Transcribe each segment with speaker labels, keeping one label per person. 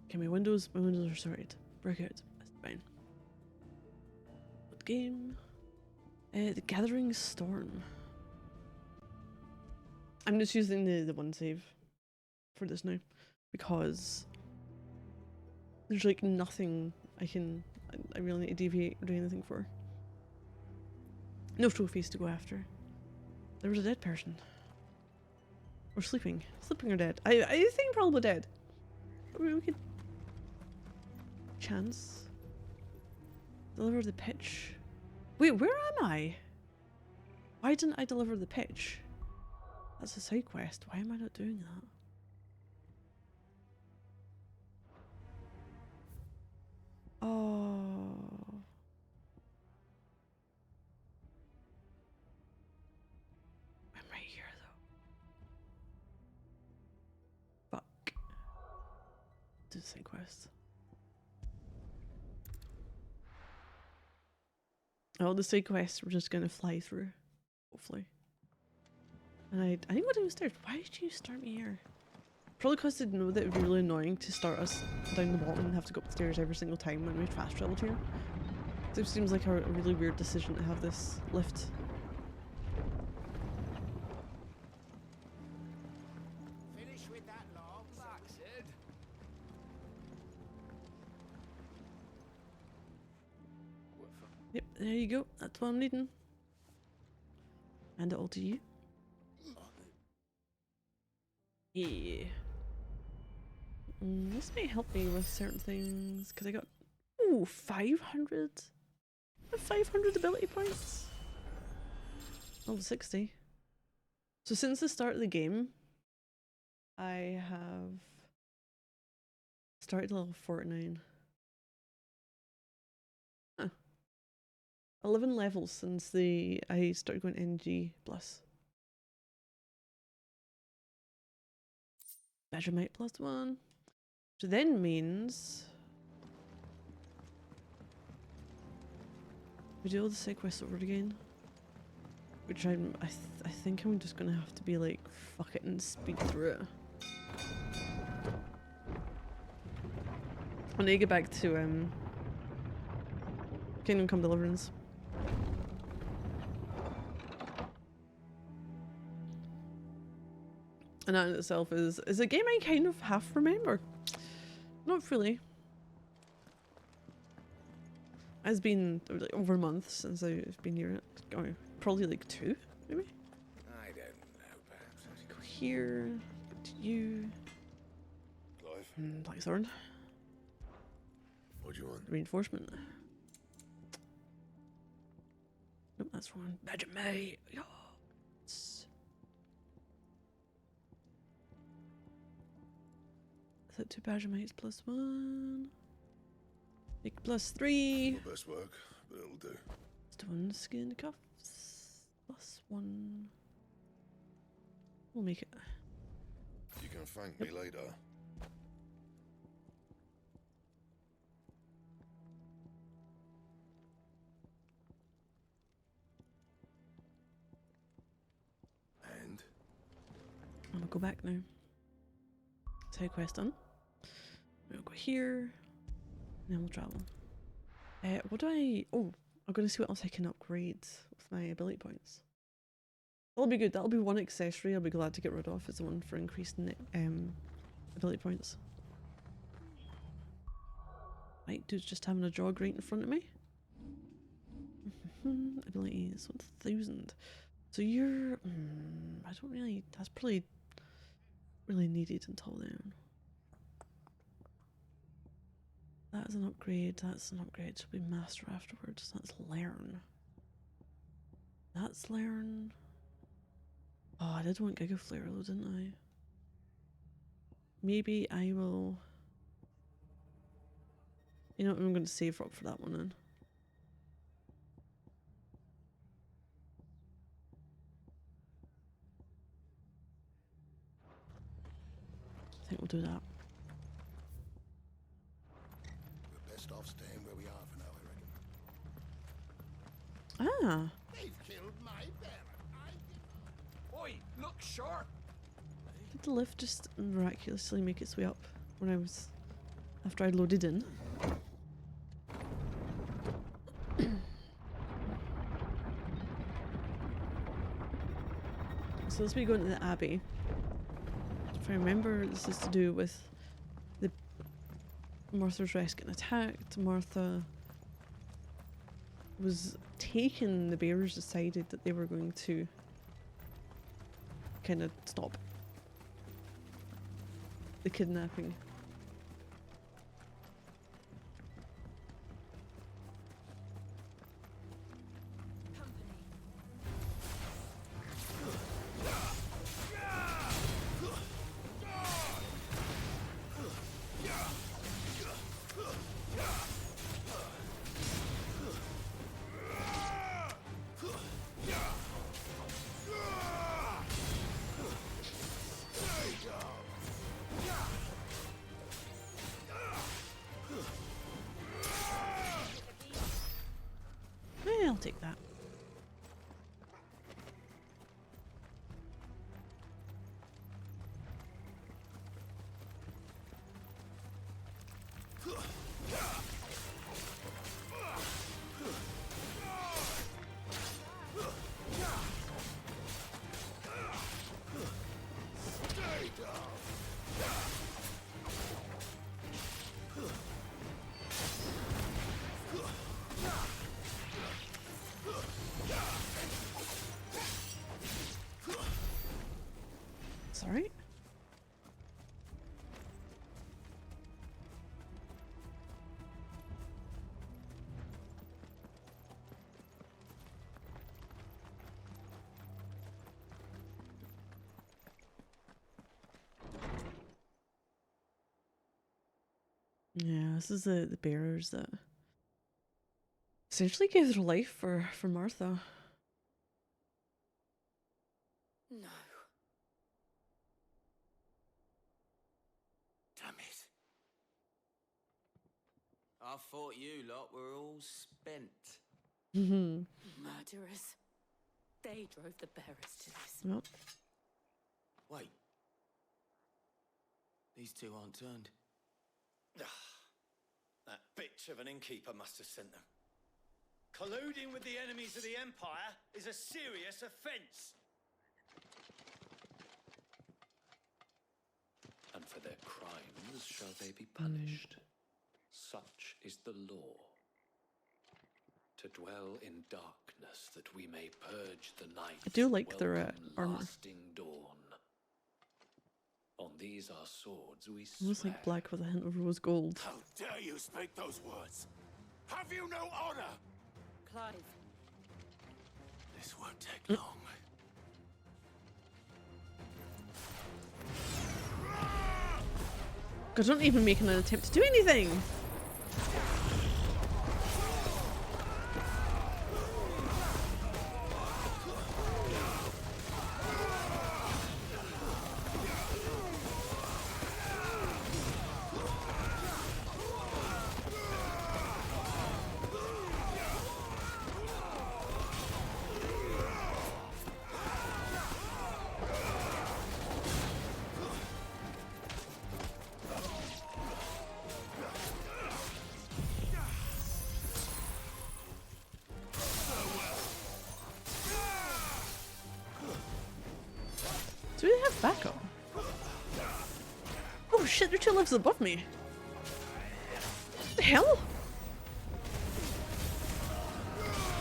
Speaker 1: Okay, my windows are sorted. Break out. That's fine. What game? The Gathering Storm. I'm just using the one save for this now because there's like nothing I really need to deviate or do anything for. No trophies to go after. There was a dead person. Or sleeping. Sleeping or dead. I think probably dead. We could chance. Deliver the pitch. Wait, where am I? Why didn't I deliver the pitch? That's a side quest. Why am I not doing that? Oh. I'm right here though. Fuck. Do the side quest. Oh, the side quests we're just gonna fly through. Hopefully. And I think what I was there. Why did you start me here? Probably because they know that it would be really annoying to start us down the bottom and have to go upstairs every single time when we fast traveled here. So it seems like a really weird decision to have this lift.
Speaker 2: Finish with that long bastard.
Speaker 1: Yep, there you go. That's what I'm needing. And it all to you. Yeah. This may help me with certain things because I got 500. 500 ability points. Level 60. So since the start of the game, I have started level 49. Huh. 11 levels since I started going NG plus. Vegemite +1. Which then means we do all the side quests over again. Which I think I'm just gonna have to be like, fuck it and speed through it. I need to get back to Kingdom Come Deliverance. And that in itself is a game I kind of half remember. Not really. It's been like over a month since I've been near it. Oh, probably like 2, maybe?
Speaker 2: I don't know, perhaps.
Speaker 1: Go here, go to you.
Speaker 3: Clive,
Speaker 1: Blackthorn.
Speaker 3: what do you want?
Speaker 1: Reinforcement. Nope, that's wrong. Vegemite. Yes. Is that 2 Vegemites +1? Make +3.
Speaker 3: Not best work, but it'll do.
Speaker 1: Stone skin cuffs. +1. We'll make it.
Speaker 3: You can thank me later. And?
Speaker 1: I'm gonna go back now. Side quest done. We'll go here. And then we'll travel. What do I... Oh, I'm gonna see what else I can upgrade with my ability points. That'll be good. That'll be one accessory I'll be glad to get rid of. It's the one for increased ability points. Right, dude's just having a jog right in front of me. Abilities, 1000. So you're... I don't really... That's probably really needed until then. That is an upgrade. That's an upgrade. Should be master afterwards. That's learn. That's learn. Oh, I did want Giga Flare though, didn't I? Maybe I will... You know what, I'm going to save up for that one then. I think we'll do that.
Speaker 2: We're best off staying where we are for now, I reckon.
Speaker 1: Ah!
Speaker 2: They've killed my parent. Oi, look sharp.
Speaker 1: Did the lift just miraculously make its way up when I was after I loaded in. So let's be going to the Abbey. If I remember, this is to do with the Martha's Rest getting attacked. Martha was taken. The bearers decided that they were going to kind of stop the kidnapping. I'll take that. Sorry. Yeah, this is the bearers that essentially gave their life for Martha.
Speaker 2: No. Damn it. I thought you lot were all spent.
Speaker 4: Murderers. They drove the bearers to this.
Speaker 1: Well,
Speaker 2: Wait. These two aren't turned.
Speaker 5: That bitch of an innkeeper must have sent them. Colluding with the enemies of the Empire is a serious offence. And for their crimes shall they be punished. Such is the law. To dwell in darkness that we may purge the night.
Speaker 1: I do like their armor.
Speaker 5: Lasting dawn. On these our swords we swear.
Speaker 1: Almost like black with a hint of rose gold.
Speaker 3: How dare you speak those words? Have you no honor?
Speaker 4: Clive.
Speaker 5: This won't take long.
Speaker 1: God, don't even make an attempt to do anything! Do they have backup? Oh shit, they're 2 levels above me. What the hell?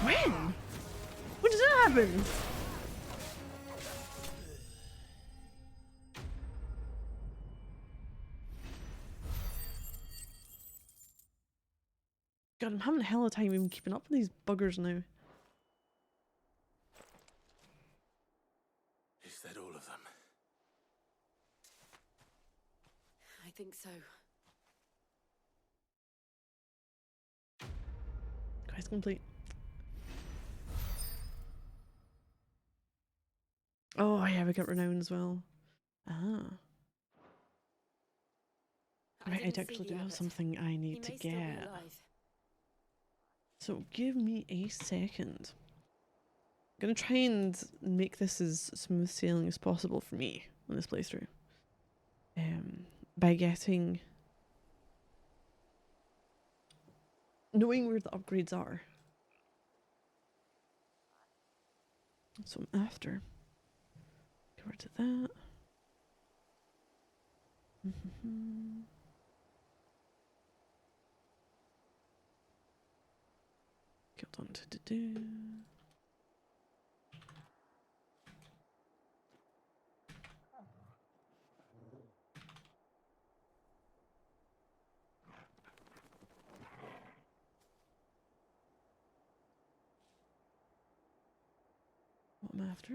Speaker 1: When? When did that happen? God, I'm having a hell of a time even keeping up with these buggers now.
Speaker 5: Is that all of them?
Speaker 4: I think so.
Speaker 1: Quest complete. Oh yeah, we got renown as well. Ah. Right, I
Speaker 4: didn't see
Speaker 1: actually
Speaker 4: the
Speaker 1: do have
Speaker 4: abbot.
Speaker 1: something I
Speaker 4: He
Speaker 1: need to
Speaker 4: may still be
Speaker 1: get.
Speaker 4: alive.
Speaker 1: So give me a second. I'm gonna try and make this as smooth sailing as possible for me on this playthrough. By getting knowing where the upgrades are. That's what I'm after. Get rid of that. Get on to do. What I'm after.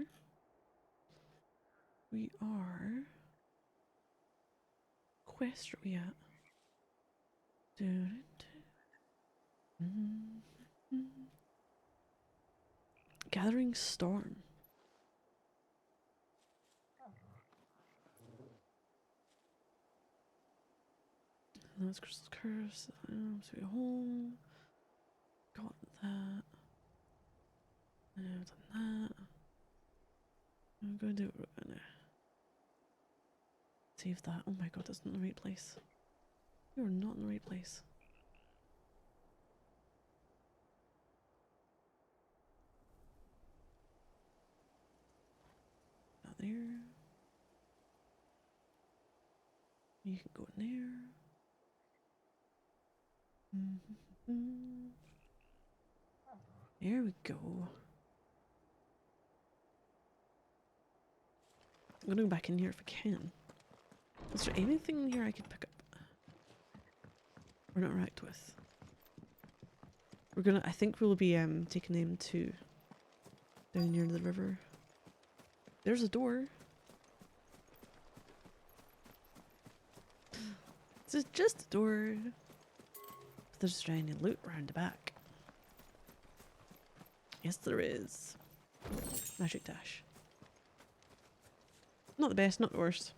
Speaker 1: We are. Quest are we at? Gathering Storm. That's Crystal's Curse. Sweet Home. Got that. I've done that. I'm gonna do it. We're gonna save that. Oh my god, that's not in the right place. You're not in the right place. Not there. You can go in there. There we go. I'm gonna go back in here if I can. Is there anything in here I could pick up? Or interact with? We're gonna, I think we'll be taking them to down near the river. There's a door. This is just a door. But there's any loot around the back. Yes, there is. Magic dash. Not the best, not the worst.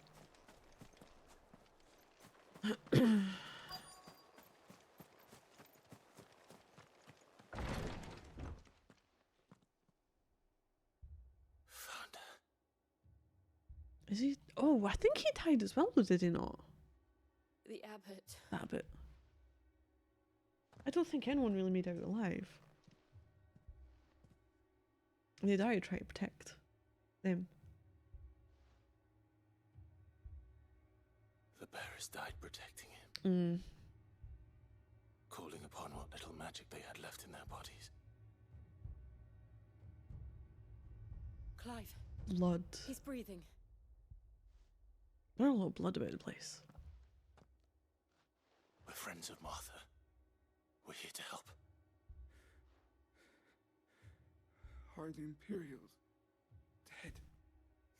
Speaker 1: Is he? Oh, I think he died as well, did he not?
Speaker 4: The abbot.
Speaker 1: That bit. I don't think anyone really made out alive. They died trying to protect them.
Speaker 3: The bearers died protecting him,
Speaker 1: Mm.
Speaker 3: calling upon what little magic they had left in their bodies.
Speaker 4: Clive,
Speaker 1: Blood.
Speaker 4: he's breathing.
Speaker 1: There's a lot of blood about the place.
Speaker 3: We're friends of Martha. We're here to help.
Speaker 2: Are the Imperials dead?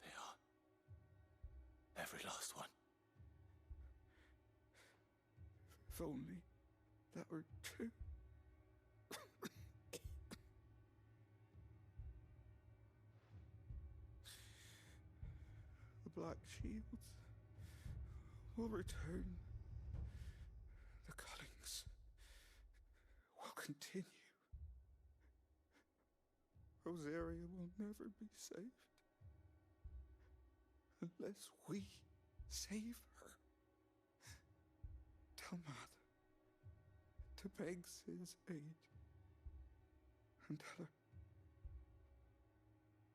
Speaker 3: They are. Every last one.
Speaker 2: If only that were true. The Black Shields will return. The cuttings will continue. Rosaria will never be saved unless we save her. Tell Mother to beg Sid's aid and tell her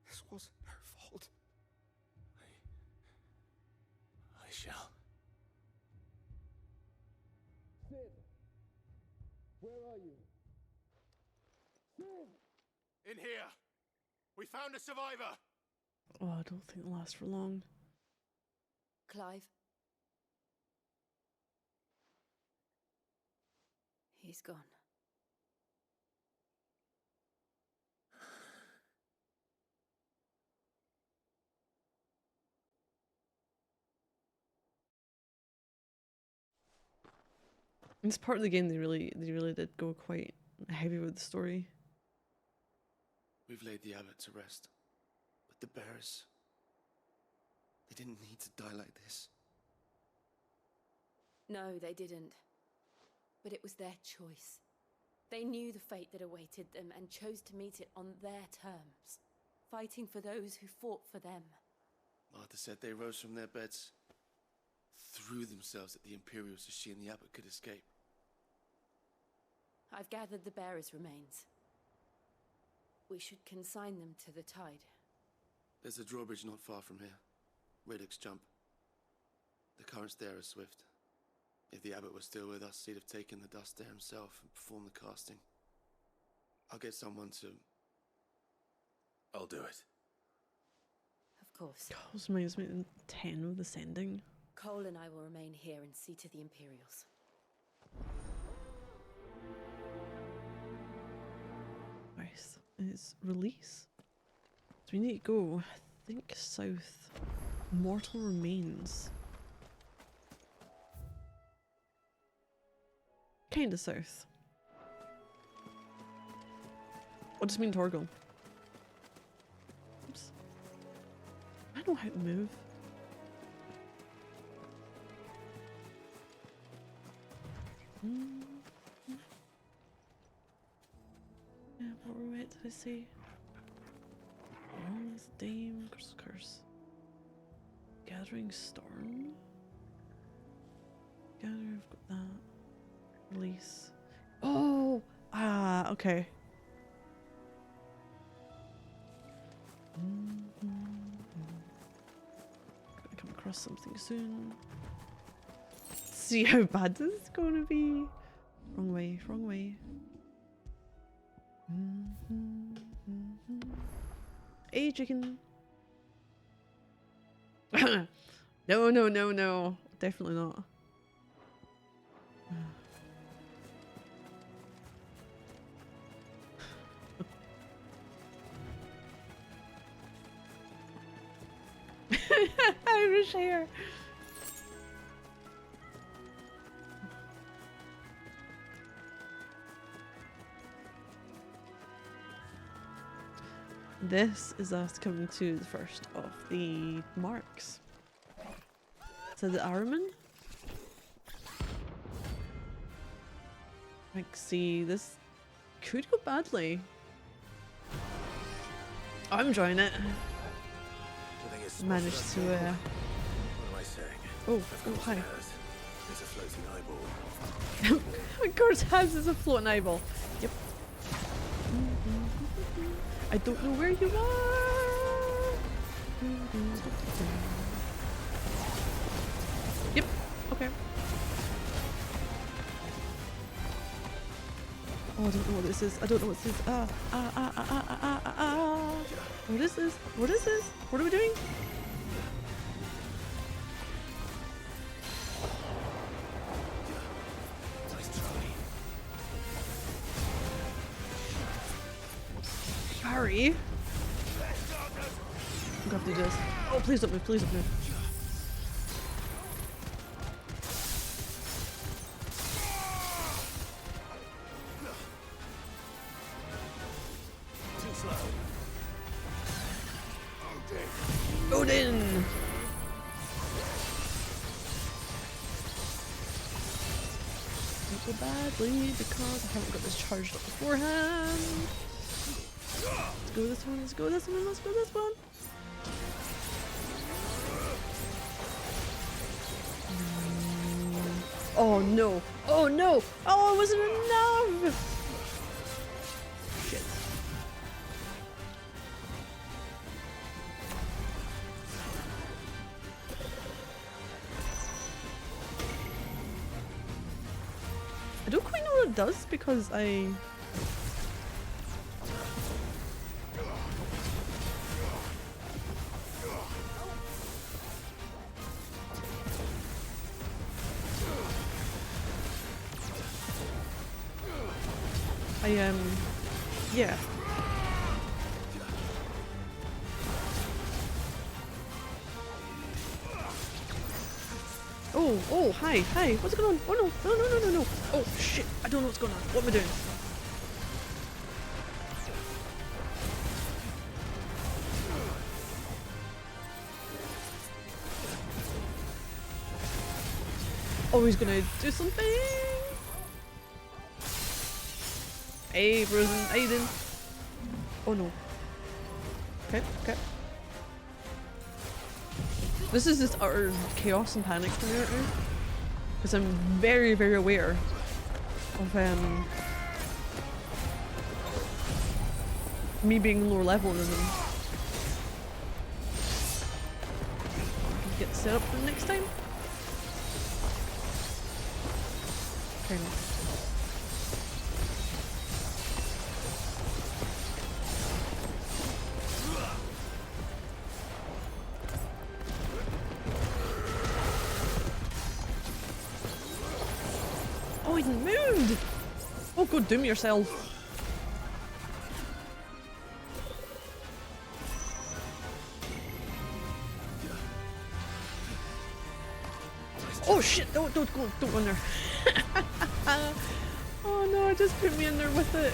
Speaker 2: this wasn't her fault.
Speaker 3: I shall.
Speaker 2: Sid, where are you? Sid!
Speaker 3: In here! We found a survivor!
Speaker 1: Oh, I don't think it'll last for long.
Speaker 4: Clive. He's gone.
Speaker 1: In this part of the game, they really did go quite heavy with the story.
Speaker 6: We've laid the abbot to rest, but the bearers, they didn't need to die like this.
Speaker 4: No, they didn't. But it was their choice. They knew the fate that awaited them and chose to meet it on their terms, fighting for those who fought for them.
Speaker 6: Martha said they rose from their beds, threw themselves at the Imperials so she and the abbot could escape.
Speaker 4: I've gathered the bearer's remains. We should consign them to the tide.
Speaker 6: There's a drawbridge not far from here. Riddick's Jump. The currents there are swift. If the abbot was still with us, he'd have taken the dust there himself and performed the casting. I'll get someone to...
Speaker 3: I'll do it.
Speaker 4: Of course.
Speaker 1: God, reminds me of 10 of the sending.
Speaker 4: Cole and I will remain here and see to the Imperials.
Speaker 1: Nice. Is release. So we need to go, I think, south. Mortal Remains. Kinda south. What does it mean, Torgal? Oops. I know how to move. Yeah, what were we at, did I say? Wrongs, Dame, Curse. Gathering Storm? Gather, I've got that. Release. Oh! Ah, okay. Gonna come across something soon. See how bad this is gonna be. Wrong way, wrong way. Hey, chicken. No, no, no, no. Definitely not. Irish hair. This is us coming to the first of the marks. So the Araman. Like, see, this could go badly. I'm enjoying it. Managed to,
Speaker 3: What am I saying?
Speaker 1: Oh, hi.
Speaker 3: There's a floating eyeball.
Speaker 1: Of course, Has is a floating eyeball. Yep. I don't know where you are. Yep. Okay. Oh, I don't know what this is. I don't know what this is. What is this? What is this? What are we doing? Sorry. I'm gonna have to do this. Oh, please don't move, please don't move.
Speaker 3: Too slow.
Speaker 1: Odin! Don't go badly because I haven't got this charged up beforehand. Let's go this one, let's go this one, let's go this one. Oh no! Oh no! Oh, it wasn't enough! Shit. I don't quite know what it does because I yeah. Oh, hi, what's going on? Oh no. Oh shit, I don't know what's going on. What am I doing? Oh, he's gonna do something. Hey, Frozen, Aiden. Oh no. Okay. This is just utter chaos and panic for me right now. Because I'm very, very aware of Me being lower level than them. Get set up for the next time. Fair enough. Oh, he moved! Oh, go doom yourself. Oh shit! Don't go! Don't go in there. Oh no! Just put me in there with it.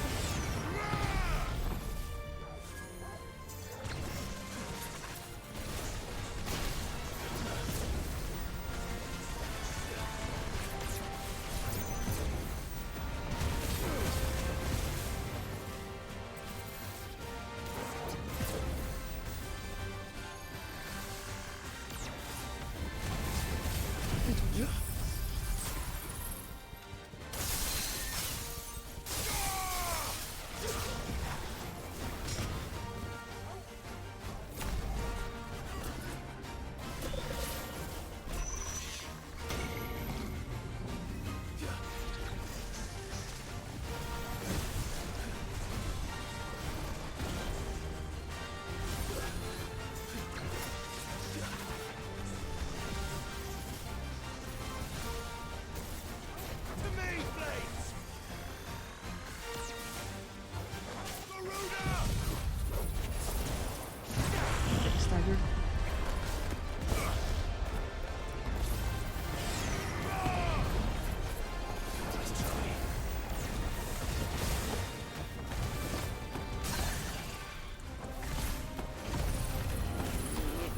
Speaker 1: Staggered.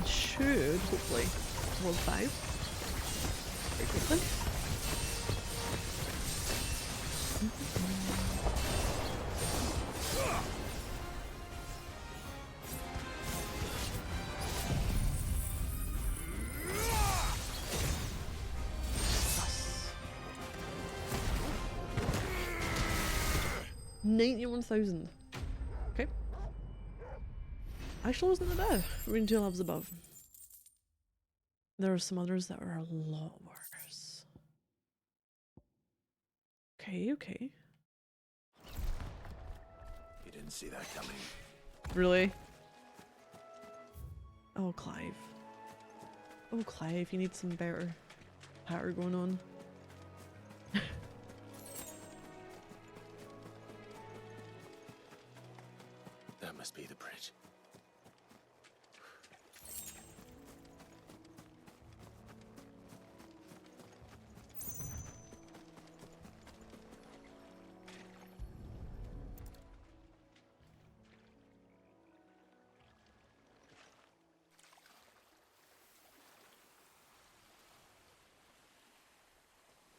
Speaker 1: Should hopefully towards 5 very quickly. Yes. 91,000. Okay. Actually wasn't that bad. We're in 2 levels above. There are some others that are a lot worse. Okay, okay.
Speaker 3: You didn't see that coming.
Speaker 1: Really? Oh, Clive. Oh, Clive, you need some better patter going on.
Speaker 3: That must be the bridge.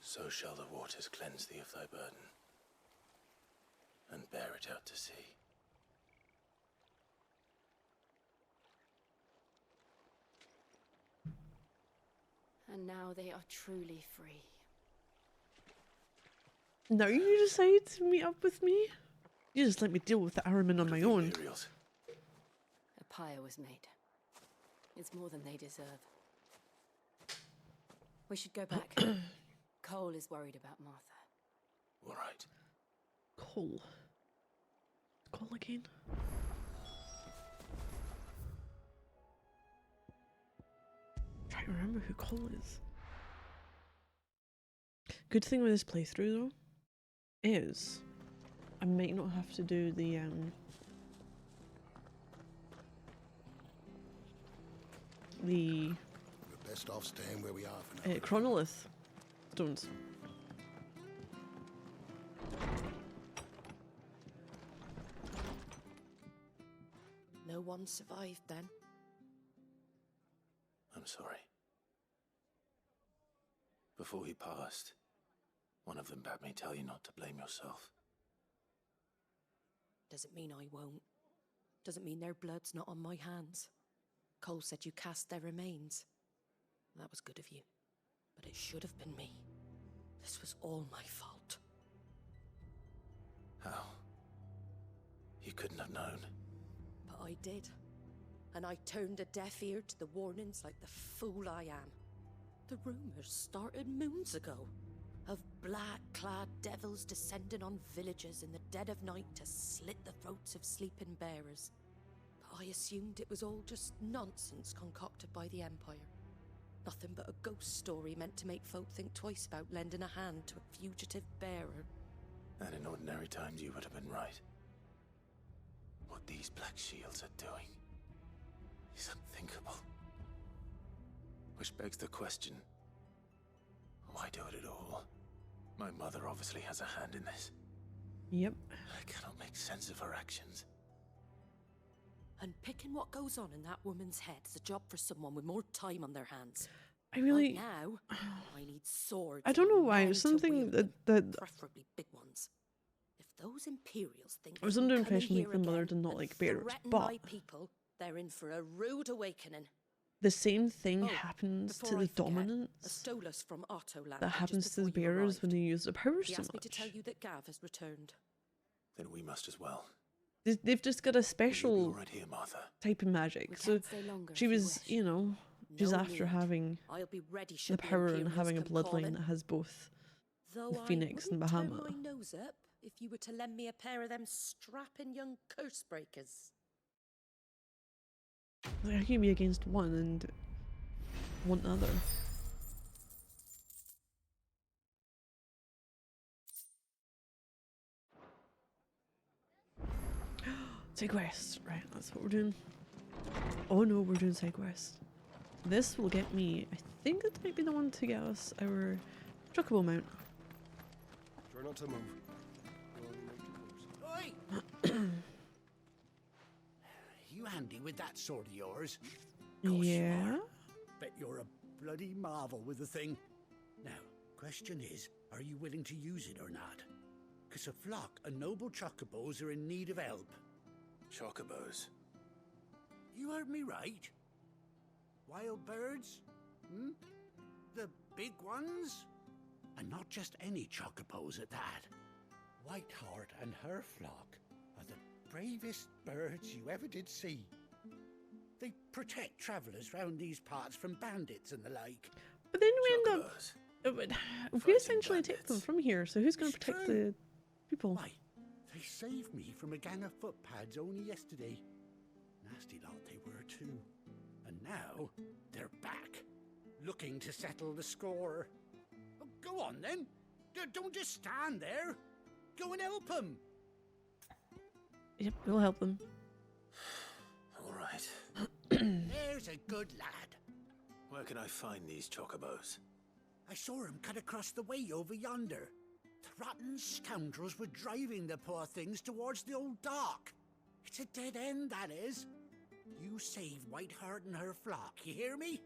Speaker 3: So shall the waters cleanse thee of thy burden, and bear it out to sea.
Speaker 4: And now they are truly free.
Speaker 1: Now you decide to meet up with me? You just let me deal with the Araman on my own.
Speaker 3: Imperials.
Speaker 4: A pyre was made. It's more than they deserve. We should go back. Cole is worried about Martha.
Speaker 3: All right.
Speaker 1: Cole. Cole again? Try to remember who Cole is. Good thing with this playthrough though is I might not have to do the
Speaker 7: We're best off staying where we are for now.
Speaker 1: chronolith stones.
Speaker 8: No one survived then?
Speaker 3: I'm sorry. Before he passed, one of them bade me tell you not to blame yourself.
Speaker 8: Doesn't mean I won't. Doesn't mean their blood's not on my hands. Cole said you cast their remains. That was good of you. But it should have been me. This was all my fault.
Speaker 3: How? You couldn't have known.
Speaker 8: But I did. And I turned a deaf ear to the warnings like the fool I am. The rumours started moons ago. Of black-clad devils descending on villages in the dead of night to slit the throats of sleeping bearers. But I assumed it was all just nonsense concocted by the Empire. Nothing but a ghost story meant to make folk think twice about lending a hand to a fugitive bearer.
Speaker 3: And in ordinary times you would have been right. What these Black Shields are doing is unthinkable. Which begs the question, why do it at all? My mother obviously has a hand in this.
Speaker 1: Yep.
Speaker 3: I cannot make sense of her actions.
Speaker 8: And picking what goes on in that woman's head is a job for someone with more time on their hands.
Speaker 1: I really...
Speaker 8: Right now, I need swords.
Speaker 1: I don't know
Speaker 8: and
Speaker 1: why.
Speaker 8: men
Speaker 1: There's
Speaker 8: to
Speaker 1: something
Speaker 8: wield
Speaker 1: that,
Speaker 8: them, preferably big ones. If those Imperials think
Speaker 1: I was
Speaker 8: they
Speaker 1: under
Speaker 8: can
Speaker 1: the
Speaker 8: come in
Speaker 1: impression like
Speaker 8: here
Speaker 1: the mother
Speaker 8: again
Speaker 1: did not
Speaker 8: and
Speaker 1: like bearers,
Speaker 8: threaten
Speaker 1: but
Speaker 8: my people, they're in for a rude awakening.
Speaker 1: the same thing
Speaker 8: Oh,
Speaker 1: happens to
Speaker 8: before
Speaker 1: the
Speaker 8: I forget,
Speaker 1: dominants
Speaker 8: Astolas from Ottoland
Speaker 1: that happens
Speaker 8: just
Speaker 1: to the
Speaker 8: before you
Speaker 1: bearers when
Speaker 8: arrived.
Speaker 1: they use their powers
Speaker 8: He
Speaker 1: so
Speaker 8: asked me to tell
Speaker 1: much.
Speaker 8: you that Gav has returned.
Speaker 3: Then we must as well.
Speaker 1: They've just got a
Speaker 3: Will you be
Speaker 1: special
Speaker 3: all right here, Martha?
Speaker 1: type of magic.
Speaker 4: We
Speaker 1: So
Speaker 4: can't stay longer
Speaker 1: she
Speaker 4: if you
Speaker 1: was,
Speaker 4: wish.
Speaker 1: you know, she's
Speaker 8: No
Speaker 1: after
Speaker 8: need.
Speaker 1: having
Speaker 8: I'll be ready should
Speaker 1: the power and
Speaker 8: Imperials
Speaker 1: having a
Speaker 8: come
Speaker 1: bloodline
Speaker 8: calling.
Speaker 1: that has both
Speaker 8: Though
Speaker 1: the Phoenix
Speaker 8: I
Speaker 1: and
Speaker 8: wouldn't turn
Speaker 1: Bahamut.
Speaker 8: my nose up if you were to lend me a pair of them strapping young curse breakers.
Speaker 1: Like, how can you be against one and want the other? Side quest. Right, that's what we're doing. Oh no, we're doing side quest. This will get me, I think it might be the one to get us our chocobo mount.
Speaker 2: Try not to move.
Speaker 9: Oi! You handy with that sword of yours? Course you
Speaker 1: Yeah.
Speaker 9: are. Bet you're a bloody marvel with the thing. Now, question is, are you willing to use it or not? 'Cause a flock of noble chocobos are in need of help.
Speaker 3: Chocobos.
Speaker 9: You heard me right. Wild birds? Hmm? The big ones? And not just any chocobos at that. Whiteheart and her flock are the bravest birds you ever did see. They protect travellers round these parts from bandits and the like.
Speaker 1: But then we end up,
Speaker 3: Chocobos.
Speaker 1: we
Speaker 3: Fighting
Speaker 1: essentially take them
Speaker 3: bandits.
Speaker 1: from here, so who's going to
Speaker 9: It's
Speaker 1: protect
Speaker 9: true.
Speaker 1: the people?
Speaker 9: Why, they saved me from a gang of footpads only yesterday. Nasty lot they were too. And now they're back, looking to settle the score. Oh, go on then. Don't just stand there. Go and help them.
Speaker 1: Yep, we'll help them.
Speaker 3: All right.
Speaker 9: There's a good lad.
Speaker 3: Where can I find these chocobos?
Speaker 9: I saw him cut across the way over yonder. The rotten scoundrels were driving the poor things towards the old dock. It's a dead end, that is. You save Whiteheart and her flock, you hear me?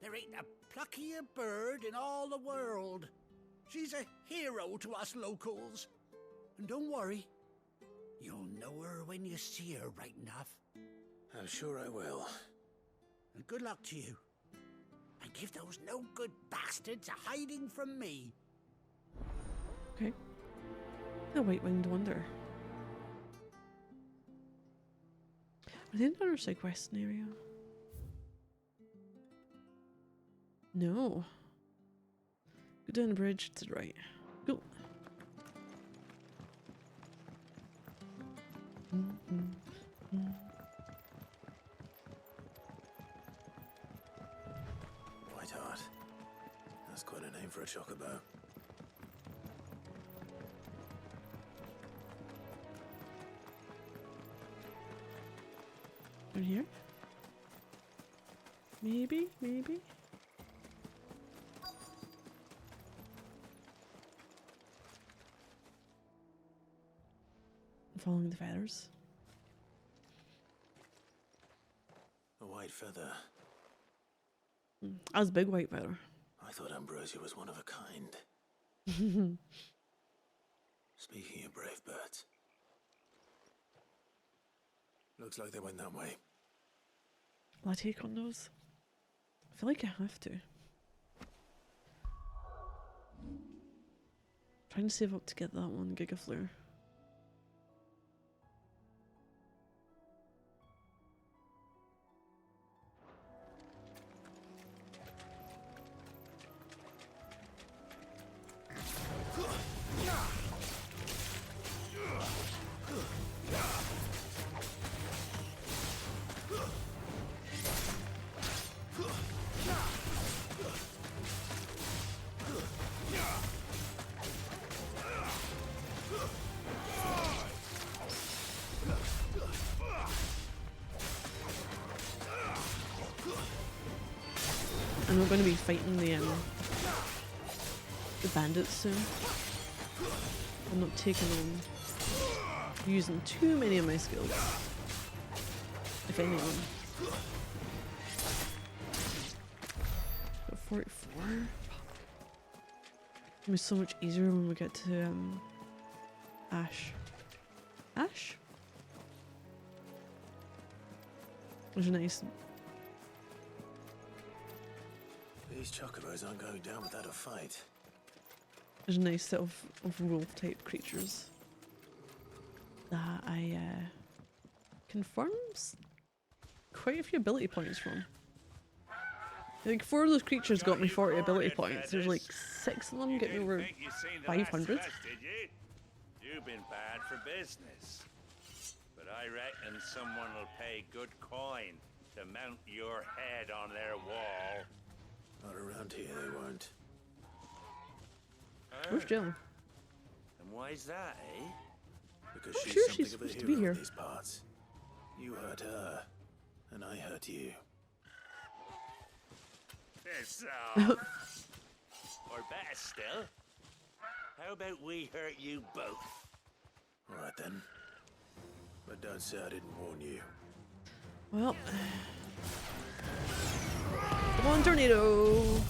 Speaker 9: There ain't a pluckier bird in all the world. She's a hero to us locals. And don't worry, you'll know her when you see her right enough.
Speaker 3: I'm sure I will.
Speaker 9: And good luck to you. And give those no-good bastards a hiding from me.
Speaker 1: Okay. The White-Winged Wonder. Are they in another side quest area? No. Go down the bridge to the right. Go.
Speaker 3: Whiteheart. That's quite a name for a chocobo.
Speaker 1: Down here? Maybe, maybe. Following the feathers.
Speaker 3: A white feather.
Speaker 1: That was a big white feather.
Speaker 3: I thought Ambrosia was one of a kind. Speaking of brave birds. Looks like they went that way.
Speaker 1: Will I take on those? I feel like I have to. Trying to save up to get that one Gigaflare. not going to be fighting the bandits soon. I'm not taking on using too many of my skills, if any of them. Got 44. It'll be so much easier when we get to Ash. Ash? Which is nice.
Speaker 3: These chocobos aren't going down without a fight.
Speaker 1: There's a nice set of wolf type creatures that I confirms quite a few ability points from. I think 4 of those creatures got me 40 ability points. There's like 6 of them getting over 500.
Speaker 10: You've been bad for business. But I reckon someone will pay good coin to mount your head on their wall.
Speaker 3: Not around here, they won't.
Speaker 1: Where's Jill?
Speaker 10: And why's that, eh?
Speaker 3: Because
Speaker 1: Oh,
Speaker 3: she's
Speaker 1: sure,
Speaker 3: something
Speaker 1: she's
Speaker 3: of a
Speaker 1: supposed to be
Speaker 3: hero
Speaker 1: here.
Speaker 3: in these parts. You hurt her, and I hurt you.
Speaker 10: Piss off. Or better still, how about we hurt you both?
Speaker 3: Alright then. But don't say I didn't warn you.
Speaker 1: Well, come on, tornado!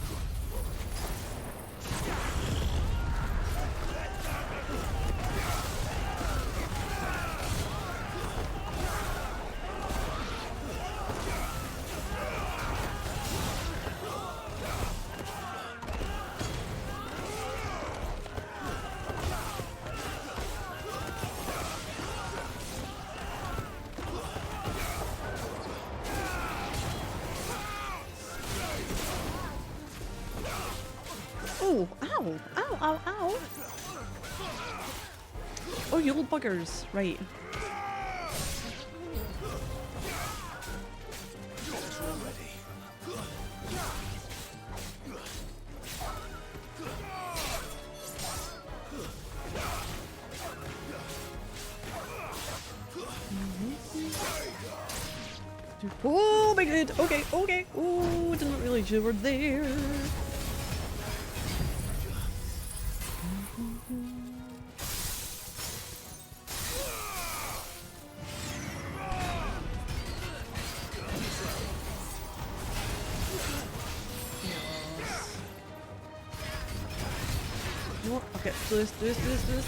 Speaker 1: Oh, ow, ow, ow, ow. Oh, you little buggers. Right. Oh my god. Okay, okay. Oh, didn't realize you were there. You know what? Okay, do this, do this, do this, do this.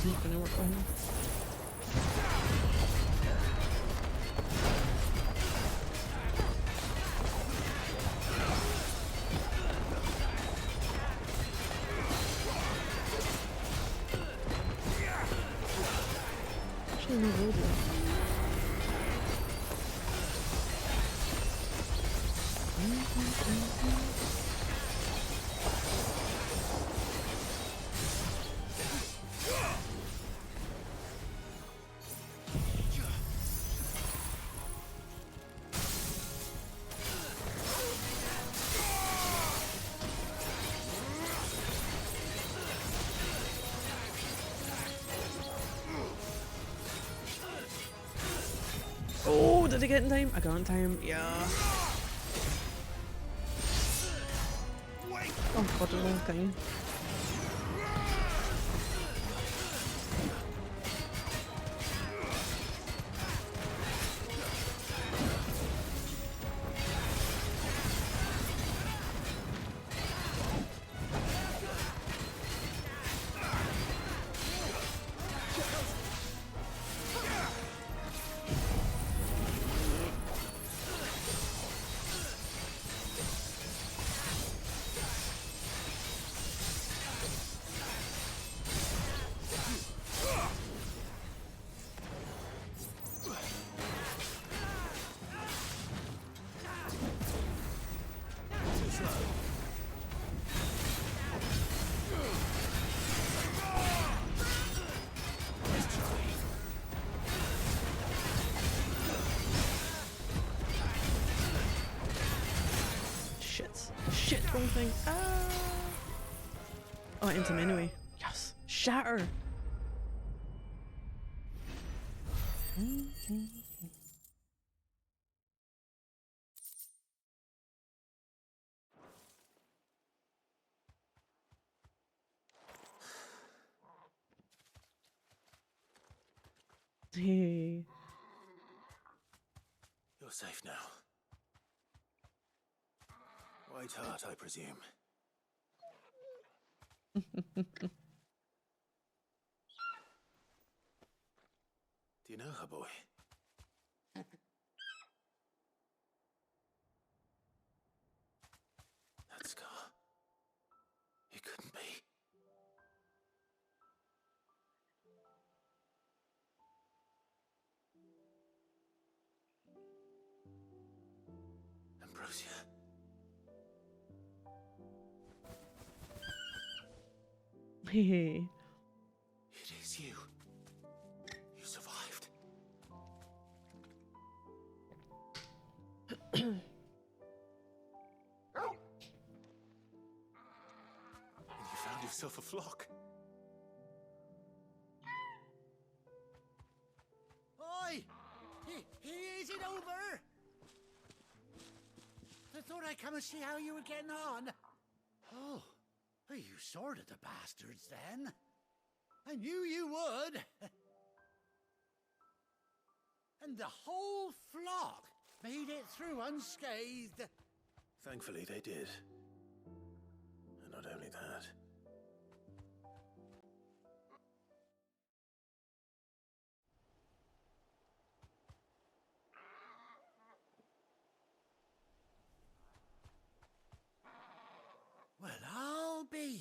Speaker 1: Not gonna work on him. Actually, no road left. Oh, did I get in time? I got in time, yeah. Oh god, the wrong thing. Wrong thing. Ah! Oh, it ends him anyway. Yes! Shatter! Hey.
Speaker 3: You're safe now. White heart, I presume. Do you know her, boy? That scar. It couldn't be. Ambrosia.
Speaker 1: Hey.
Speaker 3: It is you. You survived. And you found yourself a flock.
Speaker 9: Oi! Is it over? I thought I'd come and see how you were getting on. Oh, you sorted the bastards then. I knew you would. And the whole flock made it through unscathed.
Speaker 3: Thankfully, they did. And not only that.
Speaker 9: Well, I'll be.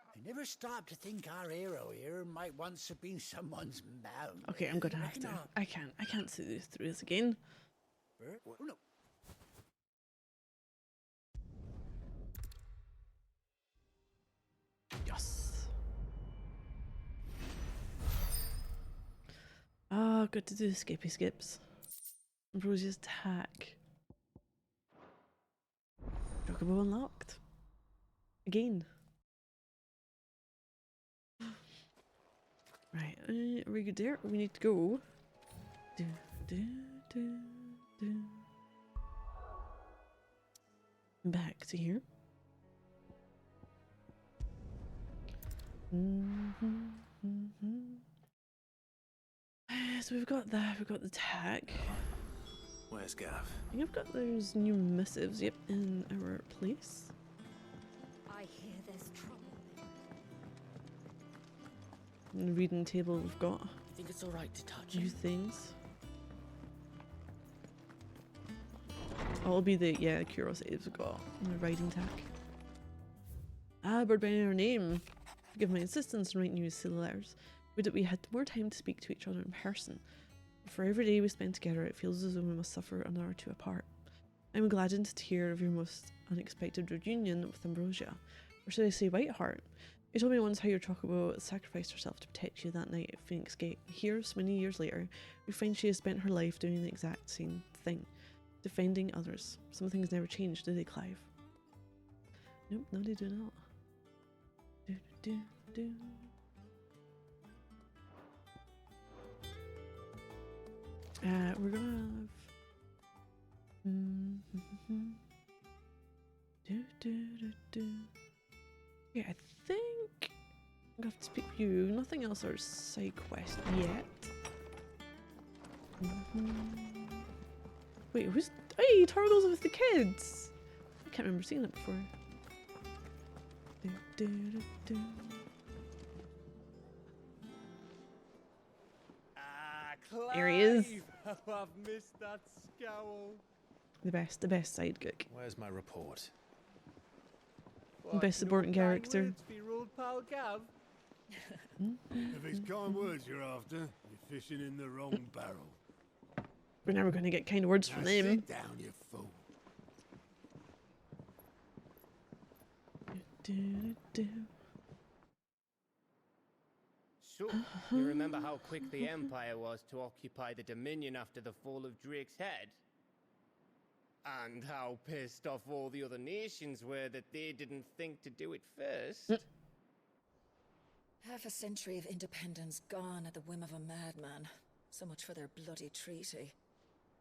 Speaker 9: I never stopped to think our hero here might once have been someone's mount.
Speaker 1: Okay, I'm gonna have to. I can't see this through this again.
Speaker 9: Oh, no.
Speaker 1: Yes. Ah, good to do the skippy skips. Ambrosia's attack. Chocobo unlocked. Again. Right, are we good there? We need to go. Do, do, do, do. Back to here. So we've got that. We've got the attack.
Speaker 3: Where's Gav?
Speaker 1: I think I've got those new missives. Yep, in our place.
Speaker 8: I hear there's trouble.
Speaker 1: In the reading table, we've got
Speaker 11: I think it's alright to touch
Speaker 1: new
Speaker 11: him.
Speaker 1: things. Oh, it'll be the curiosities we've got in the writing tag. Ah, bird by our name. Forgive my insistence in writing you silly letters. Would that we had more time to speak to each other in person. For every day we spend together, it feels as though we must suffer an hour or two apart. I'm gladdened to hear of your most unexpected reunion with Ambrosia, or should I say Whiteheart. You told me once how your Chocobo sacrificed herself to protect you that night at Phoenix Gate. Here, so many years later, we find she has spent her life doing the exact same thing, defending others. Some things never change, do they, Clive? Nope, no, they do not. Do, do, do. We're gonna have do do do do. Yeah, I think I'm gonna have to speak with you. Nothing else or side quest yet. Wait, who's? Hey, Torgo's with the kids. I can't remember seeing that before. Do do do do. There he is.
Speaker 12: Oh, I've missed that scowl.
Speaker 1: The best sidekick.
Speaker 3: Where's my report?
Speaker 1: Best supporting character.
Speaker 12: Words for your old pal Gav?
Speaker 2: If it's kind words you're after, you're fishing in the wrong barrel.
Speaker 1: We're never going to get kind words from
Speaker 2: Now
Speaker 1: them.
Speaker 2: sit down, you fool.
Speaker 1: Do, do, do.
Speaker 12: So, you remember how quick the Empire was to occupy the Dominion after the fall of Drake's Head? And how pissed off all the other nations were that they didn't think to do it first.
Speaker 11: Half a century of independence gone at the whim of a madman. So much for their bloody treaty.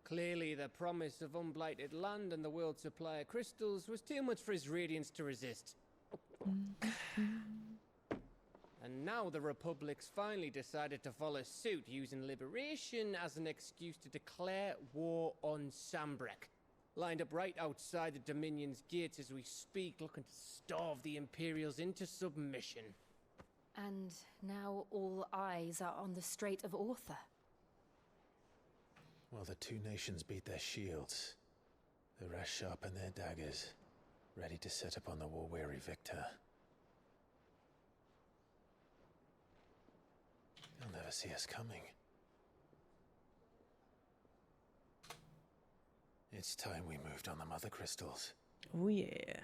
Speaker 12: Clearly, the promise of unblighted land and the world's supply of crystals was too much for his radiance to resist. And now the Republic's finally decided to follow suit, using liberation as an excuse to declare war on Sambrek. Lined up right outside the Dominion's gates as we speak, looking to starve the Imperials into submission.
Speaker 4: And now all eyes are on the Strait of Author.
Speaker 3: While the two nations beat their shields, the rest sharpen their daggers, ready to set upon the war-weary victor. You'll never see us coming. It's time we moved on the mother crystals.
Speaker 1: Oh yeah.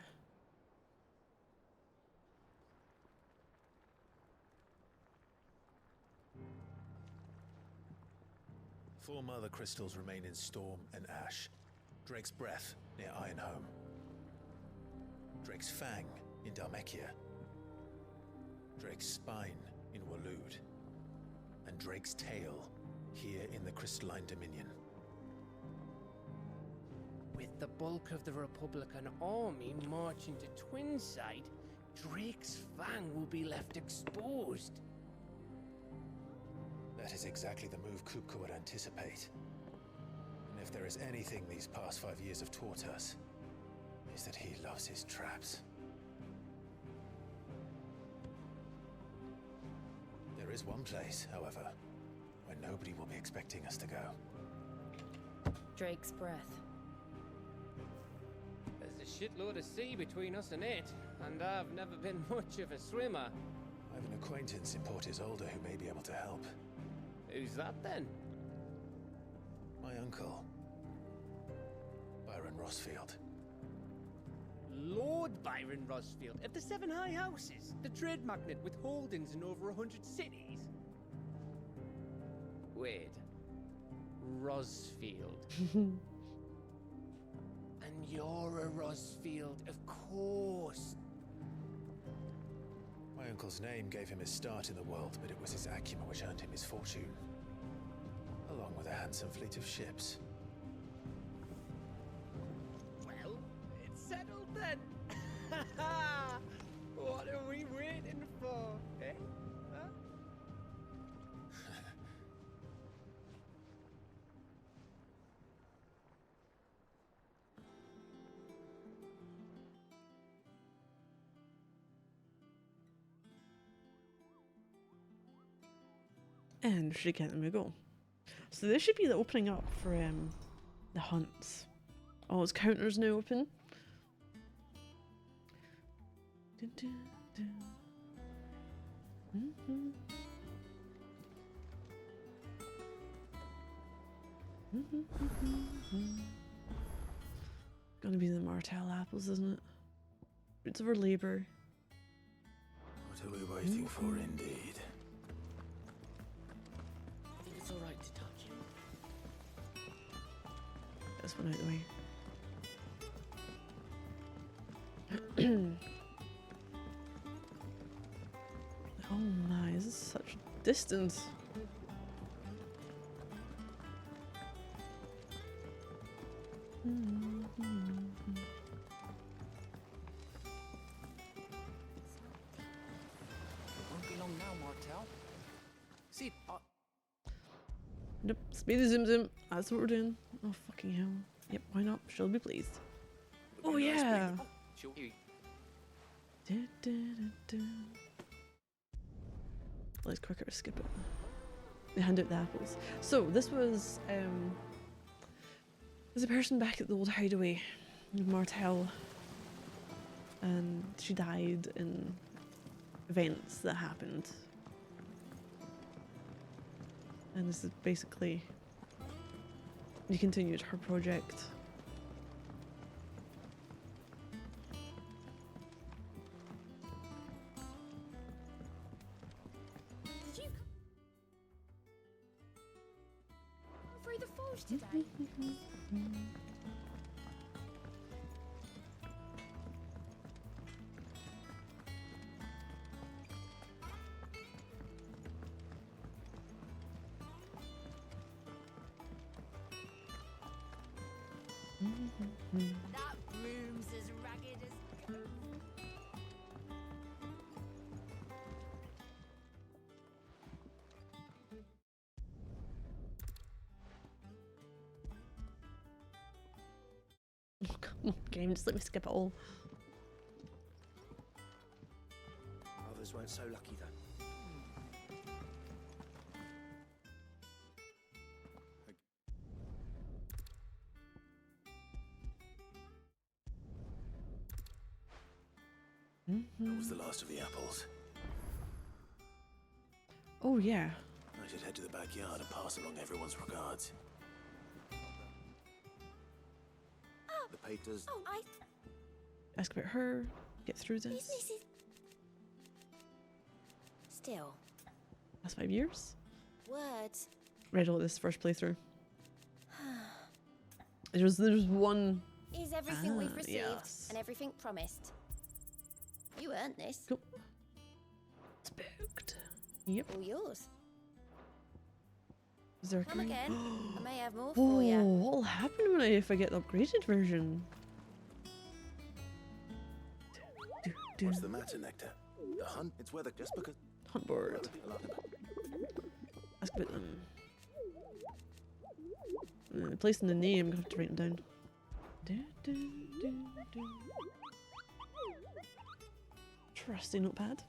Speaker 3: Four mother crystals remain in Storm and Ash. Drake's Breath near Ironhome. Drake's Fang in Dhalmekia. Drake's Spine in Waloed. And Drake's Tail here in the Crystalline Dominion.
Speaker 12: With the bulk of the Republican army marching to Twinside, Drake's Fang will be left exposed.
Speaker 3: That is exactly the move Kupka would anticipate. And if there is anything these past 5 years have taught us, is that he loves his traps. There is one place, however, where nobody will be expecting us to go.
Speaker 4: Drake's Breath.
Speaker 12: There's a shitload of sea between us and it, and I've never been much of a swimmer.
Speaker 3: I have an acquaintance in Port Isolde who may be able to help.
Speaker 12: Who's that then?
Speaker 3: My uncle, Byron Rossfield.
Speaker 12: Lord Byron Rossfield of the Seven High Houses, the trade magnate with holdings in over 100 cities. Wait, Rossfield. And you're a Rossfield, of course.
Speaker 3: My uncle's name gave him his start in the world, but it was his acumen which earned him his fortune, along with a handsome fleet of ships.
Speaker 12: Well, it's settled then. What are we waiting for, eh? Huh?
Speaker 1: And we should get them to go. So this should be the opening up for the hunts. Oh, its counters now open. Dun, dun, dun. Mm-hmm. Gonna be the Martell apples, isn't it? It's over labor.
Speaker 3: What are we waiting for, indeed?
Speaker 12: I think it's alright to touch.
Speaker 1: This one out the way. Oh my, this is such distance.
Speaker 2: Won't be long now, Martell. See,
Speaker 1: Nope, speedy zoom zoom. That's what we're doing. Oh fucking hell. Yep, why not? She'll be pleased. Oh yeah. Let's quicker skip it. They hand out the apples. So this was there's a person back at the old hideaway in Martell, and she died in events that happened. And this is basically, you continued her project.
Speaker 4: Did you come through the forge today?
Speaker 8: That room's as ragged as it goes.
Speaker 1: Oh, come on, game, just let me skip it all.
Speaker 13: Others weren't so lucky though.
Speaker 3: That was the last of the apples.
Speaker 1: Oh yeah.
Speaker 3: I should head to the backyard and pass along everyone's regards. The Paters.
Speaker 8: Oh, I...
Speaker 1: Ask about her. Get through this.
Speaker 8: Business is... Still.
Speaker 1: Last 5 years.
Speaker 8: Words.
Speaker 1: Read all this first playthrough. There's one.
Speaker 8: Is everything we've received
Speaker 1: yes.
Speaker 8: and everything promised. You earned this.
Speaker 1: Cool. Spooked. Yep.
Speaker 8: All yours.
Speaker 1: Is there a
Speaker 8: Come
Speaker 1: green-
Speaker 8: again. I may have more for you.
Speaker 1: Oh, what'll happen if I get the upgraded version?
Speaker 3: What's the matter, Nectar? The hunt? It's whether just because...
Speaker 1: Hunt board. Ask about them. Placing the name, I'm gonna have to write them down. Trusty notepad.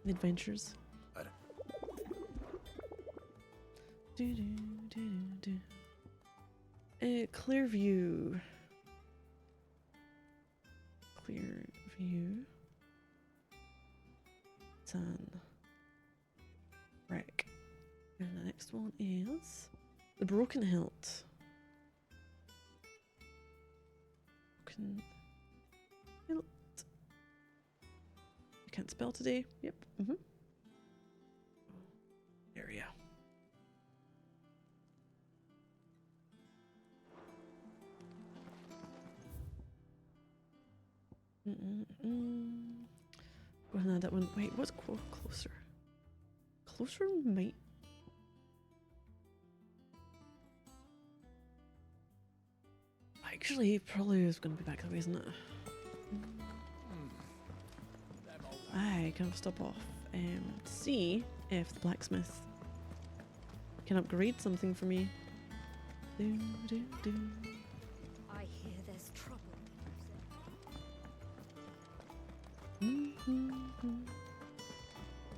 Speaker 1: Adventures. Clearview. Clearview. Sun. Wreck. And the next one is the Broken Hilt. Broken Hilt. I can't spell today. Yep. Area. Well, no, that one. Wait, what's closer? Closer might. Actually, probably is going to be back that way, isn't it? I can stop off and see if the blacksmith can upgrade something for me.
Speaker 8: I hear there's trouble.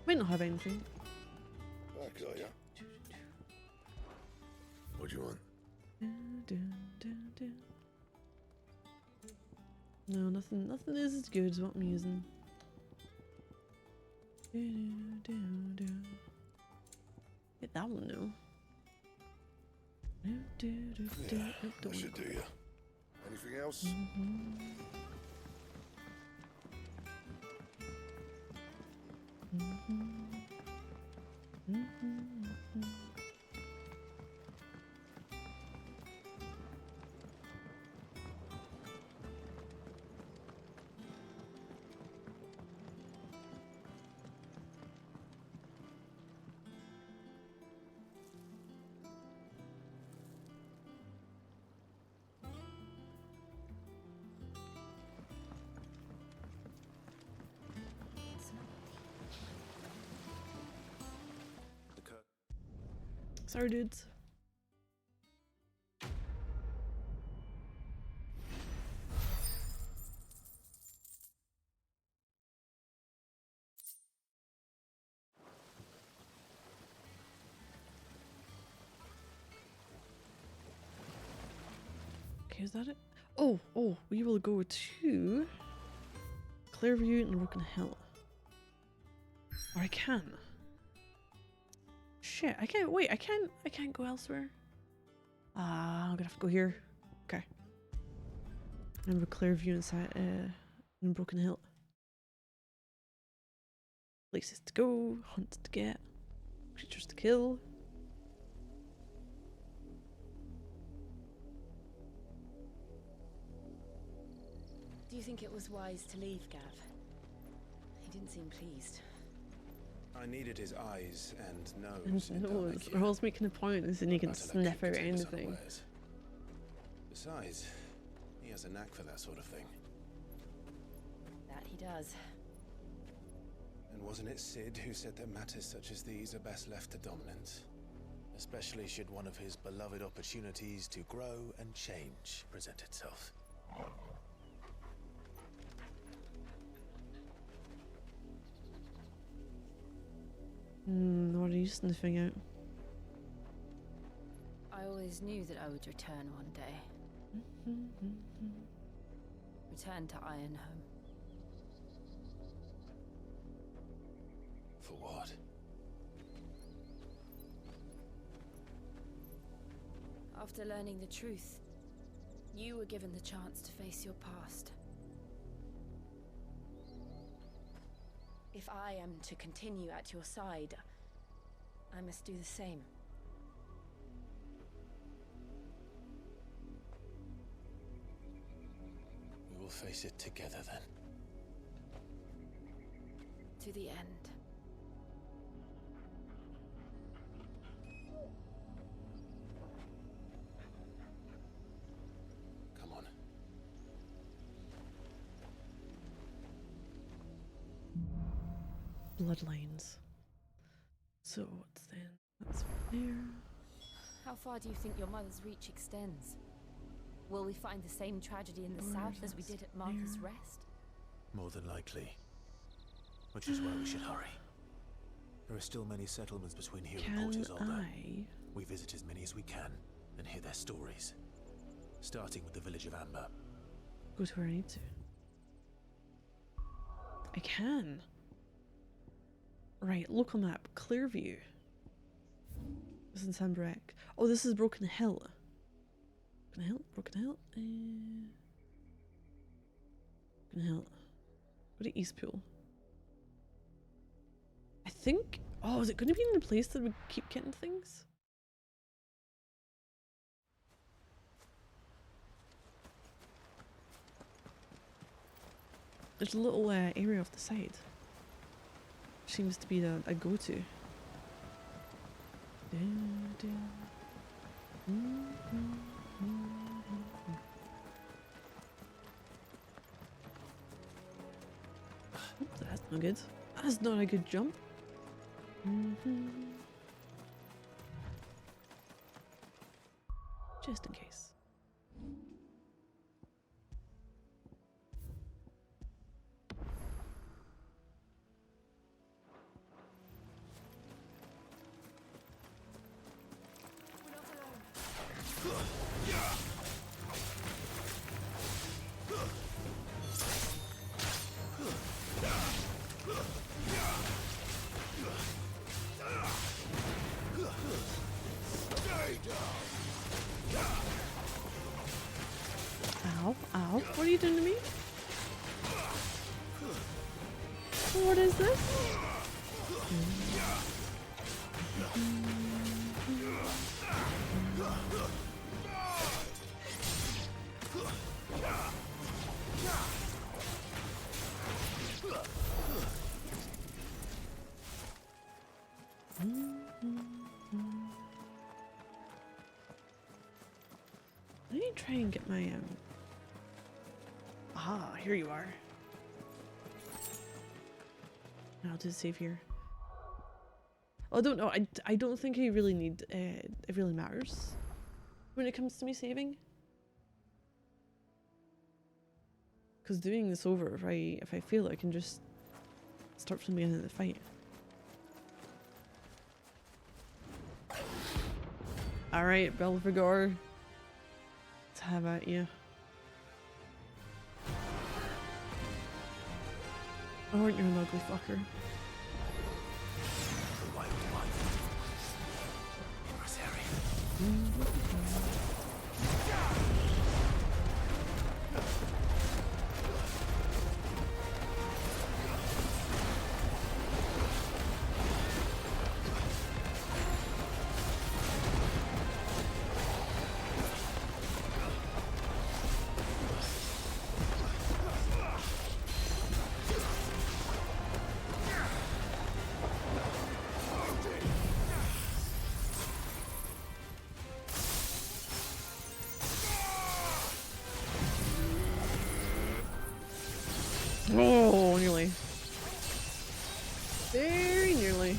Speaker 1: Might not have anything.
Speaker 7: I got ya. What do you want?
Speaker 1: No, nothing is as good as what I'm using. Get that one now.
Speaker 7: Yeah, that should do ya. Anything else?
Speaker 1: Sorry, dudes. Okay, is that it? Oh, we will go to Clearview and Broken Hill. Or I can. Shit, I can't wait, I can't go elsewhere. I'm gonna have to go here. Okay. Remember Clearview inside in Broken Hill. Places to go, hunts to get, creatures to kill.
Speaker 4: Do you think it was wise to leave, Gav? He didn't seem pleased.
Speaker 3: I needed his eyes and nose.
Speaker 1: And nose. Or else making a point and then you can sniff out anything.
Speaker 3: Besides, he has a knack for that sort of thing.
Speaker 4: That he does.
Speaker 3: And wasn't it Sid who said that matters such as these are best left to dominance? Especially should one of his beloved opportunities to grow and change present itself.
Speaker 1: What are you sniffing out?
Speaker 4: I always knew that I would return one day. Return to Ironhome.
Speaker 3: For what?
Speaker 4: After learning the truth, you were given the chance to face your past. If I am to continue at your side, I must do the same.
Speaker 3: We will face it together then.
Speaker 4: To the end.
Speaker 3: Come on.
Speaker 1: Bloodlines. So what's then? That's there.
Speaker 4: How far do you think your mother's reach extends? Will we find the same tragedy in the south as we did at Martha's Rest?
Speaker 3: More than likely. Which is why we should hurry. There are still many settlements between here and Port Isolde. We visit as many as we can and hear their stories. Starting with the village of Amber.
Speaker 1: Go to where I need to. I can. Right, local map. Clearview. This is in Sambrek. Oh, this is Broken Hill. Broken Hill? Broken Hill? Broken Hill. Go to Eastpool. I think... Oh, is it going to be in the place that we keep getting things? There's a little area off the side. Seems to be a go-to. That's not good. That's not a good jump. Just in case. Ow, ow. What are you doing to me? What is this? Let me try and get my Ah, here you are. I'll just save here. Oh, I don't know. I don't think I really need. It really matters when it comes to me saving. Because doing this over, if I fail, I can just start from the beginning of the fight. All right, Belphegor. Let's have at you. Oh, you're an ugly fucker. Very nearly.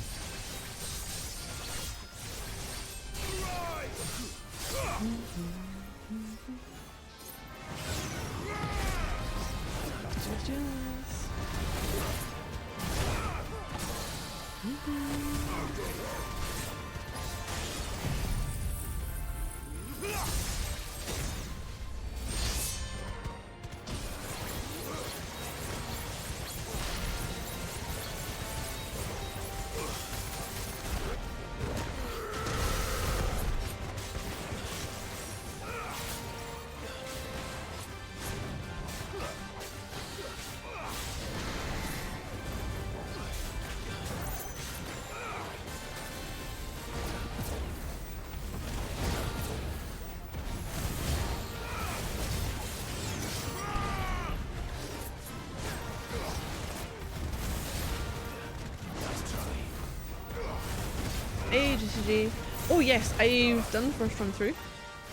Speaker 1: Hey, GCG. Oh yes, I've done the first run through.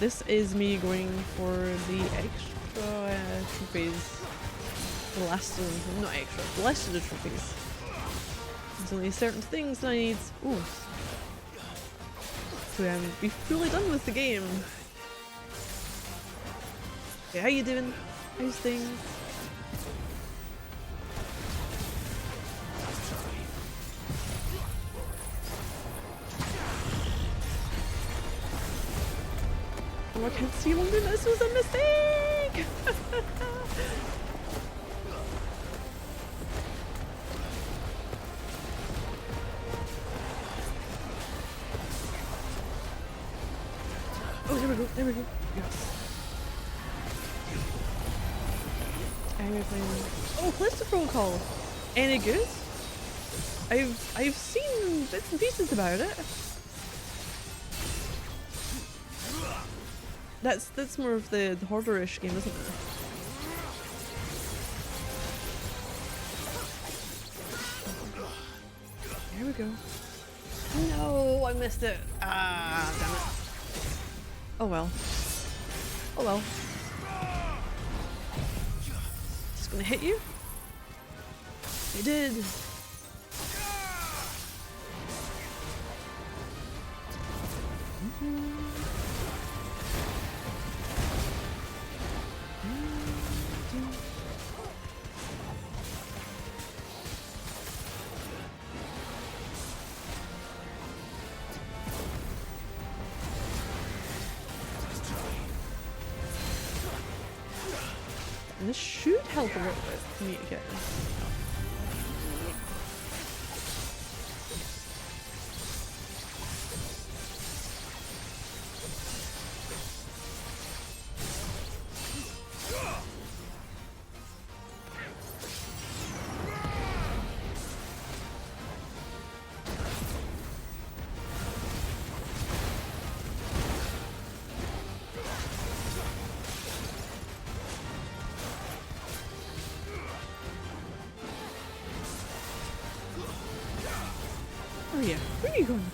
Speaker 1: This is me going for the extra trophies. The last of them, not extra, the last of the trophies. There's only certain things that I need. Ooh. To be fully done with the game. Okay, how you doing? How's things? Oh, I can't see longer. This was a mistake! Oh, there we go, there we go. Yes. Oh, Callisto Protocol! Any good? I've seen bits and pieces about it. That's more of the hoarder-ish game, isn't it? There we go. No, I missed it. Ah, damn it. Oh well. Oh well. Just gonna hit you. You did. And this should help a little bit for me to get this. Where are you? Where are you going?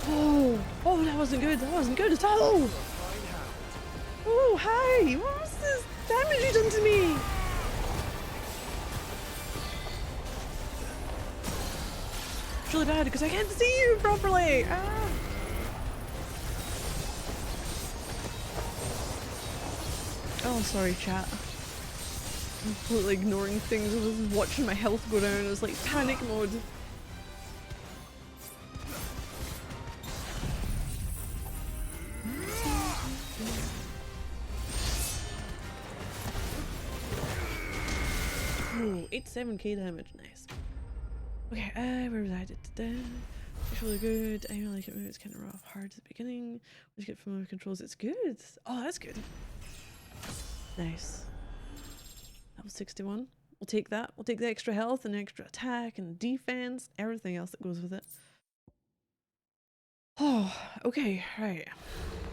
Speaker 1: Oh, oh, that wasn't good. That wasn't good at all. Oh, hi. What was this damage you done to me? It's really bad because I can't see you properly. Ah. Oh, sorry, chat. Completely ignoring things. I was watching my health go down. It was like panic mode. Oh, 87k damage. Nice. Okay, where was I? It's really good. I really like it. It's kind of rough, hard at the beginning. Once you get familiar with controls, it's good. Oh, that's good. Nice. That was 61. We'll take that. We'll take the extra health and extra attack and defense, everything else that goes with it. Oh, okay, right.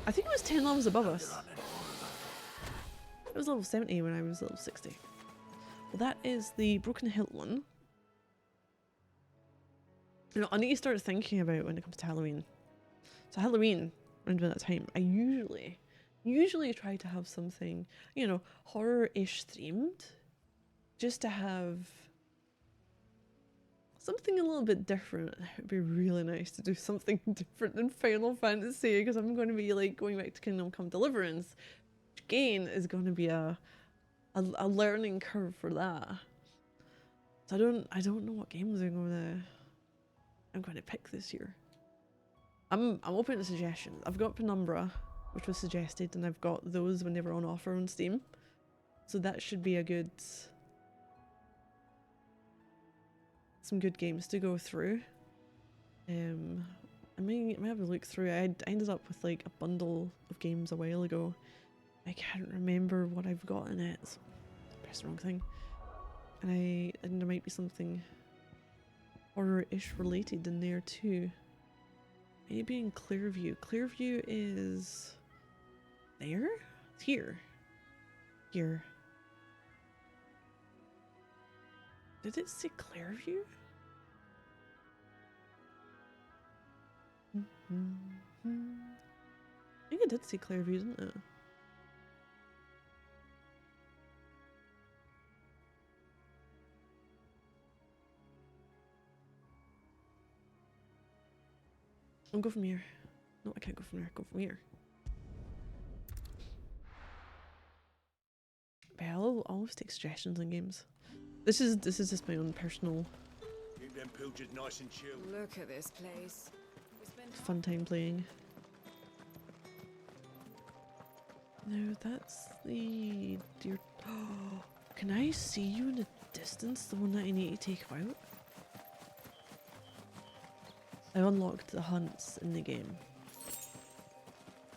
Speaker 1: I think it was 10 levels above us. It was level 70 when I was level 60. Well, that is the Broken Hilt one. You know, I need to start thinking about when it comes to Halloween. So Halloween, around that time, I usually try to have something, you know, horror-ish themed, just to have something a little bit different. It would be really nice to do something different than Final Fantasy, because I'm going to be like going back to Kingdom Come Deliverance, which again is going to be a learning curve for that. So I don't know what games I'm going to pick this year. I'm open to suggestions. I've got Penumbra, which was suggested, and I've got those when they were on offer on Steam. So that should be a good, some good games to go through. I might have a look through. I ended up with like a bundle of games a while ago. I can't remember what I've got in it. So I pressed the wrong thing. And there might be something horror-ish related in there too. Maybe in Clearview. Clearview is there? It's here. Here. Did it say Clearview? I think it did say Clearview, didn't it? I'll go from here. No, I can't go from there. Go from here. But I'll always take suggestions on games. This is just my own personal.
Speaker 13: Keep them pilchers nice and chill.
Speaker 11: Look at this place.
Speaker 1: Fun time playing. No, that's the deer. Oh, can I see you in the distance? The one that I need to take out? I unlocked the hunts in the game.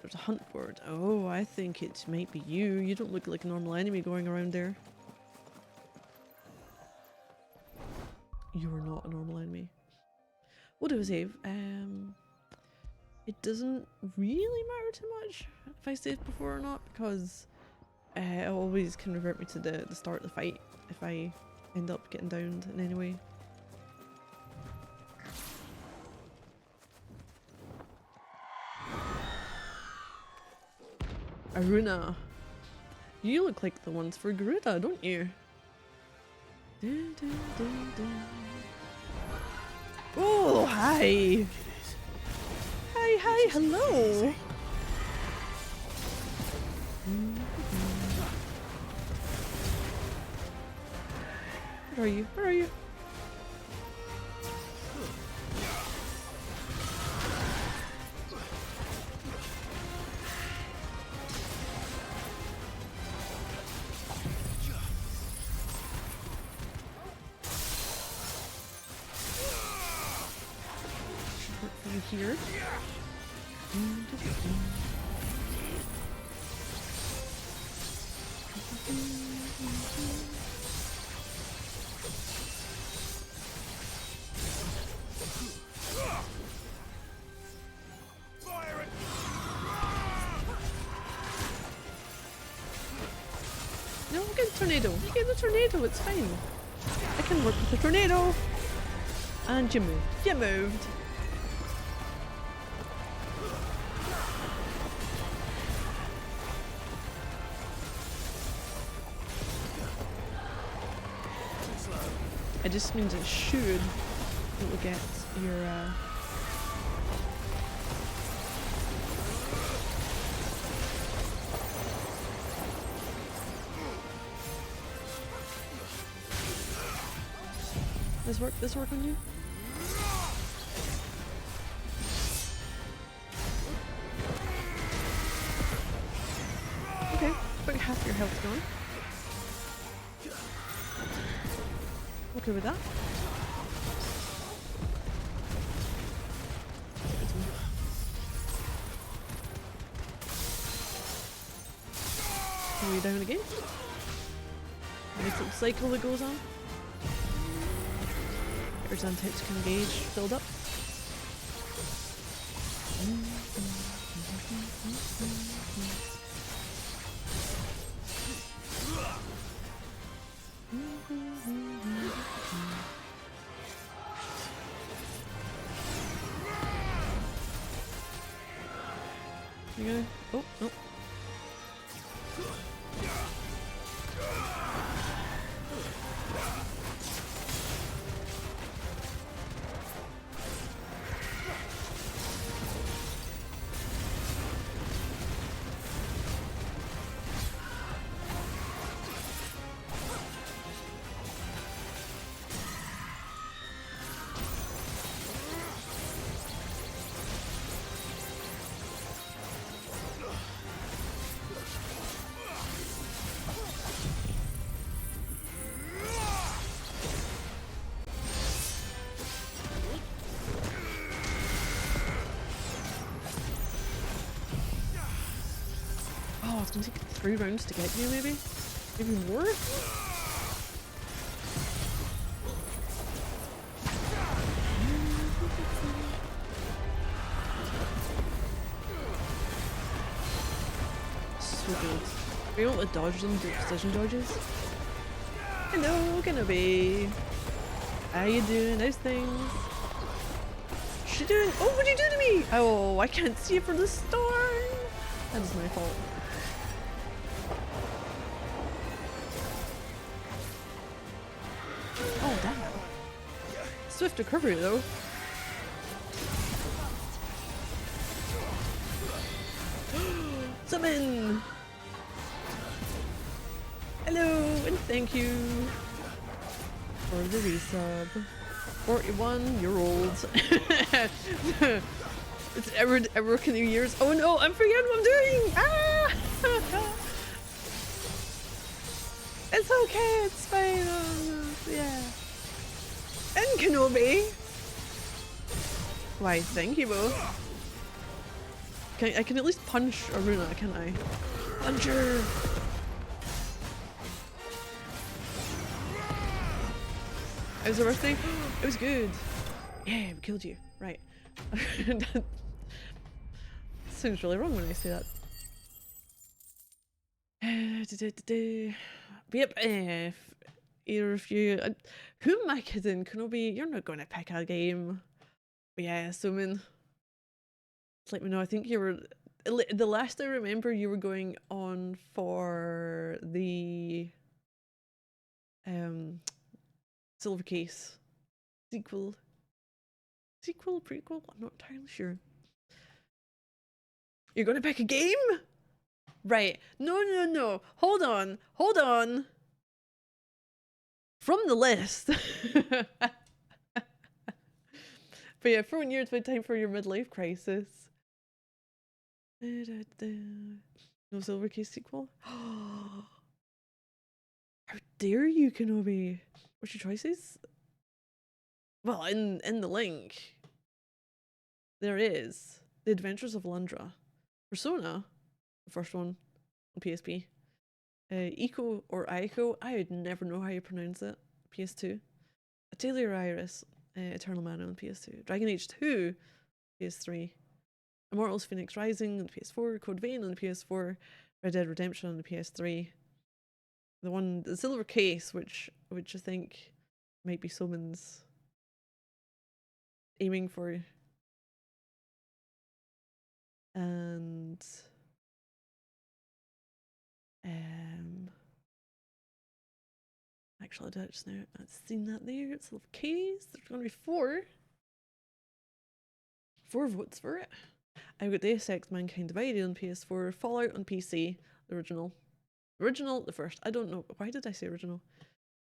Speaker 1: There's a hunt board. Oh, I think it might be you. You don't look like a normal enemy going around there. You are not a normal enemy. We'll do a save. It doesn't really matter too much if I save before or not, because it always can revert me to the start of the fight if I end up getting downed in any way. Aruna. You look like the ones for Garuda, don't you? Oh, hi! Hi, hello! Where are you? Where are you? Here. No, get the tornado. You get the tornado, it's fine. I can work with the tornado. And you moved. You moved. It just means it should. It will get your This work on you? Okay, about half your health gone. Okay with that. Are we down again? Nice little cycle that goes on. There's antics can engage filled up. You go. Oh, nope. Oh, it's gonna take 3 rounds to get you, maybe? Maybe more? So good. Are you able to dodge them, do precision dodges? Hello, Kenobi! How you doing? How's things? What's she doing? Oh, what are you doing to me? Oh, I can't see it from the storm! That is my fault. Oh, damn. Swift recovery, though. Summon! Hello, and thank you for the resub. 41-year-old. It's ever New Year's. Oh no, I'm forgetting what I'm doing! Ah! It's okay, it's fine. Yeah. And Kenobi. Why, thank you both. I can at least punch Aruna, can I? Puncher! It was her birthday? It was good. Yeah, we killed you. Right. That sounds really wrong when I say that. But yep, if either of you... who am I kidding? Kenobi, you're not going to pick a game. But yeah, Summon. Just let me know. I think you were... the last I remember, you were going on for the... Silver Case. Sequel? Prequel? I'm not entirely sure. You're gonna pick a game? Right. No. Hold on. From the list. But yeah, for 1 year, it's about time for your midlife crisis. No Silver Case sequel? How dare you, Kenobi? What's your choices? Well, in the link, there is The Adventures of Lundra, Persona, the first one on PSP, Eco or Aiko, I would never know how you pronounce it, PS2, Atelier Iris, Eternal Mana on PS2, Dragon Age 2, PS3, Immortals Phoenix Rising on PS4, Code Vein on the PS4, Red Dead Redemption on the PS3, the Silver Case, which I think might be Summon's aiming for, and actually I did it just now. I've seen that there. It's Silver Case. There's gonna be 4 votes for it. I've got Deus Ex Mankind Divided on PS4, Fallout on PC, the original, the first. I don't know why did I say original.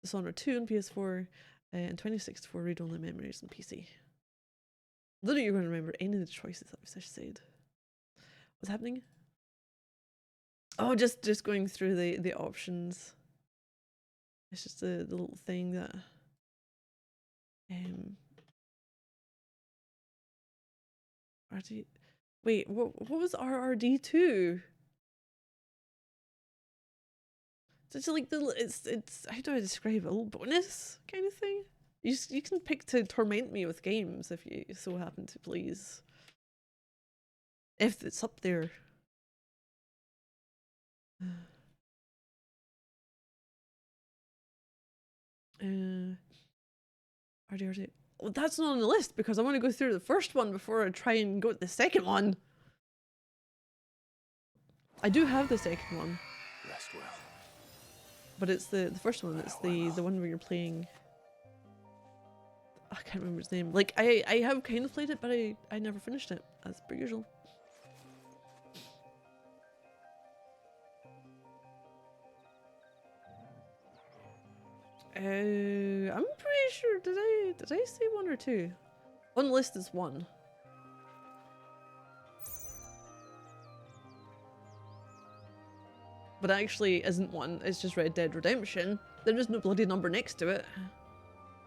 Speaker 1: Dishonored 2 on PS4, and 2064 Read Only Memories on PC. I don't know you're going to remember any of the choices that was just said. What's happening? Oh, just going through the options. It's just the little thing that RD. Wait, what was RRD2? So it's like it's how do I describe it? A little bonus kind of thing. You can pick to torment me with games if you so happen to please. If it's up there. RD. Well, that's not on the list because I want to go through the first one before I try and go to the second one. I do have the second one,
Speaker 3: Rest well.
Speaker 1: but it's the first one. It's the one where you're playing. I can't remember his name. Like I have kind of played it, but I never finished it as per usual. I'm pretty sure. Did I say 1 or 2? On the list is 1. But actually isn't 1. It's just Red Dead Redemption. There is no bloody number next to it,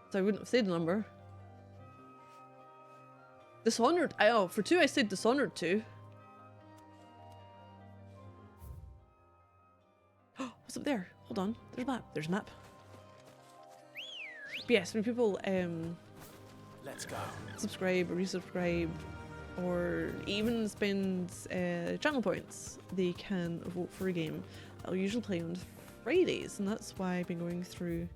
Speaker 1: so I wouldn't have said the number. Dishonored. Oh, for 2 I said Dishonored 2. What's up there? Hold on. There's a map. There's a map. But yes, when people
Speaker 3: Let's go.
Speaker 1: subscribe or resubscribe or even spend channel points, they can vote for a game. I'll usually play on Fridays, and that's why I've been going through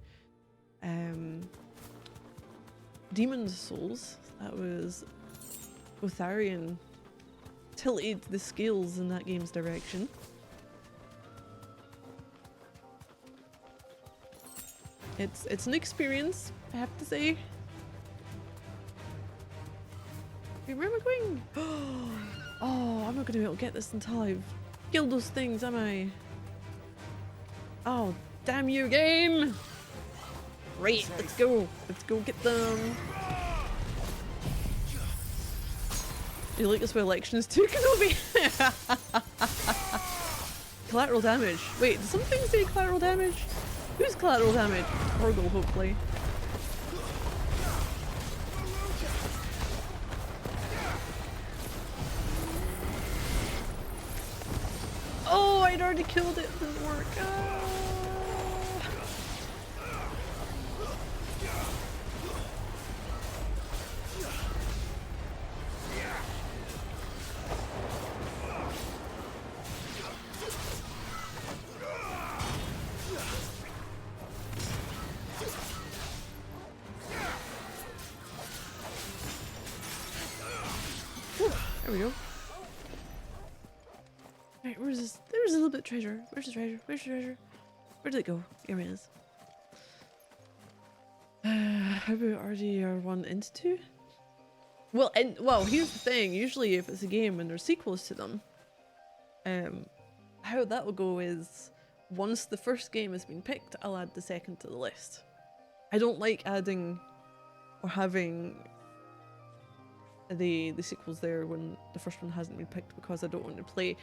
Speaker 1: Demon's Souls. That was Gotharian tilted the scales in that game's direction. It's an experience, I have to say. Wait, where am I going? Oh, I'm not gonna be able to get this until I've killed those things, am I? Oh, damn you, game! Right, let's go. Let's go get them. You like this with elections too, Kenobi? Collateral damage. Wait, did something say collateral damage? Who's collateral damage? Horgle, hopefully. Oh, I'd already killed it. It didn't work. There we go. Right, where's this? There's a little bit of treasure. Where's the treasure? Where's the treasure? Where did it go? Here it is. How about RDR1 into 2? Well, well, here's the thing. Usually if it's a game and there's sequels to them, how that will go is once the first game has been picked, I'll add the second to the list. I don't like adding or having the sequels there when the first one hasn't been picked, because I don't want to play.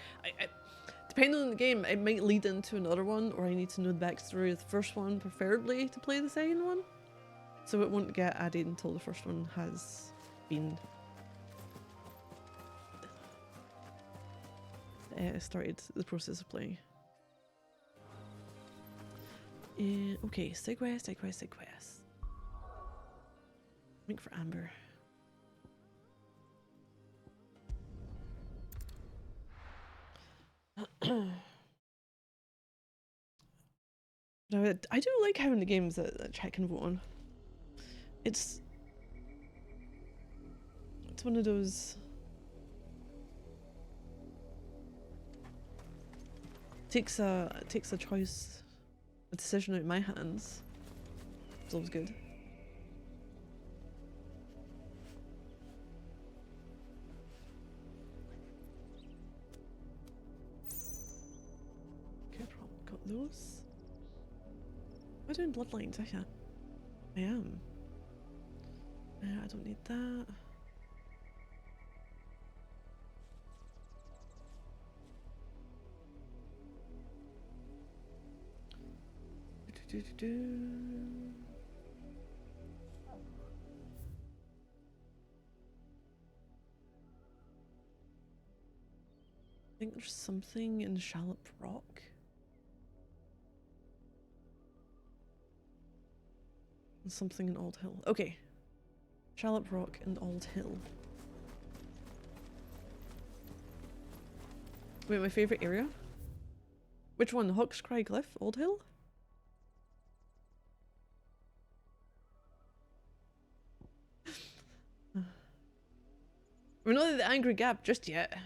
Speaker 1: Depending on the game, it might lead into another one, or I need to know the backstory of the first one, preferably to play the second one. So it won't get added until the first one has been started the process of playing. Okay, side quest. Make for Amber. No, I do like having the games that chat can vote on. It's one of those takes a choice, a decision out of my hands. It's always good. Okay, probably got those. Am I doing bloodlines? I am. I don't need that. I think there's something in Shallop Rock. And something in Old Hill. Okay. Shallop Rock and Old Hill. Wait, my favourite area? Which one? Hawkscry Cliff? Old Hill? We're not at the Angry Gap just yet.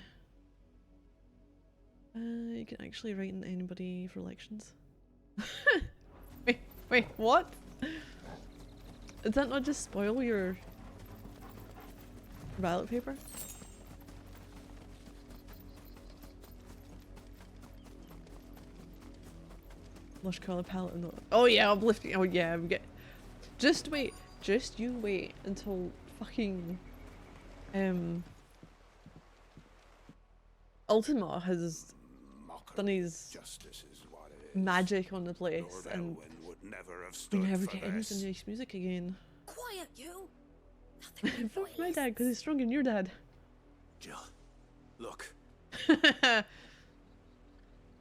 Speaker 1: You can actually write in anybody for elections. wait, what? Does that not just spoil your ballot paper? Lush colour palette and oh yeah, uplifting. Oh yeah, we get. Just wait. Just you wait until fucking Ultima has done his magic on the place, and we never get any nice music again.
Speaker 8: Quiet, you!
Speaker 1: Fuck my dad, because he's stronger than your dad.
Speaker 3: Jill, look.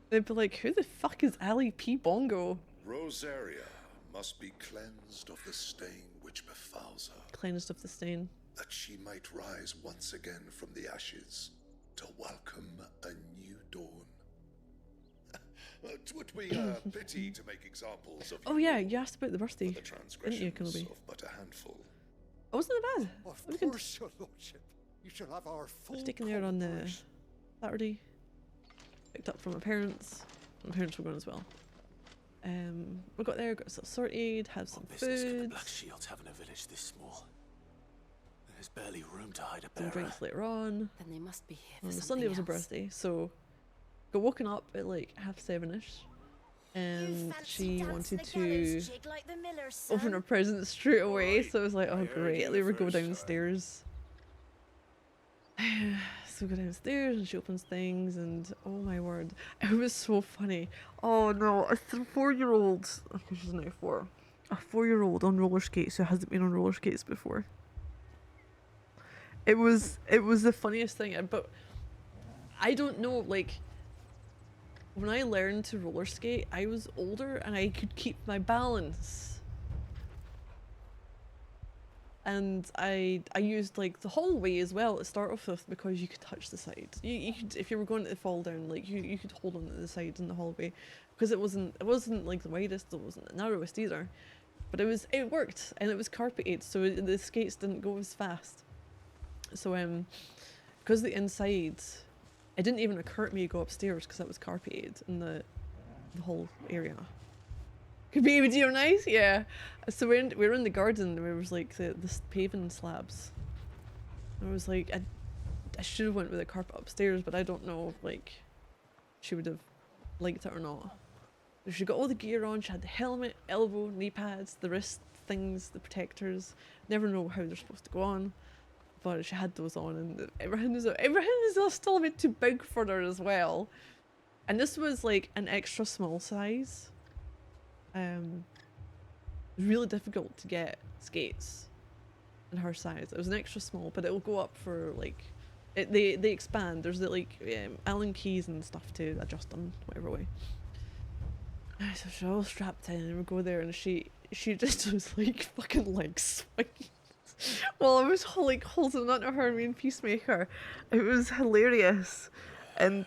Speaker 1: They'd be like, who the fuck is Ali P. Bongo?
Speaker 14: Rosaria must be cleansed of the stain which befouls her.
Speaker 1: Cleansed of the stain.
Speaker 14: That she might rise once again from the ashes to welcome a new dawn. It would be a pity to make examples of.
Speaker 1: Oh yeah, you asked about the birthday,
Speaker 14: the
Speaker 1: didn't you, Kenobi?
Speaker 14: of but a handful.
Speaker 1: Oh, wasn't it bad?
Speaker 9: Of course, your lordship. You shall have our full.
Speaker 1: I was taken there on the Saturday. Picked up from my parents. My parents were going as well. We got there, got ourselves sorted, had some
Speaker 3: Business could the
Speaker 1: food.
Speaker 3: Black Shields have in a village this small? There's barely room to hide a
Speaker 1: Some
Speaker 3: bearer.
Speaker 1: drinks later on.
Speaker 4: Then they must be here for
Speaker 1: On the
Speaker 4: something
Speaker 1: Sunday was a
Speaker 4: else.
Speaker 1: birthday, so got woken up at like 7:30ish, and she wanted to open her presents straight away. So I was like, oh great, let me go downstairs. So we go downstairs and she opens things, and oh my word, it was so funny. Oh no, a 4-year-old, okay, she's now 4, a 4-year-old on roller skates who hasn't been on roller skates before. It was the funniest thing, but I don't know, like, when I learned to roller skate, I was older and I could keep my balance. And I used like the hallway as well to start off with, because you could touch the sides. You could, if you were going to fall down, like you could hold on to the sides in the hallway, because it wasn't like the widest, it wasn't the narrowest either, but it worked, and it was carpeted, so the skates didn't go as fast. So because the inside, it didn't even occur to me to go upstairs because that was carpeted in the whole area. Could be video nice, yeah. So we were in the garden, and there was like the paving slabs. And I was like, I should have went with a carpet upstairs, but I don't know if like she would have liked it or not. So she got all the gear on. She had the helmet, elbow, knee pads, the wrist things, the protectors. Never know how they're supposed to go on, but she had those on, and everything is still a bit too big for her as well. And this was like an extra small size. It was really difficult to get skates in her size. It was an extra small, but it will go up for like, they expand. There's the like Allen keys and stuff to adjust them whatever way. So she's all strapped in, and we go there, and she just was like fucking like swinging. Well, I was like holding on to her, me and Peacemaker. It was hilarious, and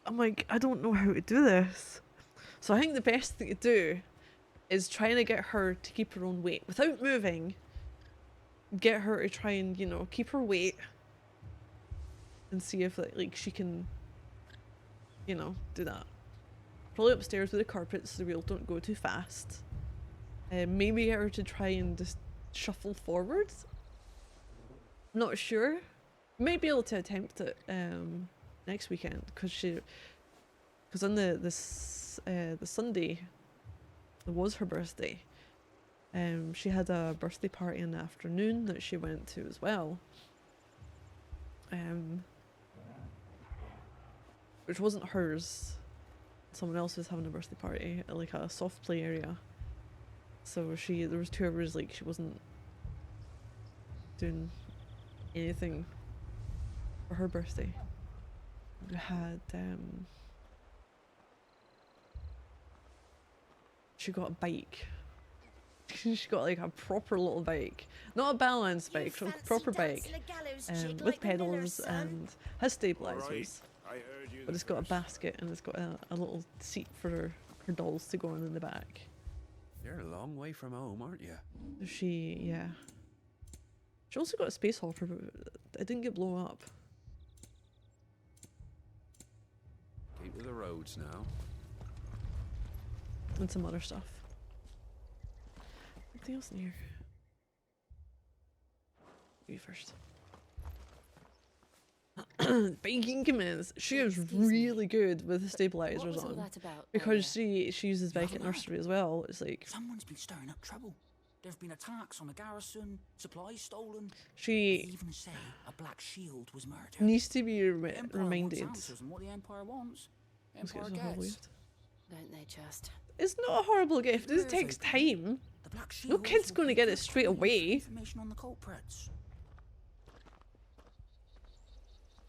Speaker 1: I'm like, I don't know how to do this. So I think the best thing to do is trying to get her to keep her own weight without moving. Get her to try and, you know, keep her weight, and see if like she can, you know, do that. Probably upstairs with the carpet so the wheels don't go too fast. Maybe get her to try and just shuffle forwards. I'm not sure. Might be able to attempt it next weekend, because on the Sunday, it was her birthday. She had a birthday party in the afternoon that she went to as well. Which wasn't hers. Someone else was having a birthday party at like a soft play area. So there was 2 hours like she wasn't doing anything for her birthday. We had she got a bike. She got like a proper little bike, not a balance bike, a proper bike, with pedals and has stabilizers. But it's got a basket, and it's got a little seat for her dolls to go on in the back.
Speaker 2: You're a long way from home, aren't you?
Speaker 1: She also got a space hopper, but it didn't get blown up.
Speaker 2: the roads now.
Speaker 1: And some other stuff. Anything else in here? You first. Baking commands. She is really good with the stabilizers on. Because she uses Beckett Nursery as well. It's like
Speaker 9: someone's been stirring up trouble. There have been attacks on the garrison, supplies stolen.
Speaker 1: She
Speaker 9: they even say a black shield was murdered.
Speaker 1: Needs to be reminded.
Speaker 9: And what the Empire wants. Empire gets.
Speaker 4: Don't they just?
Speaker 1: It's not a horrible gift. This takes time. No kid's going to get it straight away.
Speaker 9: Information on the culprits.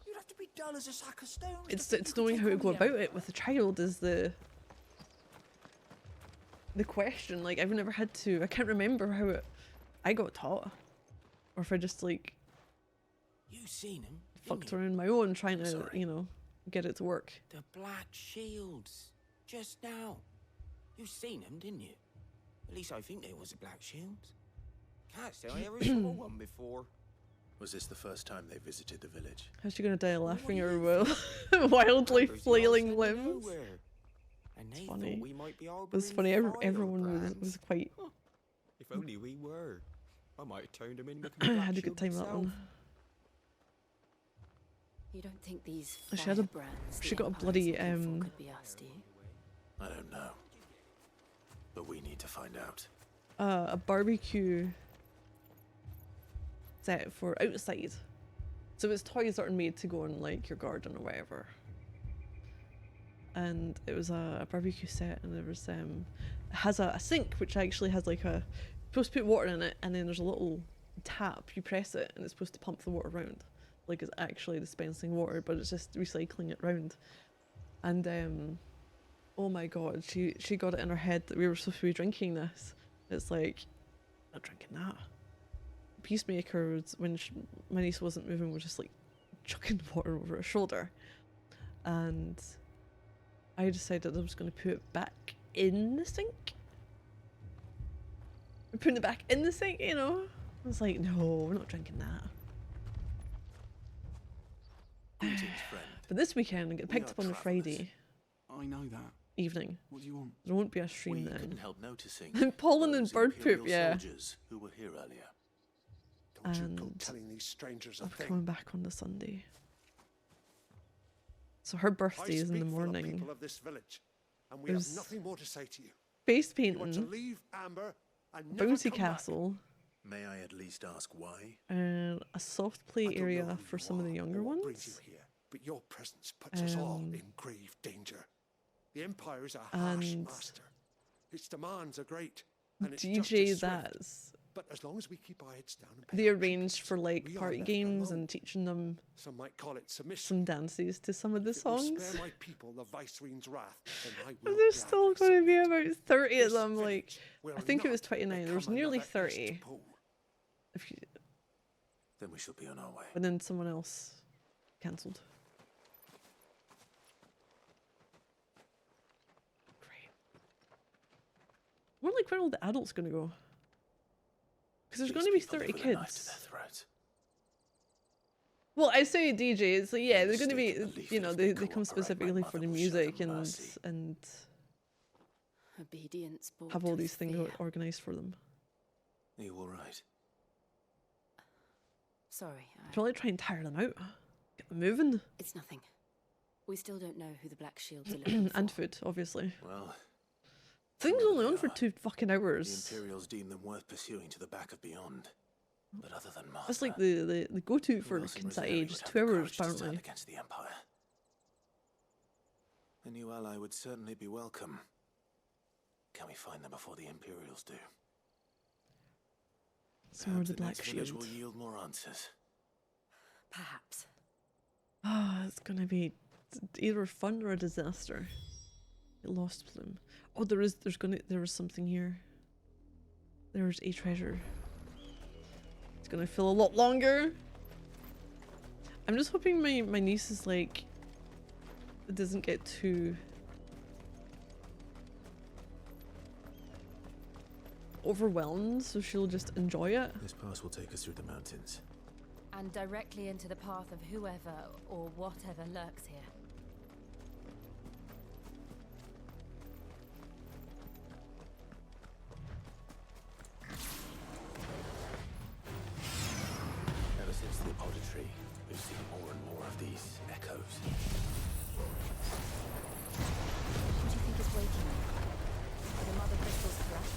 Speaker 9: You'd have to be dull as a sack of stones.
Speaker 1: It's knowing how to go about it with a child is the question. Like, I've never had to. I can't remember how I got taught, or if I just like
Speaker 9: you seen him
Speaker 1: fucked around my own trying to you know get it to work.
Speaker 9: The black shields just now. You seen them, didn't you? At least I think there was a black shield. Can't say I ever saw one before.
Speaker 3: Was this the first time they visited the village?
Speaker 1: How's she gonna die laughing or wildly flailing limbs? It's funny. It's funny. Everyone was quite.
Speaker 2: If only we were. I might have turned him in.
Speaker 1: I had a good time that one.
Speaker 4: You don't think these
Speaker 1: She had a. She got a bloody
Speaker 4: could be us, do you?
Speaker 3: I don't know. But we need to find out.
Speaker 1: A barbecue set for outside. So it's toys that are made to go in like your garden or whatever. And it was a barbecue set, and there was it has a sink which actually has like a supposed to put water in it, and then there's a little tap. You press it, and it's supposed to pump the water around, like it's actually dispensing water, but it's just recycling it round. And oh my god, she got it in her head that we were supposed to be drinking this. It's like, not drinking that. Peacemaker was, when my niece wasn't moving, was just like chucking water over her shoulder, and I decided I was going to put it back in the sink. We're putting it back in the sink, you know? I was like, no, we're not drinking that.
Speaker 3: Greetings, friend.
Speaker 1: But this weekend, I get picked up on a Friday.
Speaker 2: I know that.
Speaker 1: Evening.
Speaker 2: What do you want?
Speaker 1: There won't be a stream
Speaker 3: We
Speaker 1: then.
Speaker 3: couldn't help noticing
Speaker 1: pollen and
Speaker 3: those
Speaker 1: bird poop,
Speaker 3: Imperial
Speaker 1: yeah.
Speaker 3: soldiers who were here earlier.
Speaker 14: Don't you go
Speaker 1: And
Speaker 14: telling these strangers a
Speaker 1: I'm
Speaker 14: thing.
Speaker 1: coming back on the Sunday. So her birthday is in the
Speaker 14: I speak for
Speaker 1: morning.
Speaker 14: people of this village, and we
Speaker 1: There's
Speaker 14: have nothing more to say to you.
Speaker 1: Face
Speaker 14: You want to
Speaker 1: painting,
Speaker 14: leave Amber and never
Speaker 1: bouncy
Speaker 14: come back.
Speaker 1: castle,
Speaker 3: May I at least ask why?
Speaker 1: and a soft play
Speaker 14: I don't know
Speaker 1: area
Speaker 14: who
Speaker 1: for
Speaker 14: you
Speaker 1: some of the
Speaker 14: are
Speaker 1: younger
Speaker 14: or what
Speaker 1: ones.
Speaker 14: brings you here, but your presence puts us all in grave danger. The Empire is a harsh
Speaker 1: And
Speaker 14: master. Its demands are great, and its
Speaker 1: DJ
Speaker 14: justice swift.
Speaker 1: that's
Speaker 14: But as long as we keep our heads down and pay
Speaker 1: they
Speaker 14: our
Speaker 1: arranged for like
Speaker 14: we are
Speaker 1: party
Speaker 14: left
Speaker 1: games
Speaker 14: alone.
Speaker 1: and teaching them
Speaker 14: some might call it submission.
Speaker 1: some dances to some of the
Speaker 14: If it will
Speaker 1: songs.
Speaker 14: spare my people the Viceroy's wrath, then I will
Speaker 1: And there's still
Speaker 14: gladly
Speaker 1: going to be about 30 of
Speaker 14: This
Speaker 1: them. Like,
Speaker 14: village will
Speaker 1: I think it was
Speaker 14: not
Speaker 1: 29. There was
Speaker 14: become
Speaker 1: nearly
Speaker 14: another
Speaker 1: 30.
Speaker 14: Eastpool.
Speaker 1: If you,
Speaker 3: Then we shall be on our way.
Speaker 1: and then someone else cancelled. Great. More like where are all the adults going to go? Because there's going to be 30
Speaker 3: With a knife to
Speaker 1: kids.
Speaker 3: their throats.
Speaker 1: Well, I say DJs, so yeah, they're going to be,
Speaker 3: Mistaken belief
Speaker 1: you
Speaker 3: that
Speaker 1: know,
Speaker 3: if
Speaker 1: they
Speaker 3: they
Speaker 1: come
Speaker 3: cooperate,
Speaker 1: specifically
Speaker 3: my
Speaker 1: for the
Speaker 3: mother will show
Speaker 1: music
Speaker 3: them
Speaker 1: and
Speaker 3: mercy.
Speaker 1: and
Speaker 4: Obedience brought
Speaker 1: have all
Speaker 4: to
Speaker 1: these things
Speaker 4: fear.
Speaker 1: organised for them.
Speaker 3: Are you all right?
Speaker 4: Sorry,
Speaker 1: Probably try and tire them out. Get them moving.
Speaker 4: it's nothing. We still don't know who the Black Shields are looking for.
Speaker 1: And food, obviously.
Speaker 3: Well,
Speaker 1: Things
Speaker 3: whoever
Speaker 1: only
Speaker 3: they
Speaker 1: on for
Speaker 3: are,
Speaker 1: 2 fucking
Speaker 3: the
Speaker 1: hours.
Speaker 3: Imperials deem them worth pursuing to the back of beyond. But other than Martha,
Speaker 1: That's like the go-to
Speaker 3: who
Speaker 1: for
Speaker 3: else in
Speaker 1: kids that
Speaker 3: Rosaria
Speaker 1: age.
Speaker 3: would have
Speaker 1: 2
Speaker 3: the
Speaker 1: hours,
Speaker 3: courage to stand
Speaker 1: apparently.
Speaker 3: against the Empire? A new ally would certainly be welcome. Can we find them before the Imperials do?
Speaker 1: Some more of the
Speaker 3: Perhaps
Speaker 1: Black
Speaker 3: next village
Speaker 1: Shield.
Speaker 3: will yield more answers.
Speaker 4: Perhaps.
Speaker 1: Ah, it's gonna be either fun or a disaster. Get lost Plume. Oh, there is something here. There's a treasure. It's gonna feel a lot longer. I'm just hoping my niece is like, it doesn't get too overwhelmed, so she'll just enjoy it.
Speaker 3: This pass will take us through the mountains.
Speaker 4: And directly into the path of whoever or whatever lurks here.
Speaker 3: of these echoes.
Speaker 4: What do you think is waking them? Are the mother crystals threats?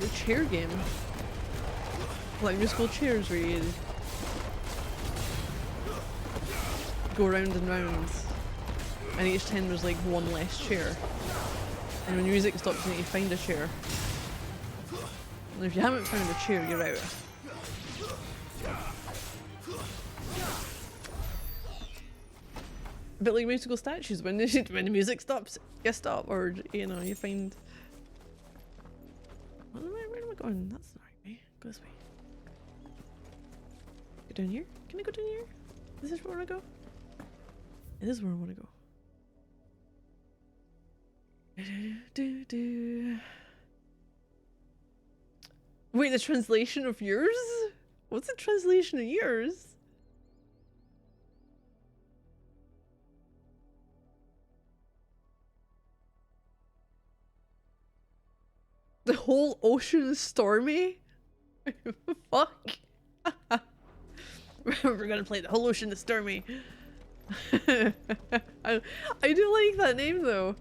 Speaker 1: The chair game. Like musical chairs where you go round and round, and each time there's like one less chair. And when music stops, you need to find a chair. And if you haven't found a chair, you're out. A bit like musical statues, when when the music stops, you stop, or you know, you find. Where am I going? That's not right way. Go this way. Go down here? Can I go down here? Is this where I want to go? It is where I want to go. Wait, the translation of yours? What's the translation of yours? The whole ocean is stormy? Fuck. We're gonna play the whole ocean is stormy. I do like that name though.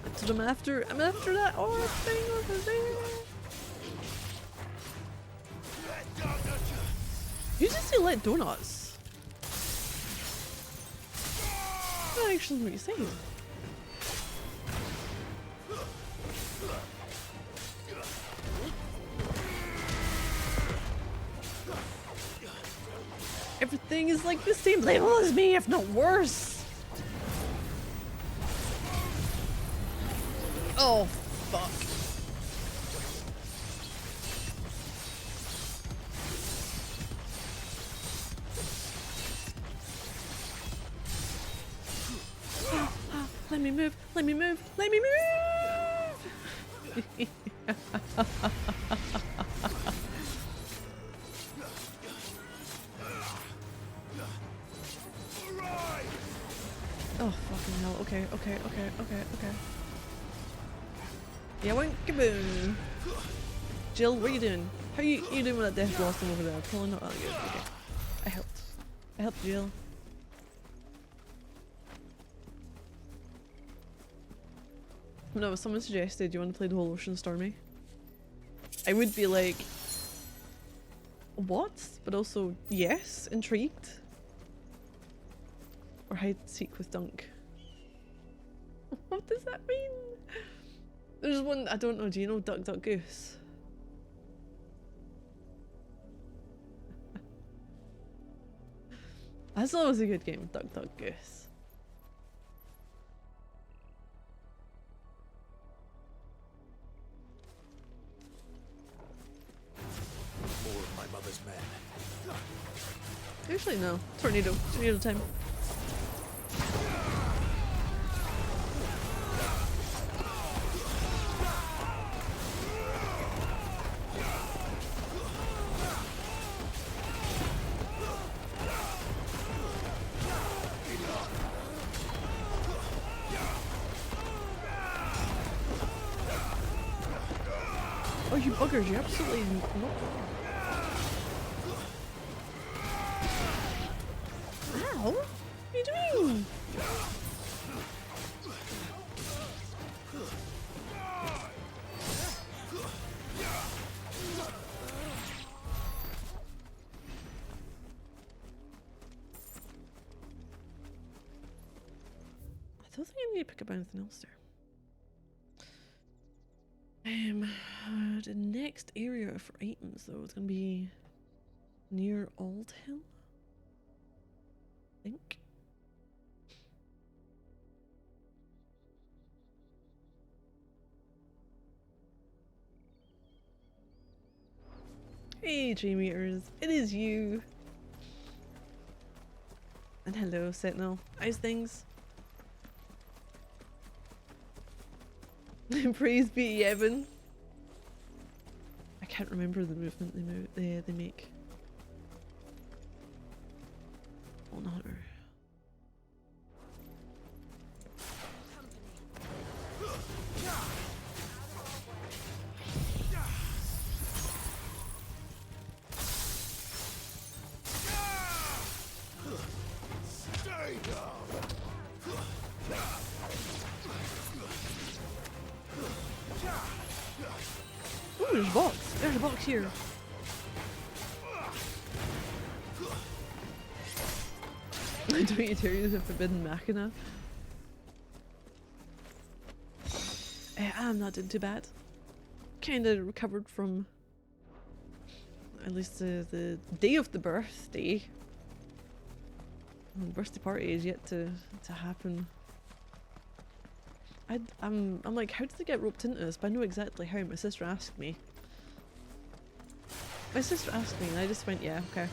Speaker 1: That's what I'm after that orb thing over there. You just say let donuts. Not actually what you're saying. Everything is like the same level as me, if not worse. Oh, fuck. Let me move, let me move, let me move! Oh, fucking hell. Okay. Yeah, one kaboom! Jill, what are you doing? How you doing with that death blossom over there? Probably not that good. Okay. I helped Jill. No, if someone suggested you want to play the whole Ocean Stormy, I would be like, what? But also, yes, intrigued. Or hide and seek with Dunk. What does that mean? There's one, I don't know, do you know Duck Duck Goose? That's always a good game, Duck Duck Goose.
Speaker 3: More of my mother's men.
Speaker 1: Actually, no. Tornado time. Oh, you buggers, you're absolutely not. Ow! What are you doing? I don't think I need to pick up anything else there. The next area for items though is gonna be near Old Hill, I think. Hey G-meters, it is you. And hello Sentinel, how's things? Praise be Evan. I can't remember the movement they make. Oh no. Ooh, there's a box. There's a box here. Don't you dare use a forbidden machina. I'm not doing too bad. Kinda recovered from at least the day of the birthday. The birthday party is yet to happen. I'm like, how did they get roped into this? But I know exactly how. My sister asked me. My sister asked me and I just went, yeah, okay.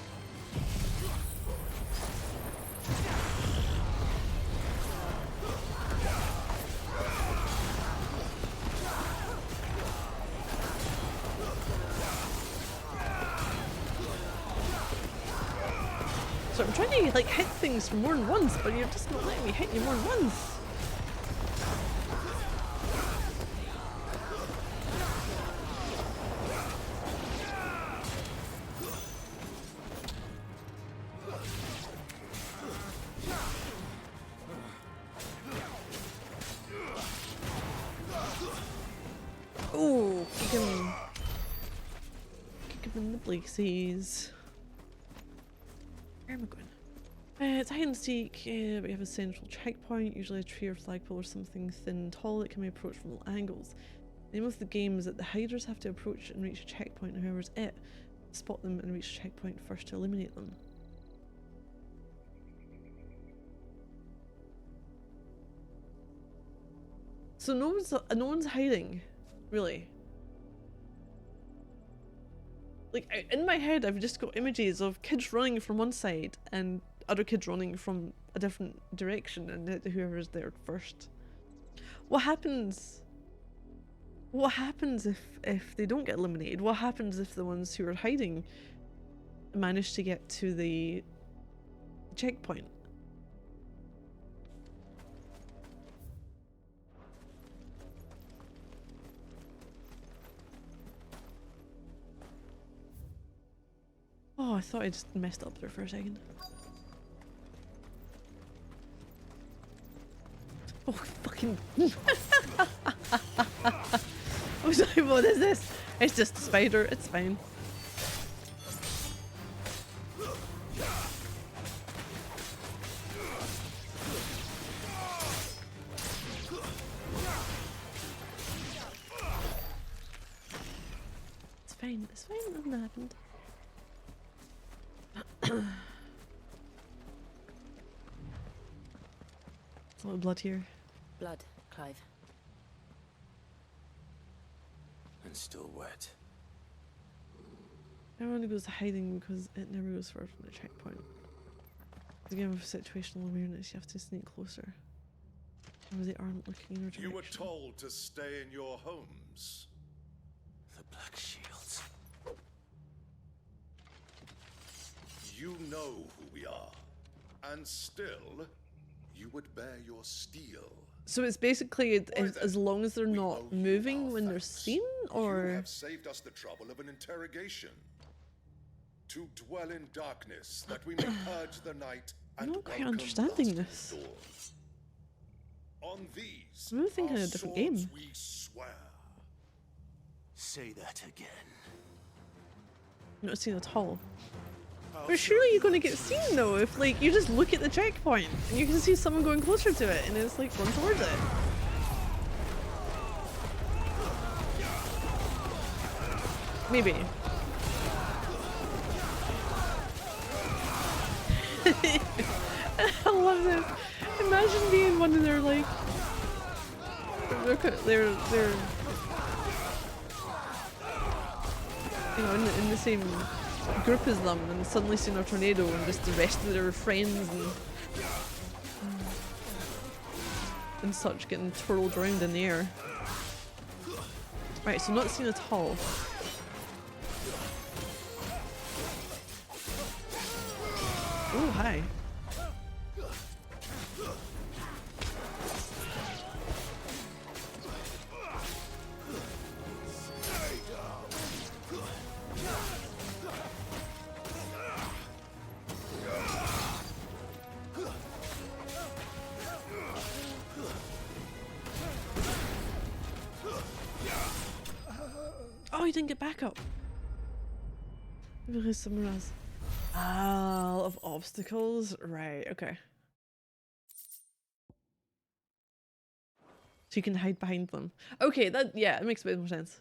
Speaker 1: So I'm trying to like hit things from more than once, but you're just not letting me hit you more than once. Oh, kick him in the places. Where am I going? It's hide and seek. We have a central checkpoint, usually a tree or flagpole or something thin and tall that can be approached from all angles. The aim of the game is that the hiders have to approach and reach a checkpoint, and whoever's it, spot them and reach a checkpoint first to eliminate them. So no one's hiding, really. Like, in my head I've just got images of kids running from one side and other kids running from a different direction, and whoever's there first. What happens if they don't get eliminated? What happens if the ones who are hiding manage to get to the checkpoint? Oh, I thought I just messed up there for a second. Oh, fucking... I'm sorry, what is this? It's just a spider, it's fine. It's fine, nothing happened. There's a lot of blood here.
Speaker 4: Blood, Clive.
Speaker 3: And still wet.
Speaker 1: Everyone goes to hiding because it never goes far from the checkpoint. It's a game of situational awareness, you have to sneak closer. Or they aren't looking in your direction.
Speaker 14: You were told to stay in your homes.
Speaker 3: The Black Shields.
Speaker 14: You know who we are, and still, you would bear your steel.
Speaker 1: So it's basically as long as they're not moving when they're seen, or
Speaker 14: you have saved us the trouble of an interrogation. To dwell in darkness, that we may purge the night and
Speaker 1: I'm not quite understanding this.
Speaker 14: On these,
Speaker 1: I'm really thinking of a different game.
Speaker 14: We swear.
Speaker 3: Say that again.
Speaker 1: I'm not seen at all. But surely you're going to get seen though if like you just look at the checkpoint and you can see someone going closer to it and it's like going towards it. Maybe. I love this. Imagine being one of their like they're you know in the same group as them and suddenly seeing a tornado and just the rest of their friends and such getting twirled around in the air. Right, so not seen at all. Oh, hi. Oh, he didn't get back up. Maybe there's somewhere else. Ah, of obstacles. Right, okay. So you can hide behind them. Okay, that, yeah, it makes a bit more sense.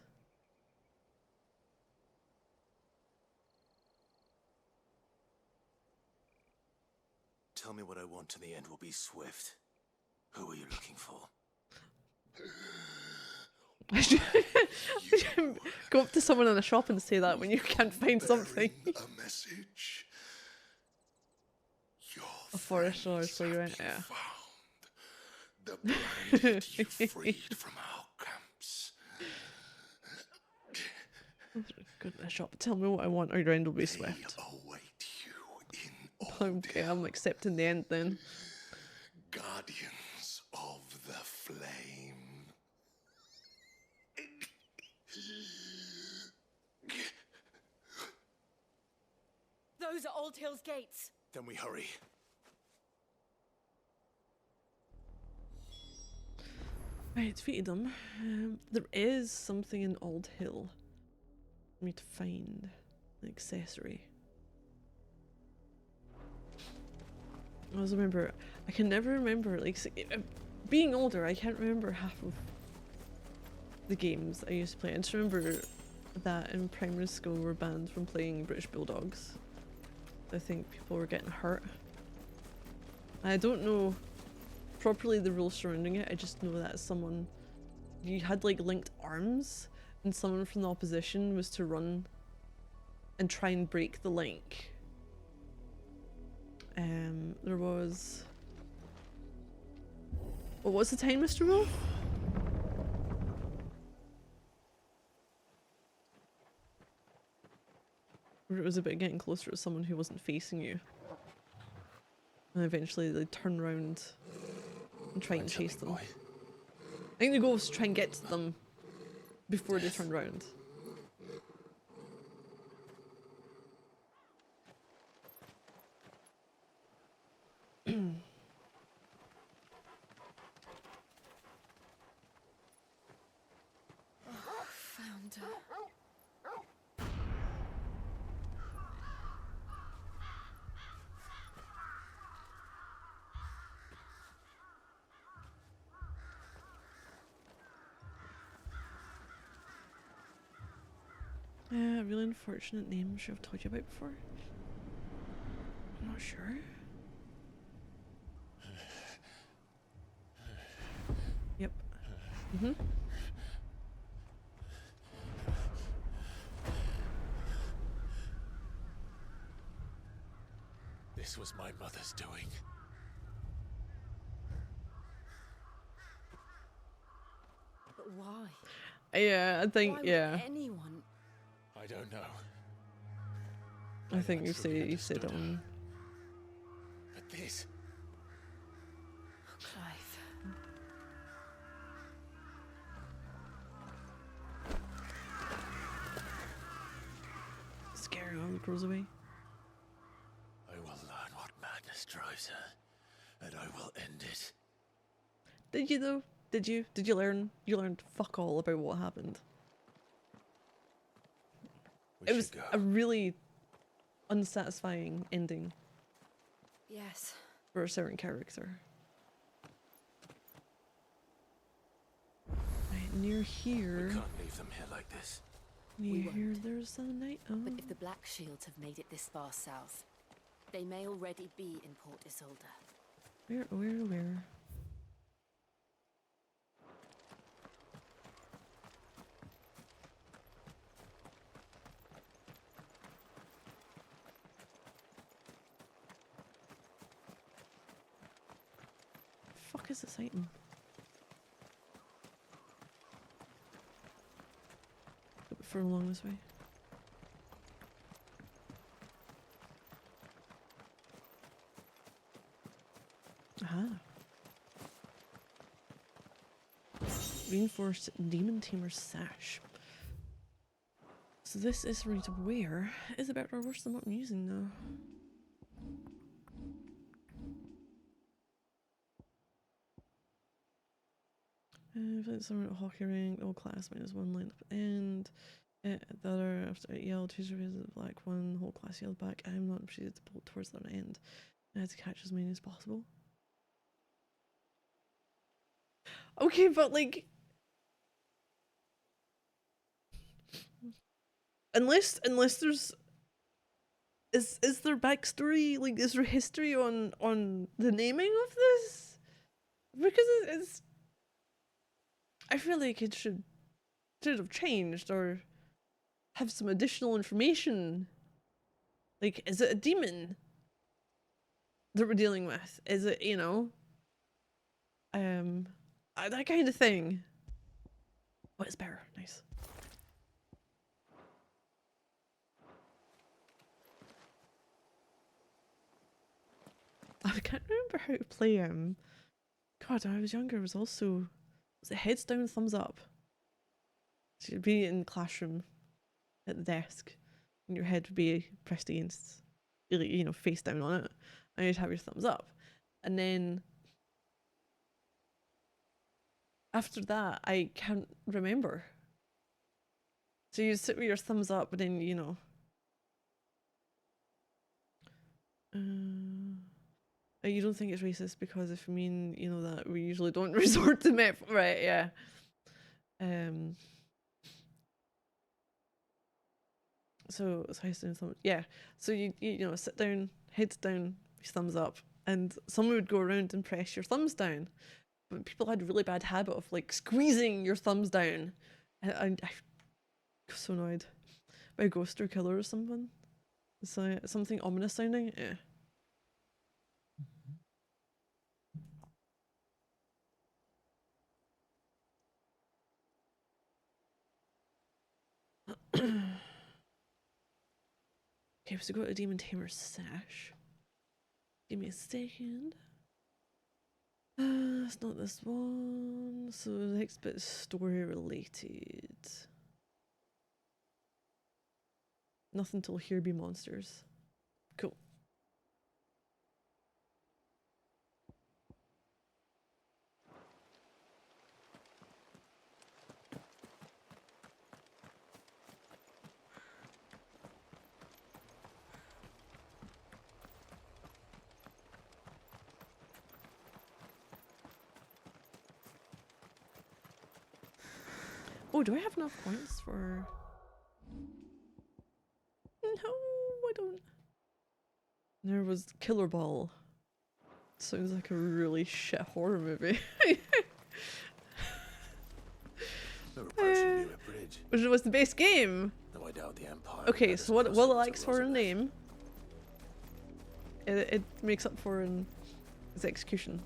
Speaker 3: Tell me what I want and the end will be swift. Who are you looking for?
Speaker 1: Go up to someone in a shop and say that when you can't find something.
Speaker 14: A message.
Speaker 1: A forest or so you went, yeah.
Speaker 14: The bride you freed from our camps.
Speaker 1: Go to the shop. Tell me what I want, or your end will be swift.
Speaker 14: Await you in
Speaker 1: Okay, I'm accepting the end then.
Speaker 14: Guardians of the flame.
Speaker 4: Those are Old Hill's gates.
Speaker 3: Then we hurry.
Speaker 1: Right, defeated them. There is something in Old Hill for me to find. An accessory. I always remember, I can never remember, like, being older, I can't remember half of the games I used to play. I just remember that in primary school we were banned from playing British Bulldogs. I think people were getting hurt. I don't know properly the rules surrounding it, I just know that someone, you had like linked arms and someone from the opposition was to run and try and break the link. There was... What was the time, Mr. Wolf? Where it was about getting closer to someone who wasn't facing you. And eventually they turn around and try and chase them. I think the goal was to try and get to them before they turn around.
Speaker 4: Found her.
Speaker 1: A really unfortunate name should have told you about before. I'm not sure. Yep. Mm-hmm.
Speaker 3: This was my mother's doing.
Speaker 4: But why?
Speaker 1: Yeah, I think,
Speaker 4: Why
Speaker 1: yeah.
Speaker 4: would anyone?
Speaker 3: I don't know.
Speaker 1: I think you said on.
Speaker 3: But this...
Speaker 4: Clive.
Speaker 1: Scary all the crows away.
Speaker 3: I will learn what madness drives her, and I will end it.
Speaker 1: Did you though? Did you? Did you learn? You learned fuck all about what happened. It was a really unsatisfying ending.
Speaker 4: Yes.
Speaker 1: For a certain character. Right, near here.
Speaker 3: We can't leave them here like this.
Speaker 1: Near here, there's a night. Oh.
Speaker 4: But if the Black Shields have made it this far south, they may already be in Port Isolde.
Speaker 1: Where? Fuck is this item? A bit further along this way. Aha. Reinforced Demon Tamer Sash. So this is for me to wear. Is it better or worse than what I'm using though? If it's someone at hockey rink, all class -1 line up end. The other after it yelled, "Who's the black one?" The whole class yelled back. I'm not proceeded to bolt towards their end. I had to catch as many as possible. Okay, but like, unless there's is there backstory, like is there history on the naming of this? Because it's I feel like it should have changed or have some additional information. Like, is it a demon that we're dealing with? Is it, you know, that kind of thing? Oh, it's better. Nice. I can't remember how to play God, when I was younger, it was also, was it heads down, thumbs up? So you'd be in the classroom at the desk, and your head would be pressed against, you know, face down on it, and you'd have your thumbs up. And then after that, I can't remember. So you sit with your thumbs up, but then, you know. You don't think it's racist because if you mean, you know, that we usually don't resort to metaphor, right? Yeah. So heads down, thumbs. Yeah. So you know, sit down, heads down, thumbs up, and someone would go around and press your thumbs down. But people had a really bad habit of like squeezing your thumbs down. I got so annoyed by a ghost or killer or something. So something ominous sounding. Yeah. Okay, so go to Demon Tamer's Sash. Give me a second. It's not this one. So the next bit is story related. Nothing till here be monsters. Cool. Oh, do I have enough points for... No, I don't. There was Killer Ball. Sounds like a really shit horror movie. Which was the base game.
Speaker 3: No, I doubt the Empire.
Speaker 1: Okay, so what it likes for a name, it makes up for in its execution.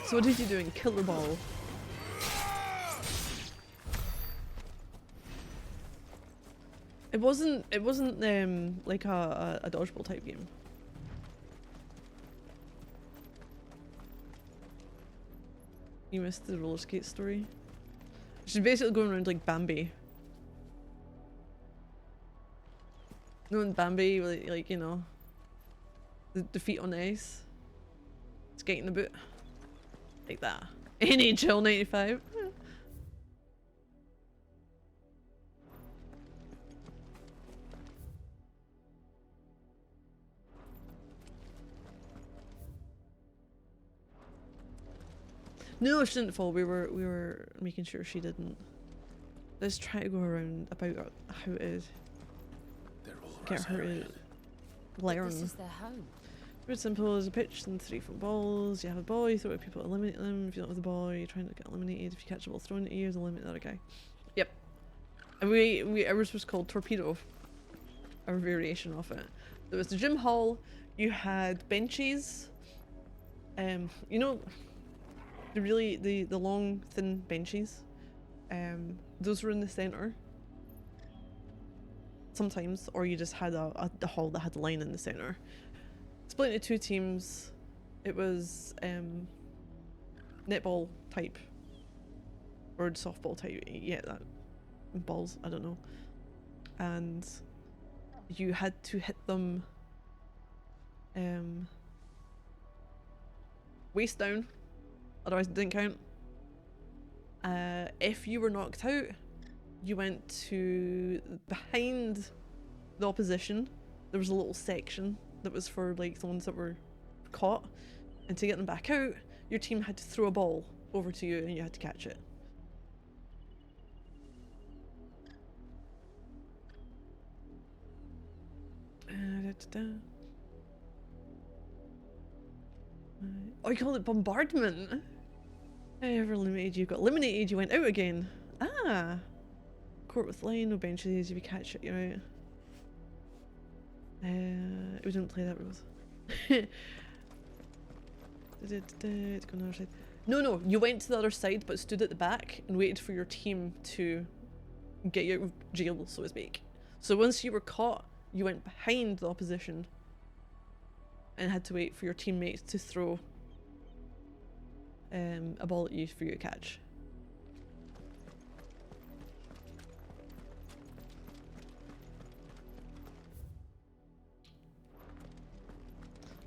Speaker 1: So what did you do in Killer Ball? It wasn't like a dodgeball type game. You missed the roller skate story. She's basically going around like Bambi. No, in Bambi, like you know, the feet on the ice, skating the boot, like that. NHL 95. No, she didn't fall. We were making sure she didn't. Let's try to go around about how to get her to learn.
Speaker 4: This is their home.
Speaker 1: Very simple. There's a pitch and 3 foot balls. You have a ball, you throw it at people, eliminate them. If you don't have the ball, you're trying to get eliminated. If you catch the ball thrown at you, eliminate the other guy. Yep. And ours was called Torpedo. Our variation of it. There was the gym hall. You had benches. You know, the long thin benches. Those were in the center. Sometimes, or you just had a hall that had a line in the center. Split into 2 teams. It was netball type or softball type, yeah, that balls, I don't know, and you had to hit them waist down, otherwise it didn't count. If you were knocked out, you went to behind the opposition. There was a little section that was for like the ones that were caught, and to get them back out, your team had to throw a ball over to you and you had to catch it. Oh, you called it bombardment. However limited you got eliminated, you went out again. Ah, court with line, no benches. If you catch it, you're out. We didn't play that rules. It's going on the other side. No, you went to the other side but stood at the back and waited for your team to get you out of jail, so to speak. So once you were caught, you went behind the opposition and had to wait for your teammates to throw a ball at you for you to catch.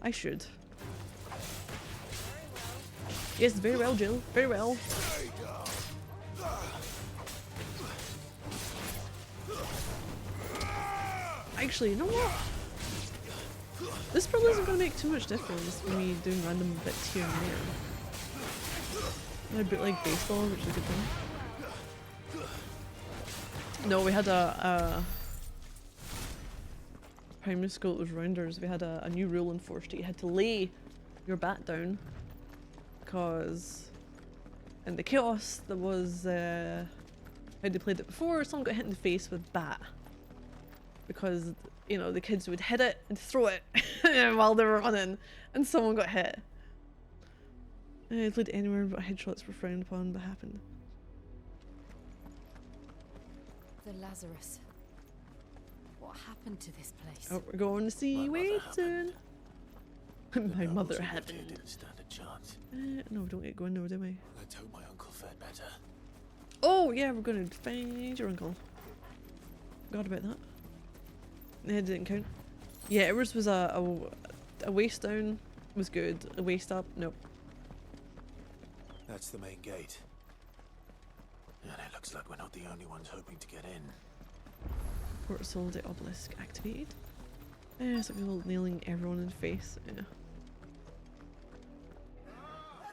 Speaker 1: I should. Yes, very well, Jill. Very well. Actually, you know what? This probably isn't going to make too much difference for me doing random bits here and there. A bit like baseball, which is a good thing. No, we had a primary school that was rounders. We had a new rule enforced. You had to lay your bat down because in the chaos that was how they played it before, someone got hit in the face with a bat because, you know, the kids would hit it and throw it while they were running and someone got hit. It led anywhere but headshots were frowned upon, but happened.
Speaker 4: The Lazarus. What happened to this place?
Speaker 1: Oh, we're going to see way soon. My mother happened.
Speaker 3: Didn't stand a chance.
Speaker 1: No, we don't get going now, do we?
Speaker 3: Let's hope my uncle fared better.
Speaker 1: Oh yeah, we're going to find your uncle. Forgot about that. It didn't count. Yeah, ours was a waist down was good. A waist up, nope.
Speaker 3: That's the main gate. And it looks like we're not the only ones hoping to get in.
Speaker 1: Port Solid obelisk activated. It's like a little nailing everyone in the face. Yeah.
Speaker 9: Let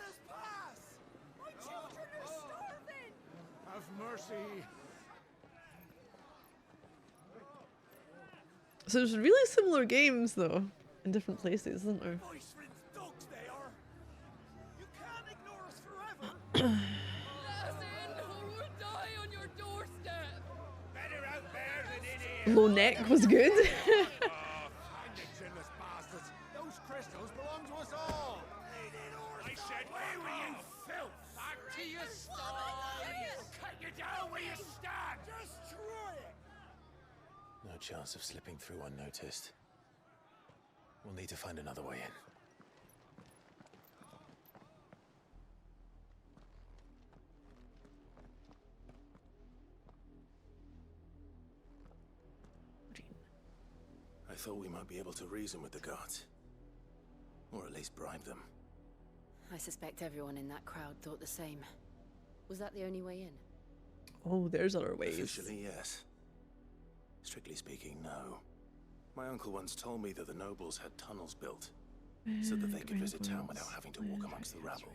Speaker 9: us pass! My children are starving! Have mercy.
Speaker 1: So there's really similar games though, in different places, isn't there? Low neck was good.
Speaker 9: Those crystals belong to us all. I said, where were you, filth? Back to your sties. Cut you down where you stand. Destroy it.
Speaker 3: No chance of slipping through unnoticed. We'll need to find another way in. I thought we might be able to reason with the guards. Or at least bribe them.
Speaker 4: I suspect everyone in that crowd thought the same. Was that the only way in?
Speaker 1: Oh, there's other ways.
Speaker 3: Officially, yes. Strictly speaking, no. My uncle once told me that the nobles had tunnels built so that they could visit town without having to walk amongst the rabble.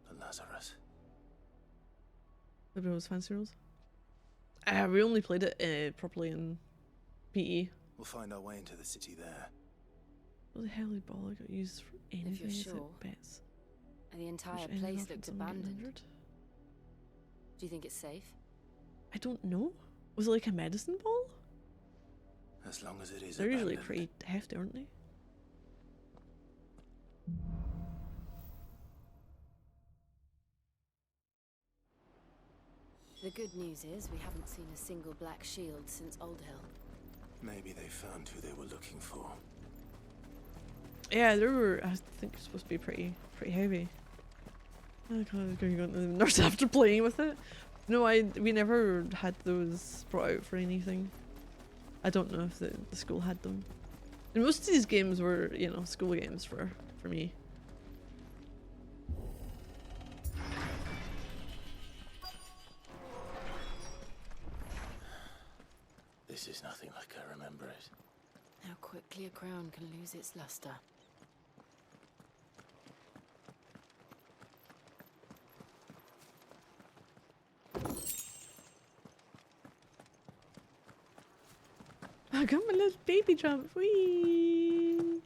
Speaker 3: The Lazarus.
Speaker 1: Everyone was fancy rules. We only played it properly in PE.
Speaker 3: We'll find our way into the city there.
Speaker 1: What the hell is ball got used for anything?
Speaker 4: If you're sure.
Speaker 1: Bets.
Speaker 4: And the entire place looked abandoned. Do you think it's safe?
Speaker 1: I don't know. Was it like a medicine ball?
Speaker 3: As long as it is
Speaker 1: They're usually
Speaker 3: abandoned.
Speaker 1: pretty hefty, aren't they?
Speaker 4: The good news is we haven't seen a single black shield since Old Hill.
Speaker 3: Maybe they found who they were looking for.
Speaker 1: Yeah, they were. I think it's supposed to be pretty heavy. I kind of going on to the nurse after playing with it. No, we never had those brought out for anything. I don't know if the school had them. And most of these games were, you know, school games for me.
Speaker 3: This is nothing like I remember it.
Speaker 4: How quickly a crown can lose its luster.
Speaker 1: I got my little baby jump. Whee!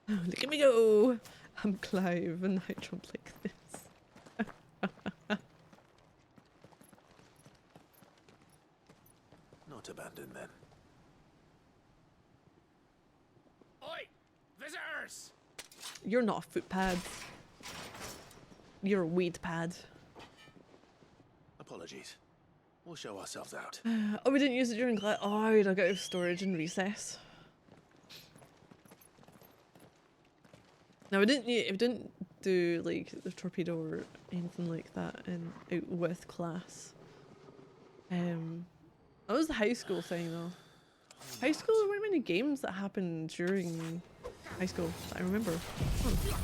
Speaker 1: Oh, look at me go! I'm Clive and I jump like this.
Speaker 3: Not abandoned then.
Speaker 12: Oi! Visitors!
Speaker 1: You're not a foot pad. You're a weed pad.
Speaker 3: Apologies. We'll show ourselves out.
Speaker 1: Oh, we didn't use it during class. Oh, I dug out of storage in recess. No, we didn't do like the torpedo or anything like that out with class. That was the high school thing though. High school, there weren't many games that happened during high school that I remember. Huh.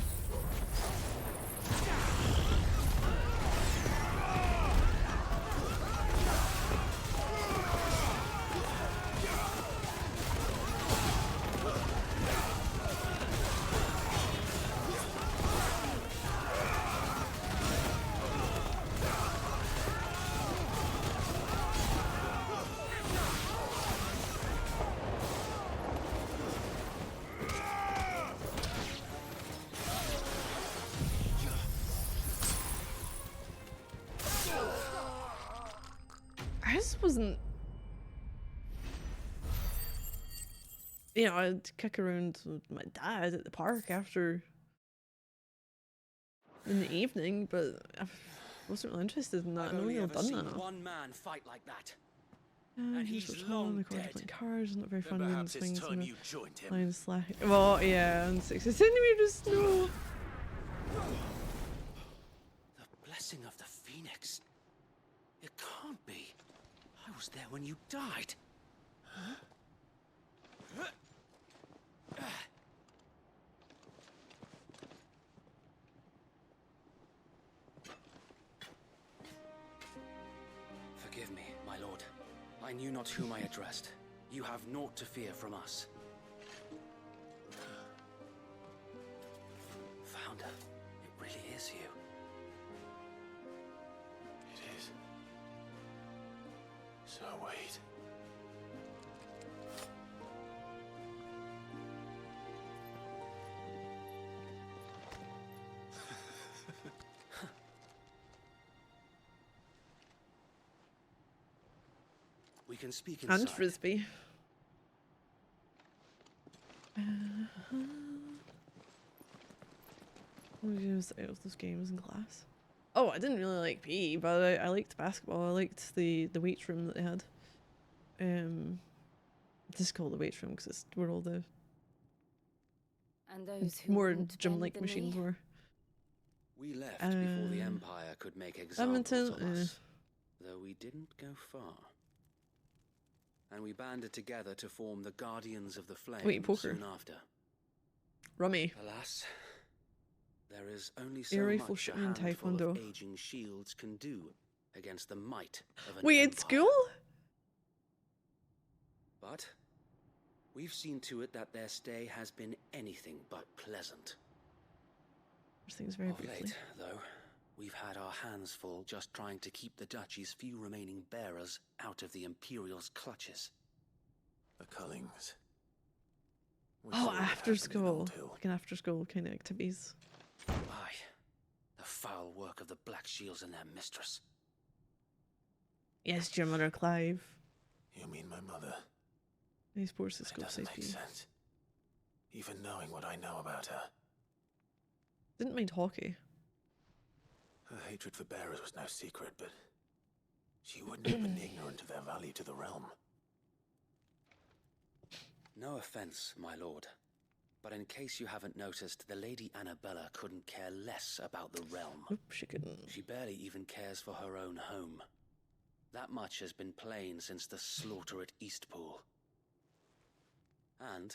Speaker 1: Wasn't, you know, I'd kick around with my dad at the park after in the evening, but I wasn't really interested in that. No one had done that.
Speaker 15: One man fight like that.
Speaker 1: And he's long dead. Playing cards, not very fun doing swings
Speaker 3: time you joined him.
Speaker 1: line slack. Well, yeah, and 60 centimeters snow.
Speaker 15: The blessing of the Phoenix. It can't be. I was there when you died. Huh? Forgive me, my lord. I knew not whom I addressed. You have naught to fear from us. Founder, it really is you.
Speaker 3: It is. So wait.
Speaker 15: We can speak inside.
Speaker 1: And frisbee. What was out of those games in class? Oh, I didn't really like PE, but I liked basketball. I liked the weight room that they had. Just call it the weight room because it's where all the
Speaker 4: and those who
Speaker 1: more gym-like machines were.
Speaker 15: We left before the Empire could make examples of us, though we didn't go far. And we banded together to form the Guardians of the Flame soon after.
Speaker 1: Rummy.
Speaker 15: Alas, there is only so
Speaker 1: rifle
Speaker 15: much a
Speaker 1: shooting and
Speaker 15: handful
Speaker 1: taekwondo.
Speaker 15: of aging shields can do against the might of an
Speaker 1: Wait,
Speaker 15: empire.
Speaker 1: at school?
Speaker 15: But we've seen to it that their stay has been anything but pleasant.
Speaker 1: Things very
Speaker 15: Of
Speaker 1: briefly.
Speaker 15: late, though, we've had our hands full just trying to keep the Duchy's few remaining bearers out of the Imperial's clutches.
Speaker 3: The Cullings. We
Speaker 1: Oh,
Speaker 3: saw what
Speaker 1: after
Speaker 3: happened in
Speaker 1: school.
Speaker 3: Old Hill.
Speaker 1: Like an after school kind of activities.
Speaker 15: Aye, the foul work of the Black Shields and their mistress.
Speaker 1: Yes, your mother, Clive.
Speaker 3: You mean my mother?
Speaker 1: He sports the
Speaker 3: It
Speaker 1: school
Speaker 3: doesn't
Speaker 1: size
Speaker 3: make sense. Even knowing what I know about her.
Speaker 1: Didn't mind hockey.
Speaker 3: Her hatred for bearers was no secret, but she wouldn't have been ignorant of their value to the realm.
Speaker 15: No offense, my lord, but in case you haven't noticed, the Lady Annabella couldn't care less about the realm.
Speaker 1: Nope, she couldn't.
Speaker 15: She barely even cares for her own home. That much has been plain since the slaughter at Eastpool. And,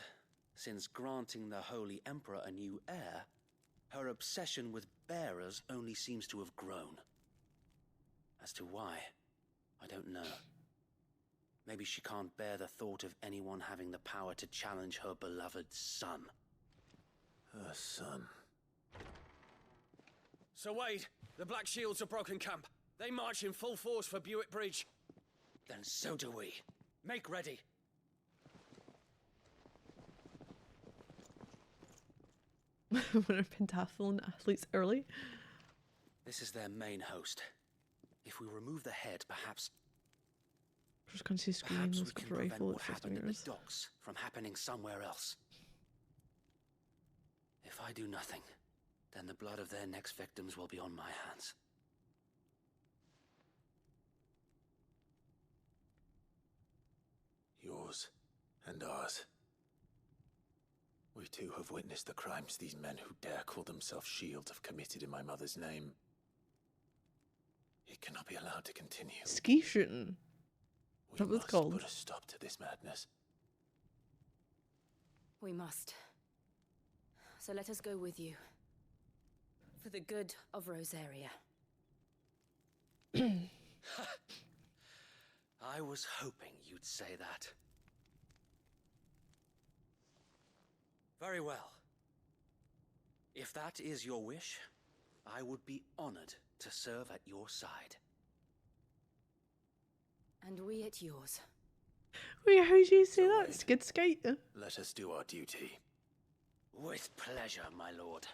Speaker 15: since granting the Holy Emperor a new heir, her obsession with bearers only seems to have grown. As to why, I don't know. Maybe she can't bear the thought of anyone having the power to challenge her beloved son.
Speaker 3: Her son.
Speaker 16: Sir Wade, the Black Shields have broken camp. They march in full force for Buick Bridge.
Speaker 15: Then so do we.
Speaker 16: Make ready.
Speaker 1: When a pentathlon athletes early.
Speaker 15: This is their main host. If we remove the head, perhaps
Speaker 1: Just can't see screen.
Speaker 15: we
Speaker 1: Let's go
Speaker 15: can
Speaker 1: for
Speaker 15: prevent
Speaker 1: rifle
Speaker 15: what
Speaker 1: at 50
Speaker 15: happened in the
Speaker 1: meters.
Speaker 15: docks from happening somewhere else. If I do nothing, then the blood of their next victims will be on my hands.
Speaker 3: Yours and ours. We too have witnessed the crimes these men who dare call themselves Shields have committed in my mother's name. It cannot be allowed to continue.
Speaker 1: Ski shooting.
Speaker 3: We
Speaker 1: That was
Speaker 3: must
Speaker 1: called.
Speaker 3: put a stop to this madness.
Speaker 4: We must. So let us go with you. For the good of Rosaria.
Speaker 15: I was hoping you'd say that. Very well. If that is your wish, I would be honored to serve at your side.
Speaker 4: And we at yours.
Speaker 1: Wait, how did you say that? Skid skate?
Speaker 3: Let us do our duty.
Speaker 15: With pleasure, my lord.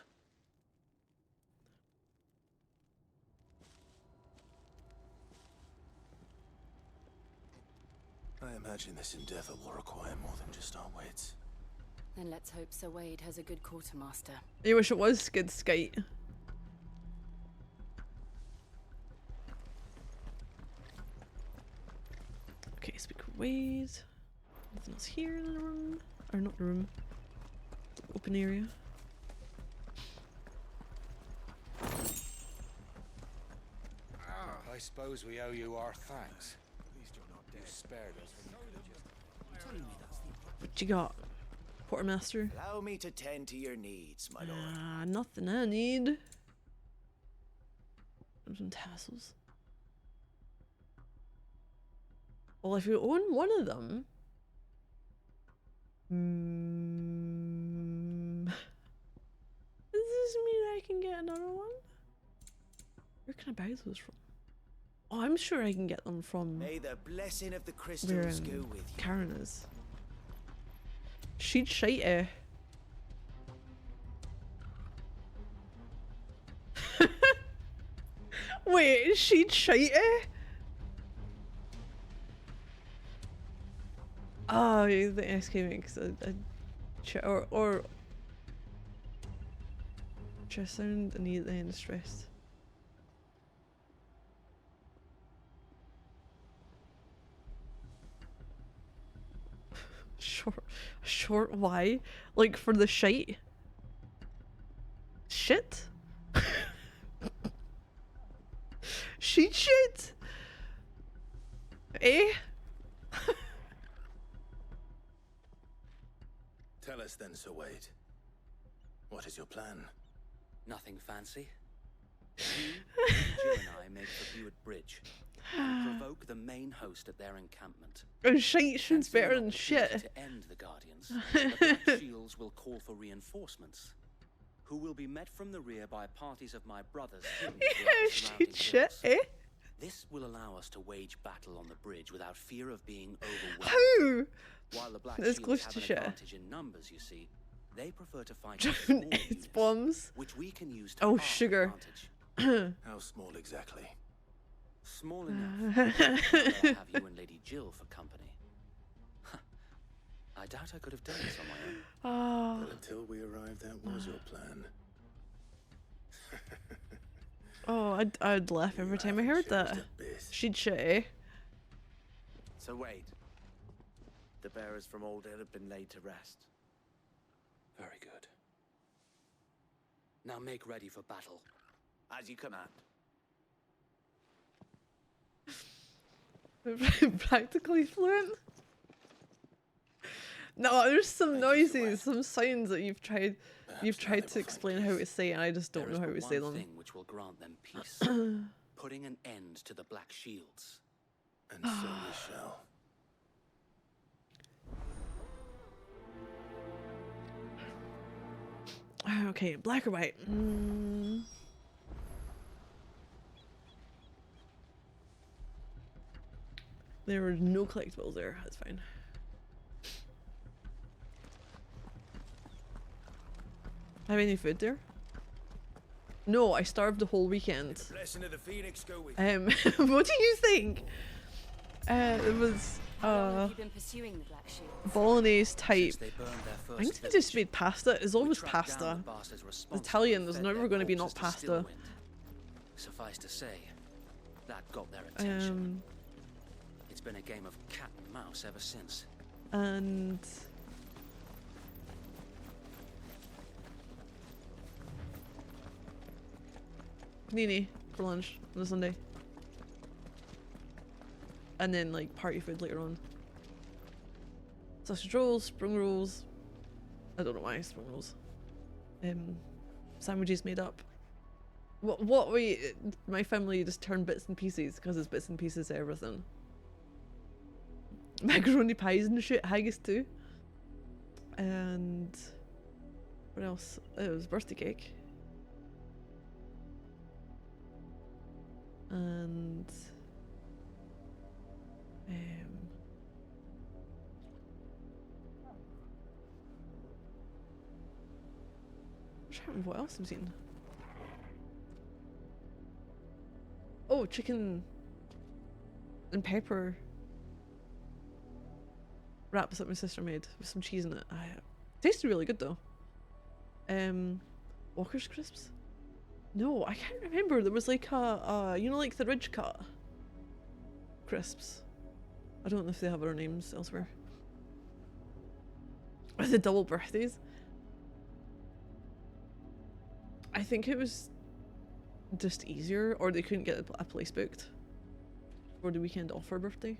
Speaker 3: I imagine this endeavor will require more than just our wits.
Speaker 4: Then let's hope Sir Wade has a good quartermaster.
Speaker 1: I wish it was skid skate. Okay, speak of Wade. Nothing else here in the room. Or not the room. Open area.
Speaker 13: I suppose we owe you our thanks. You spared us.
Speaker 1: What you got? Quartermaster?
Speaker 17: Allow me to tend to your needs, my lord.
Speaker 1: Nothing I need. Some tassels. Well, if you own one of them... Does this mean I can get another one? Where can I buy those from? Oh, I'm sure I can get them from...
Speaker 17: May the blessing of the
Speaker 1: where
Speaker 17: crystals go with you.
Speaker 1: Karen is. She'd shite. Wait, she'd shite. Oh, the SK makes a or chest sound immediately in distress. Short why? Like for the shite? Shit? Shit? Eh?
Speaker 3: Tell us then, Sir Wade. What is your plan?
Speaker 15: Nothing fancy. You, Jill and I make for Buick Bridge and provoke the main host at their encampment.
Speaker 1: Oh, shite sounds better than shit.
Speaker 15: To end the Guardians, the Black Shields will call for reinforcements, who will be met from the rear by parties of my brothers.
Speaker 1: Shit, shit, eh?
Speaker 15: This will allow us to wage battle on the bridge without fear of being overwhelmed.
Speaker 1: How?
Speaker 15: While the Black
Speaker 1: That's
Speaker 15: Shields
Speaker 1: close
Speaker 15: have
Speaker 1: to
Speaker 15: an
Speaker 1: shit.
Speaker 15: advantage in numbers, you see, they prefer to fight
Speaker 1: Drone ace bombs.
Speaker 15: which we can use to
Speaker 1: Oh,
Speaker 15: our
Speaker 1: sugar.
Speaker 15: advantage.
Speaker 3: How small exactly?
Speaker 15: Small enough. I'd rather have you and Lady Jill for company. I doubt I could have done this on my own.
Speaker 1: Oh.
Speaker 3: But until we arrived, that was your plan.
Speaker 1: Oh, I'd laugh every time I heard that. She'd shit, eh?
Speaker 17: So wait. The bearers from Old Hill have been laid to rest.
Speaker 15: Very good. Now make ready for battle.
Speaker 17: As you command.
Speaker 1: Practically fluent. No, there's some noises, some sounds that you've tried to explain how to say, and I just don't know how to say them.
Speaker 15: Thing which will grant them peace, putting an end to the Black Shields.
Speaker 3: And so we shall.
Speaker 1: Okay, black or white? There were no collectibles there, that's fine. Have any food there? No, I starved the whole weekend.
Speaker 17: The blessing of the Phoenix go with
Speaker 1: what do you think? It was
Speaker 4: have you been pursuing the Black Shield?
Speaker 1: bolognese type. I think they just made pasta. It's always pasta. Italian, there's never going to be not pasta.
Speaker 15: Suffice to say, that got their attention. It's been a game of cat and mouse ever since.
Speaker 1: And panini for lunch on a Sunday. And then like party food later on. Sausage rolls, spring rolls. I don't know why spring rolls. Sandwiches made up. What we, my family just turned bits and pieces because it's bits and pieces of everything. Macaroni pies and shit, haggis too. And what else? It was birthday cake. And I'm trying to remember what else I've seen. Oh, chicken and pepper wraps that my sister made with some cheese in it. Tasted really good though. Walker's crisps? No, I can't remember. There was like a you know, like the Ridge Cut crisps. I don't know if they have other names elsewhere. Or the double birthdays. I think it was just easier, or they couldn't get a place booked for the weekend off her birthday.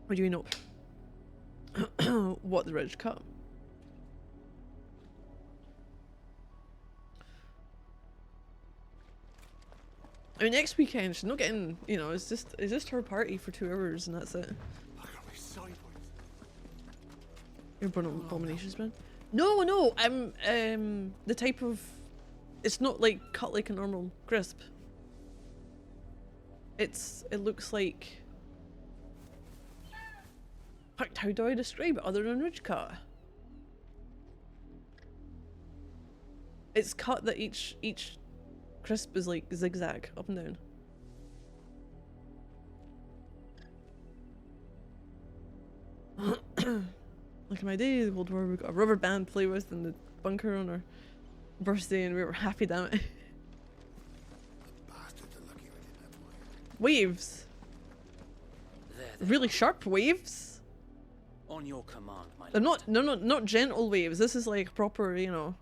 Speaker 1: What do you know? What, the Ridge Cut? I mean, next weekend she's not getting, you know, it's just her party for 2 hours and that's it. You're burning abominations, man. No, the type of, it's not like cut like a normal crisp. It looks like, how do I describe it other than Ridge Cut? It's cut that each crisp is like zigzag up and down. Like in my day, the World War, we got a rubber band to play with in the bunker on our birthday and we were happy, damn it. Waves. Really sharp waves.
Speaker 15: On your command, my
Speaker 1: They're not gentle waves. This is like proper, you know.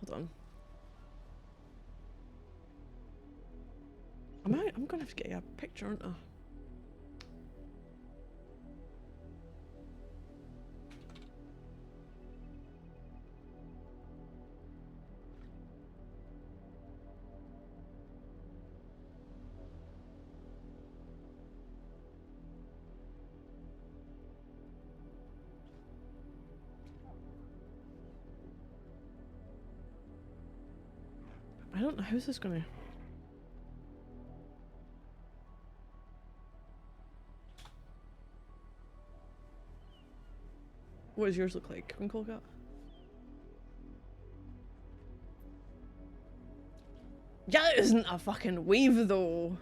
Speaker 1: Hold on. I'm gonna have to get you a picture, aren't I? I don't know, how's this gonna... What does yours look like, Crinkle Cut? Yeah, it isn't a fucking wave though.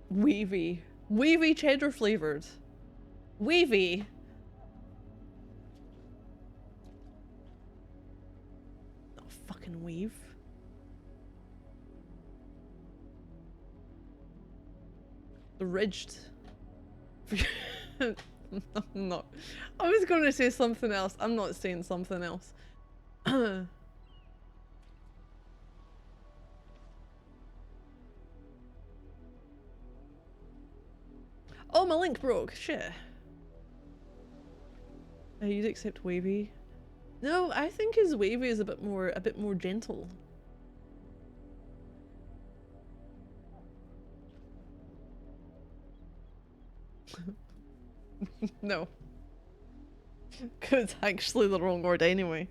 Speaker 1: Wavy. Wavy cheddar flavoured. Wavy. Not a fucking wave. The ridged. I'm not. I was going to say something else. I'm not saying something else. Oh, my link broke. Shit. You'd accept wavy. No, I think his wavy is a bit more gentle. No. Cause it's actually the wrong word anyway.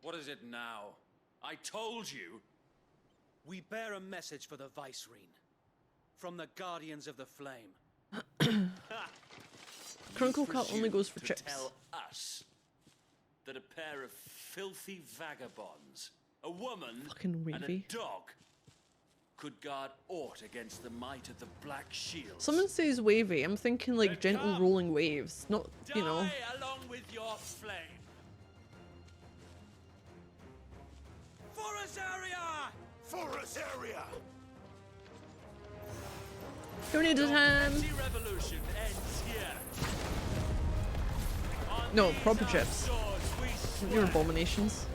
Speaker 16: What is it now? I told you! We bear a message for the Vicereine. From the Guardians of the Flame.
Speaker 1: Crunkle Cut only goes for chips.
Speaker 16: Tell us that a pair of filthy vagabonds, a woman and a dog, could guard aught against the might of the Black Shields.
Speaker 1: Someone says wavy. I'm thinking like gentle rolling waves, not, you know.
Speaker 16: Die along with your flame. Forest area!
Speaker 9: Forest area!
Speaker 1: Tornado time!
Speaker 16: Revolution ends here.
Speaker 1: No, proper chips. Your abominations.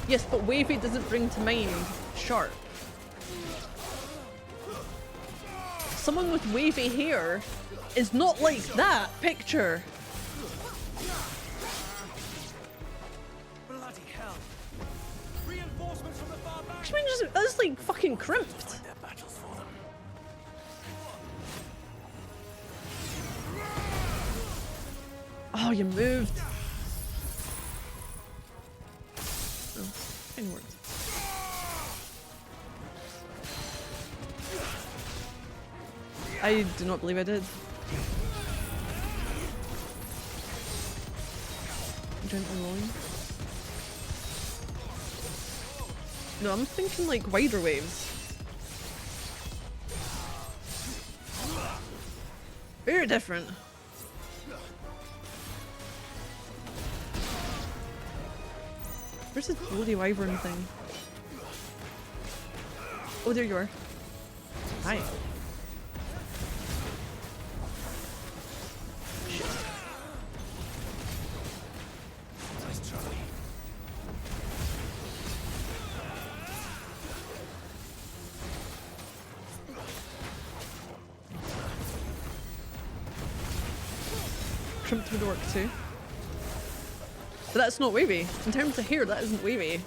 Speaker 1: Yes, but wavy doesn't bring to mind sharp. Someone with wavy hair is not like that picture.
Speaker 16: Bloody hell. Reinforcements from the far back.
Speaker 1: What do you mean that's like fucking crimped? Oh, you moved. Oh, it worked. I do not believe I did. Gently rolling. No, I'm thinking like wider waves. Very different. Where's this bloody wyvern thing? Oh, there you are. Hi. Crimped would work too. But that's not wavy. In terms of hair, that isn't wavy.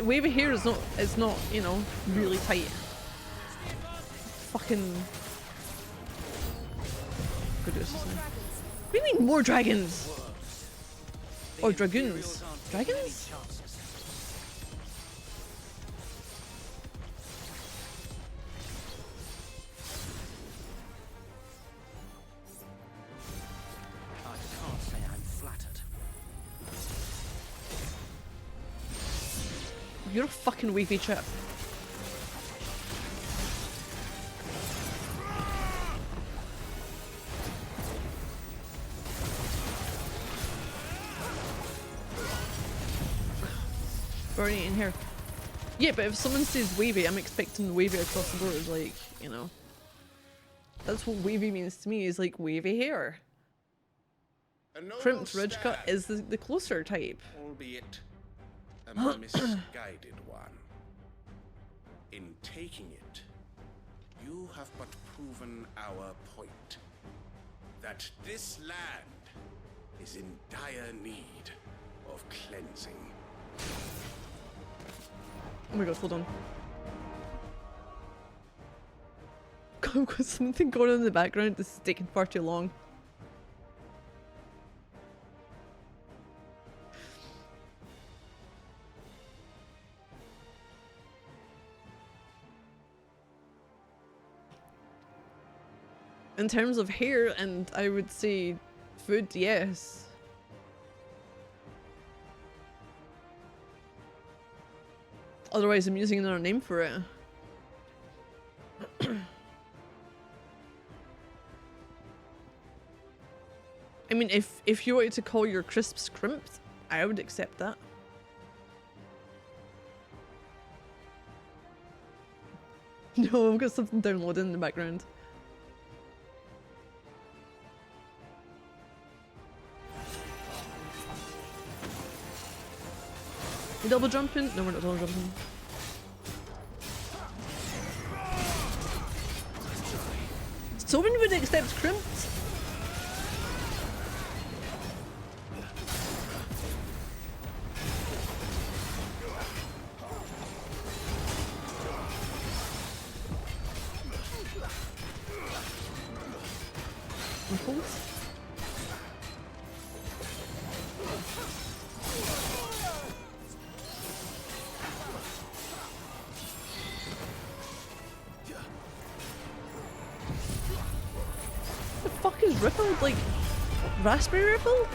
Speaker 1: Wavy hair is not, you know, really tight. Fucking... What do you mean more dragons? Oh, dragoons. Dragons? You're a fucking wavy chip. We're already in here. Yeah, but if someone says wavy, I'm expecting wavy across the board, like, you know. That's what wavy means to me, is like wavy hair. Crimped ridge cut is the closer type.
Speaker 18: Albeit a misguided one. In taking it, you have but proven our point. That this land is in dire need of cleansing.
Speaker 1: Oh my god, hold on. I've got something going on in the background. This is taking far too long. In terms of hair, and I would say food, yes. Otherwise, I'm using another name for it. I mean, if you wanted to call your crisps crimped, I would accept that. No, I've got something downloaded in the background. You double jumping? No, we're not double jumping. Someone would accept crimped. The fuck is rippled? Like raspberry ripple?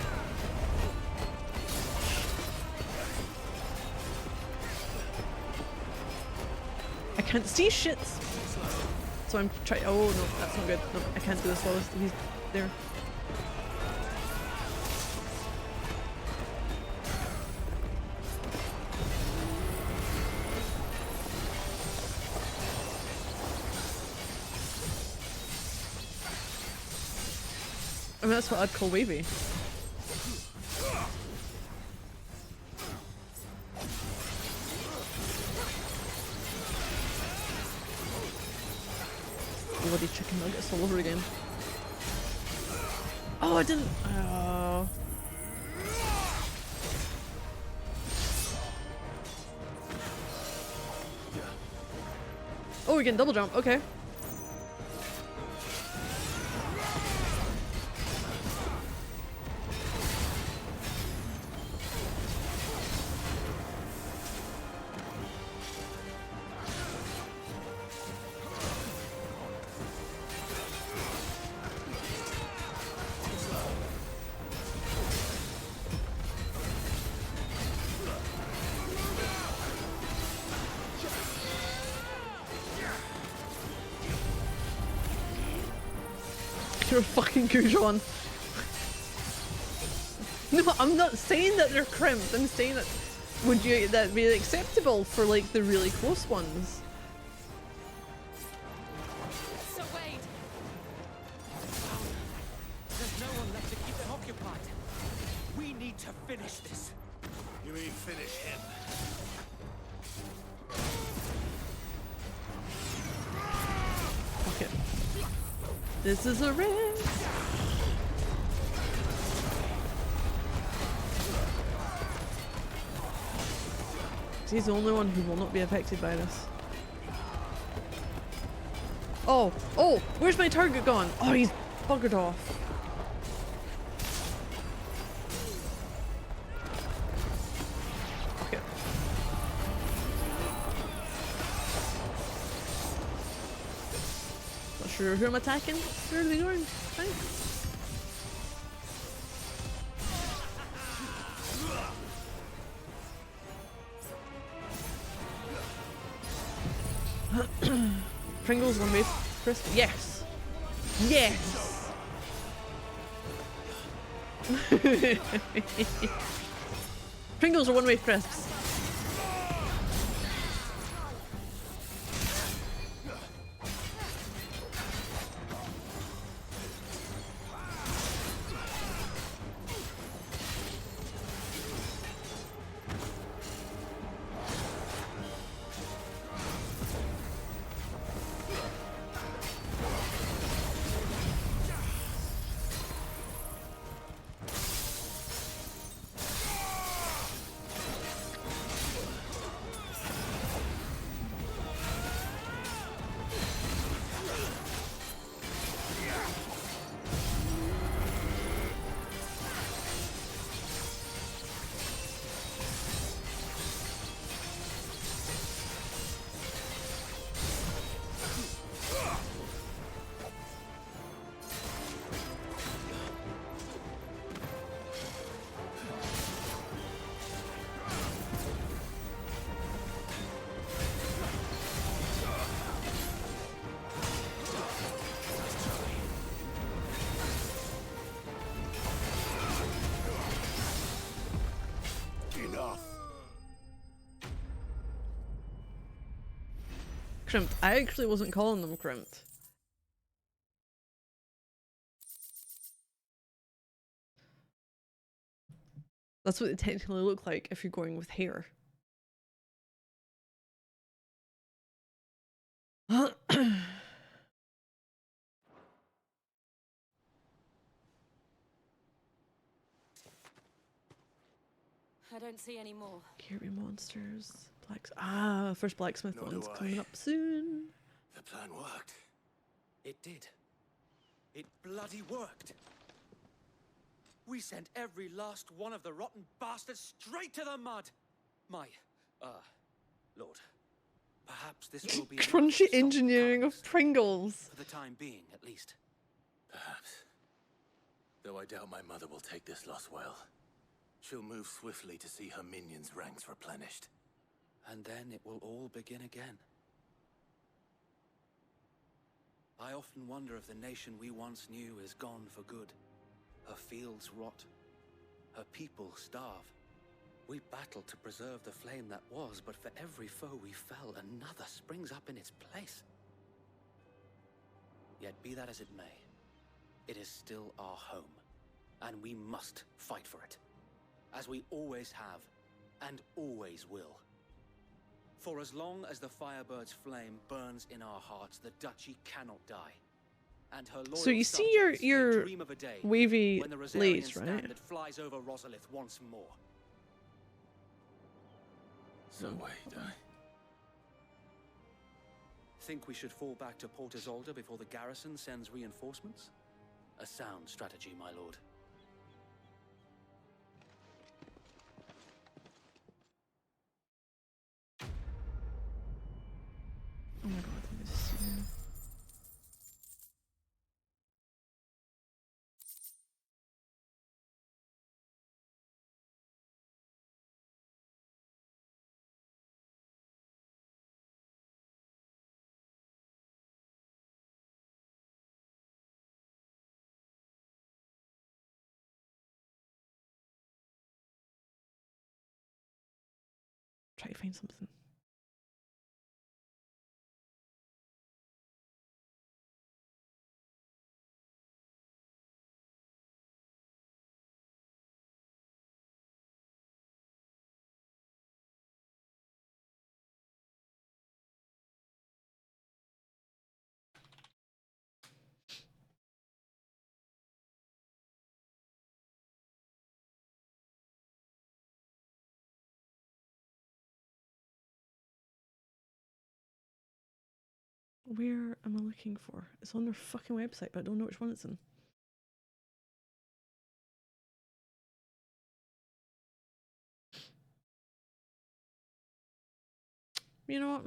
Speaker 1: I can't see shit. So I'm trying. Oh no, that's not good. No, I can't do this while he's there. I mean, that's what I'd call wavy. Bloody chicken nuggets all over again. Oh, I didn't. Oh. Oh, we can double jump. Okay. You're a fucking Goujon. No, I'm not saying that they're crimped. I'm saying that would you that be acceptable for like the really close ones?
Speaker 12: So wait. There's no one left to keep them occupied. We need to finish this.
Speaker 17: You mean finish him?
Speaker 1: Fuck it. This is a risk. He's the only one who will not be affected by this. Oh, oh, where's my target gone? Oh, he's buggered off. Okay. Not sure who I'm attacking. Where are they going? Thanks. Pringles one way crisp. Yes. Yes. Pringles are one way crisps.
Speaker 7: off.
Speaker 1: Crimped. I actually wasn't calling them crimped. That's what they technically look like if you're going with hair.
Speaker 4: I don't see any more.
Speaker 1: Carry monsters. First blacksmith one's coming up soon.
Speaker 3: The plan worked.
Speaker 19: It did. It bloody worked. We sent every last one of the rotten bastards straight to the mud. My, Lord, perhaps this will be
Speaker 1: crunchy engineering of Pringles.
Speaker 19: For the time being, at least.
Speaker 3: Perhaps. Though I doubt my mother will take this loss well. She'll move swiftly to see her minions' ranks replenished.
Speaker 19: And then it will all begin again. I often wonder if the nation we once knew is gone for good. Her fields rot. Her people starve. We battled to preserve the flame that was, but for every foe we fell, another springs up in its place. Yet be that as it may, it is still our home, and we must fight for it. As we always have, and always will. For as long as the Firebird's flame burns in our hearts, the Duchy cannot die. And her loyal
Speaker 1: So you see your
Speaker 19: dream of a day
Speaker 1: wavy
Speaker 19: when the Rosarian
Speaker 1: blades, right?
Speaker 19: standard flies over Rosalith once more.
Speaker 3: So wait,
Speaker 19: Think we should fall back to Port Isolde before the garrison sends reinforcements? A sound strategy, my lord.
Speaker 1: Oh my god, let me just see. Try to find something. Where am I looking for? It's on their fucking website, but I don't know which one it's in. You know what?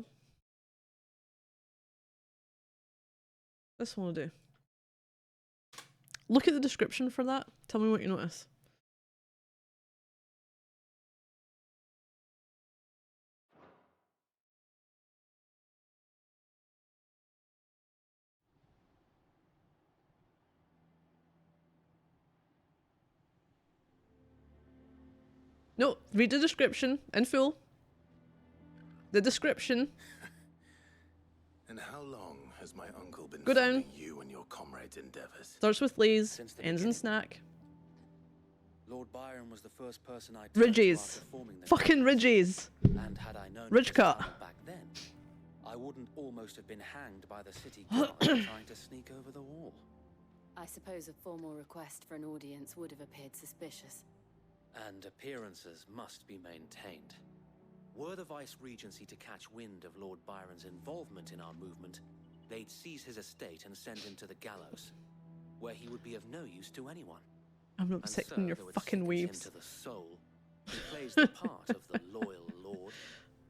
Speaker 1: This one will do. Look at the description for that. Tell me what you notice. No, read the description in full. The description.
Speaker 3: And how long has my uncle been
Speaker 1: Go down.
Speaker 3: funding you and your comrades' endeavors?
Speaker 1: Starts with Lays, ends in snack.
Speaker 19: Lord Byron was the first person I
Speaker 1: Ridges. Fucking ridges.
Speaker 19: And had I known
Speaker 1: Ridge cut.
Speaker 19: back then, I wouldn't almost have been hanged by the city guard trying to sneak over the wall.
Speaker 4: I suppose a formal request for an audience would have appeared suspicious.
Speaker 19: And appearances must be maintained. Were the Vice-Regency to catch wind of Lord Byron's involvement in our movement, they'd seize his estate and send him to the gallows, where he would be of no use to anyone.
Speaker 1: I'm not protecting your fucking waves.
Speaker 19: To the soul, he plays the part of the loyal lord,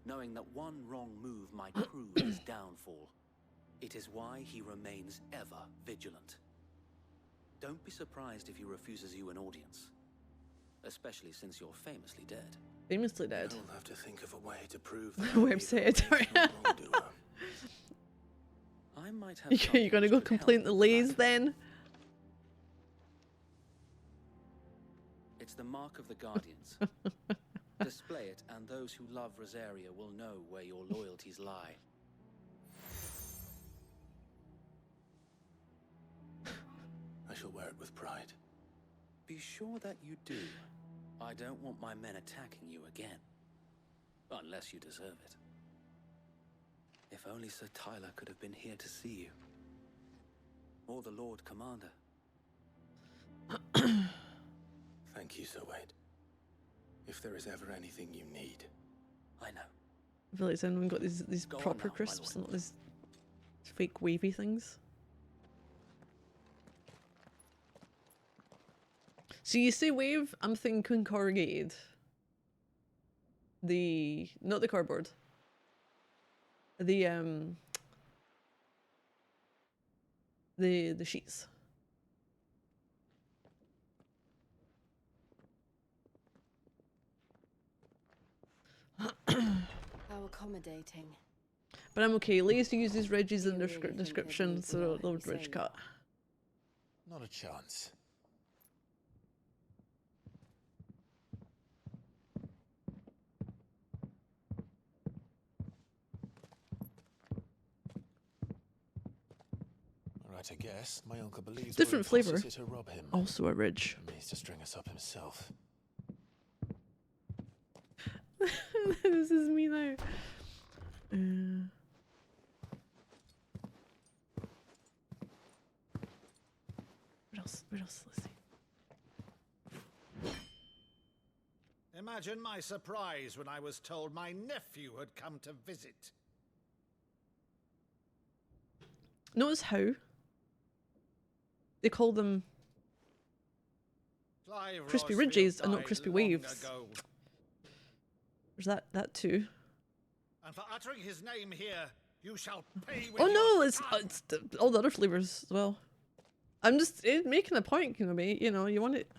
Speaker 19: knowing that one wrong move might prove his downfall. It is why he remains ever vigilant. Don't be surprised if he refuses you an audience. Especially since you're famously dead.
Speaker 1: Famously dead.
Speaker 3: You'll have to think of a way to prove that.
Speaker 1: Website.
Speaker 19: I might have.
Speaker 1: You're gonna go complain to Lays then?
Speaker 19: It's the mark of the Guardians.
Speaker 15: Display it, and those who love Rosaria will know where your loyalties lie.
Speaker 3: I shall wear it with pride.
Speaker 15: Be sure that you do. I don't want my men attacking you again. Unless you deserve it. If only Sir Tyler could have been here to see you. Or the Lord Commander.
Speaker 3: Thank you, Sir Wade. If there is ever anything you need.
Speaker 15: I know.
Speaker 1: I feel like anyone got these proper crisps and not these fake wavy things. So you say wave, I'm thinking corrugated. Not the cardboard. The sheets.
Speaker 4: How accommodating.
Speaker 1: But I'm okay. Lazy uses Reggie's in the description, so they'll Ridge cut.
Speaker 13: Not a chance. Right, I guess my uncle believes
Speaker 1: different flavor.
Speaker 13: To rob him.
Speaker 1: Also a Ridge.
Speaker 13: And means to string us up himself.
Speaker 1: This is me now. What else? What else? Let's see.
Speaker 9: Imagine my surprise when I was told my nephew had come to visit.
Speaker 1: Notice how they call them crispy ridges and not crispy waves. There's that too.
Speaker 9: And for uttering his name here, you shall pay with
Speaker 1: Oh no, it's all the other flavors as well. I'm just making a point, Kenobi. You know, you want it.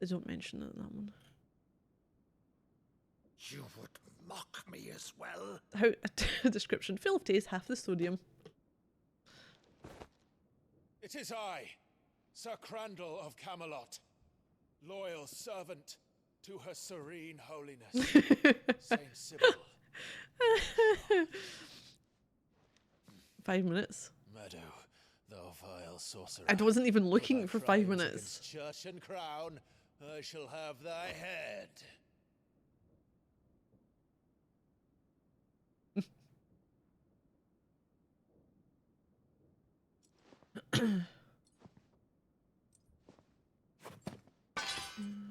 Speaker 1: They don't mention it in that one.
Speaker 9: You would mock me as well.
Speaker 1: How description: full of taste, half the sodium.
Speaker 13: It is I, Sir Crandall of Camelot, loyal servant to Her Serene Holiness, Saint Sybil.
Speaker 1: 5 minutes.
Speaker 13: Meadow, thou vile sorcerer.
Speaker 1: I wasn't even looking for 5 minutes.
Speaker 13: Church and crown, I shall have thy head.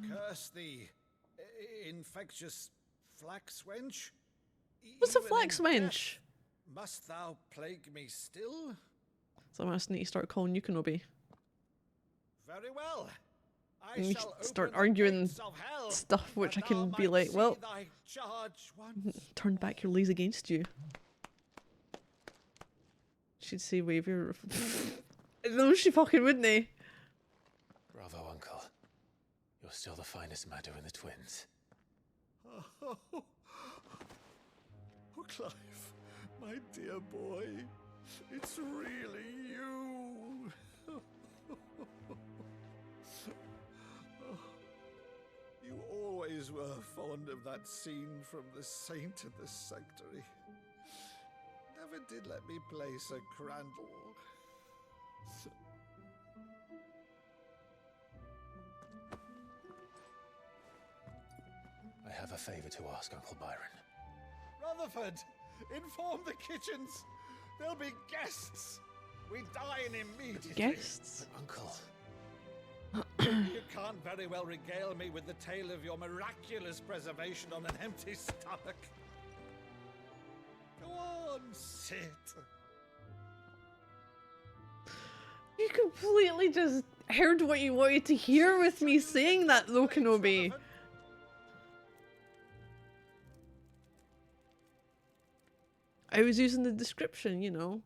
Speaker 9: Curse thee, infectious flax wench.
Speaker 1: What's a flax wench?
Speaker 9: Must thou plague me still?
Speaker 1: So I must need to start calling you Kenobi.
Speaker 9: Very well.
Speaker 1: And you start arguing stuff which I can be like, well, turn back your lays against you. She'd say wave your... No, she fucking wouldn't, eh?
Speaker 13: Bravo, Uncle. You're still the finest Meadow in the twins.
Speaker 9: Oh, Clive, my dear boy, it's really you. You always were fond of that scene from The Saint and the Sanctuary. Never did let me play Sir Crandall.
Speaker 13: I have a favor to ask, Uncle Byron.
Speaker 9: Rutherford, inform the kitchens. There'll be guests. We dine immediately.
Speaker 1: Guests?
Speaker 13: But Uncle...
Speaker 9: You can't very well regale me with the tale of your miraculous preservation on an empty stomach. Go on, sit.
Speaker 1: You completely just heard what you wanted to hear with me saying that, though, Kenobi. I was using the description, you know.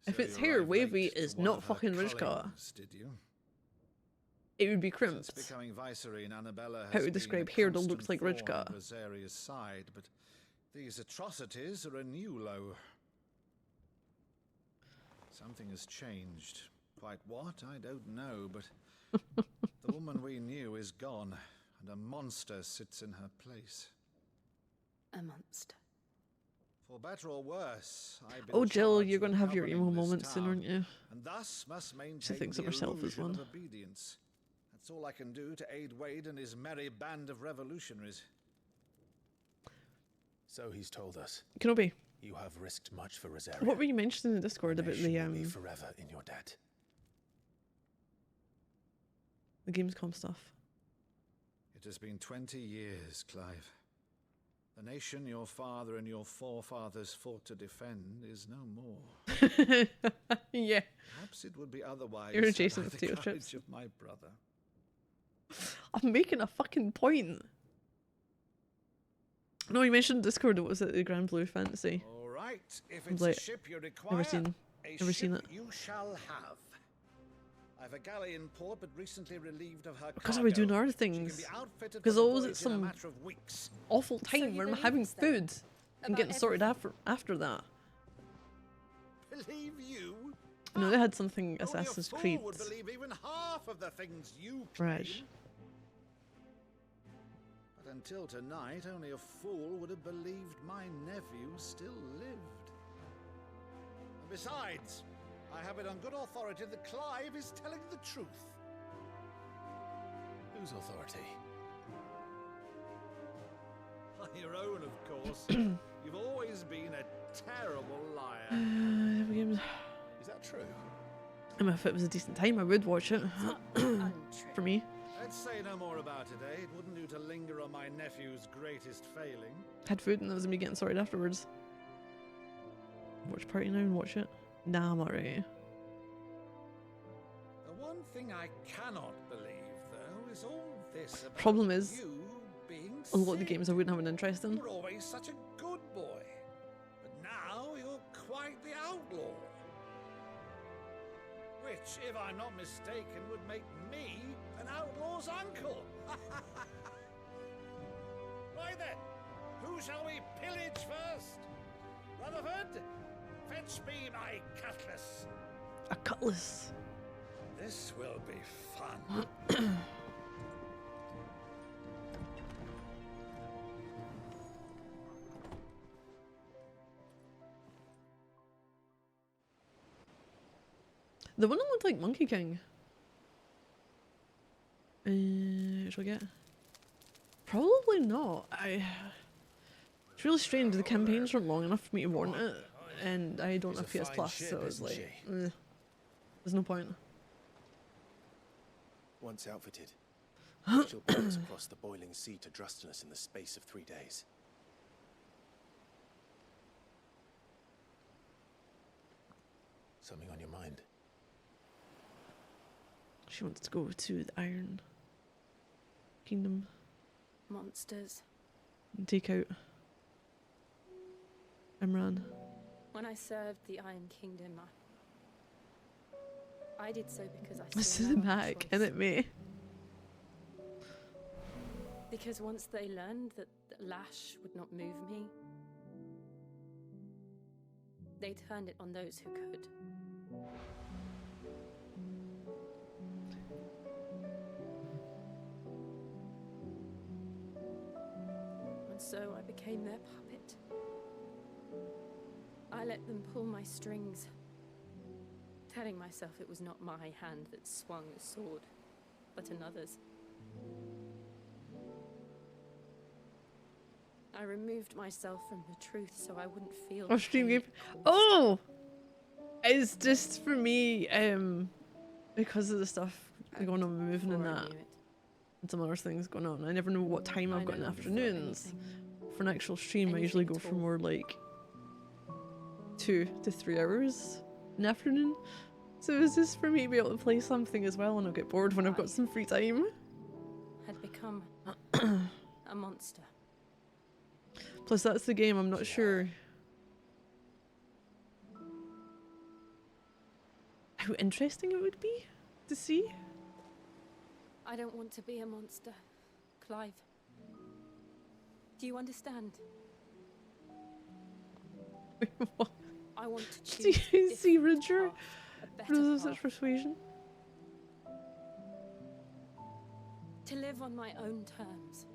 Speaker 1: So if it's hair wavy, is not fucking Ridgecut.
Speaker 9: Did you?
Speaker 1: It would be crimped.
Speaker 9: Becoming Viceroy in Annabella
Speaker 1: how would describe hair that looks like Ridgecut?
Speaker 9: Rosaria's side, but these atrocities are a new low. Something has changed. Quite what, I don't know, but the woman we knew is gone, and a monster sits in her place.
Speaker 4: A monster.
Speaker 9: For better or worse, I've been
Speaker 1: Oh, Jill,
Speaker 9: charged
Speaker 1: you're going to
Speaker 9: with
Speaker 1: have your emo
Speaker 9: governing this
Speaker 1: moment soon,
Speaker 9: town,
Speaker 1: aren't you?
Speaker 9: and thus must maintain
Speaker 1: She thinks
Speaker 9: the
Speaker 1: of herself as
Speaker 9: illusion
Speaker 1: one.
Speaker 9: of obedience. That's all I can do to aid Wade and his merry band of revolutionaries.
Speaker 3: So he's told us.
Speaker 1: Kenobi,
Speaker 3: You have risked much for Rosaria.
Speaker 1: what were you mentioning in the Discord about the
Speaker 3: Be forever in your debt.
Speaker 1: the Gamescom stuff?
Speaker 9: It has been 20 years, Clive. The nation your father and your forefathers fought to defend is no more.
Speaker 1: Yeah.
Speaker 9: Perhaps it would be otherwise.
Speaker 1: You're adjacent
Speaker 9: had I
Speaker 1: with
Speaker 9: the
Speaker 1: potato
Speaker 9: courage
Speaker 1: chips.
Speaker 9: of my brother.
Speaker 1: I'm making a fucking point. No, you mentioned Discord. What was it? The Grand Blue Fantasy.
Speaker 9: All right, if
Speaker 1: I was
Speaker 9: it's
Speaker 1: like,
Speaker 9: a ship you require,
Speaker 1: never seen
Speaker 9: ship
Speaker 1: it.
Speaker 9: you shall have. I've a galley in port, but recently relieved of her
Speaker 1: Because I
Speaker 9: cargo.
Speaker 1: was doing other
Speaker 9: She can
Speaker 1: things.
Speaker 9: be outfitted
Speaker 1: Because
Speaker 9: for the
Speaker 1: always
Speaker 9: voyage
Speaker 1: at
Speaker 9: in a
Speaker 1: some
Speaker 9: matter of weeks.
Speaker 1: awful
Speaker 4: So
Speaker 1: time
Speaker 4: you
Speaker 1: where I'm
Speaker 4: believe
Speaker 1: having
Speaker 4: us then?
Speaker 1: food and
Speaker 4: About
Speaker 1: getting sorted after that.
Speaker 9: Believe you?
Speaker 1: You know, they had something
Speaker 9: Only a
Speaker 1: Assassin's
Speaker 9: fool
Speaker 1: Creed.
Speaker 9: would believe even half of the things you claim.
Speaker 1: Right.
Speaker 9: But until tonight, only a fool would have believed my nephew still lived. And besides, I have it on good authority that Clive is telling the truth.
Speaker 3: Whose authority?
Speaker 9: Your own, of course. You've always been a terrible liar.
Speaker 3: Is that true?
Speaker 1: I mean, if it was a decent time, I would watch it. For me.
Speaker 9: Let's say no more about it, eh? It wouldn't do to linger on my nephew's greatest failing.
Speaker 1: Had food and that was me getting sorted afterwards. Watch party now and watch it. Nah, I'm alright.
Speaker 9: The one thing I cannot believe, though, is all this about
Speaker 1: Problem is,
Speaker 9: you being
Speaker 1: a lot of the
Speaker 9: sick.
Speaker 1: games I wouldn't have an interest in.
Speaker 9: You were always such a good boy. But now you're quite the outlaw. Which, if I'm not mistaken, would make me an outlaw's uncle. Right then, who shall we pillage first? Rutherford, fetch me my cutlass.
Speaker 1: A cutlass.
Speaker 9: This will be fun.
Speaker 1: The one that looked like Monkey King. Should I get? Probably not. It's really strange. The campaigns weren't long enough for me to warrant it, and I don't have PS Plus, so it's like, there's no point.
Speaker 3: Once outfitted, she'll pull us across the boiling sea to Drustinus in the space of 3 days. Something on your mind?
Speaker 1: She wants to go to the Iron Kingdom
Speaker 4: Monsters.
Speaker 1: and take out Imran.
Speaker 4: When I served the Iron Kingdom, I did so because I
Speaker 1: This is
Speaker 4: saw no other
Speaker 1: Mac,
Speaker 4: choice.
Speaker 1: isn't it, me?
Speaker 4: Because once they learned that Lash would not move me, they turned it on those who could. And so I became their puppet. I let them pull my strings, telling myself it was not my hand that swung the sword, but another's. I removed myself from the truth so I wouldn't feel
Speaker 1: Oh, stream
Speaker 4: pain
Speaker 1: game. Oh, it's just for me, because of the stuff going on with moving and
Speaker 4: before I
Speaker 1: that,
Speaker 4: knew it.
Speaker 1: and some other things going on. I never know what time I've got in the
Speaker 4: no longer felt
Speaker 1: afternoons.
Speaker 4: anything.
Speaker 1: For an actual stream, I usually go for more like 2 to 3 hours in the afternoon. So it's just for me to be able to play something as well, and I'll get bored when I've got some free time.
Speaker 4: Had become a monster.
Speaker 1: Plus, that's the game. I'm not sure how interesting it would be to see.
Speaker 4: I don't want to be a monster, Clive. Do you understand?
Speaker 1: What?
Speaker 4: I want to
Speaker 1: Do
Speaker 4: choose.
Speaker 1: you see Ridger?
Speaker 4: A better
Speaker 1: Rules of
Speaker 4: path.
Speaker 1: such persuasion.
Speaker 4: To live on my own terms.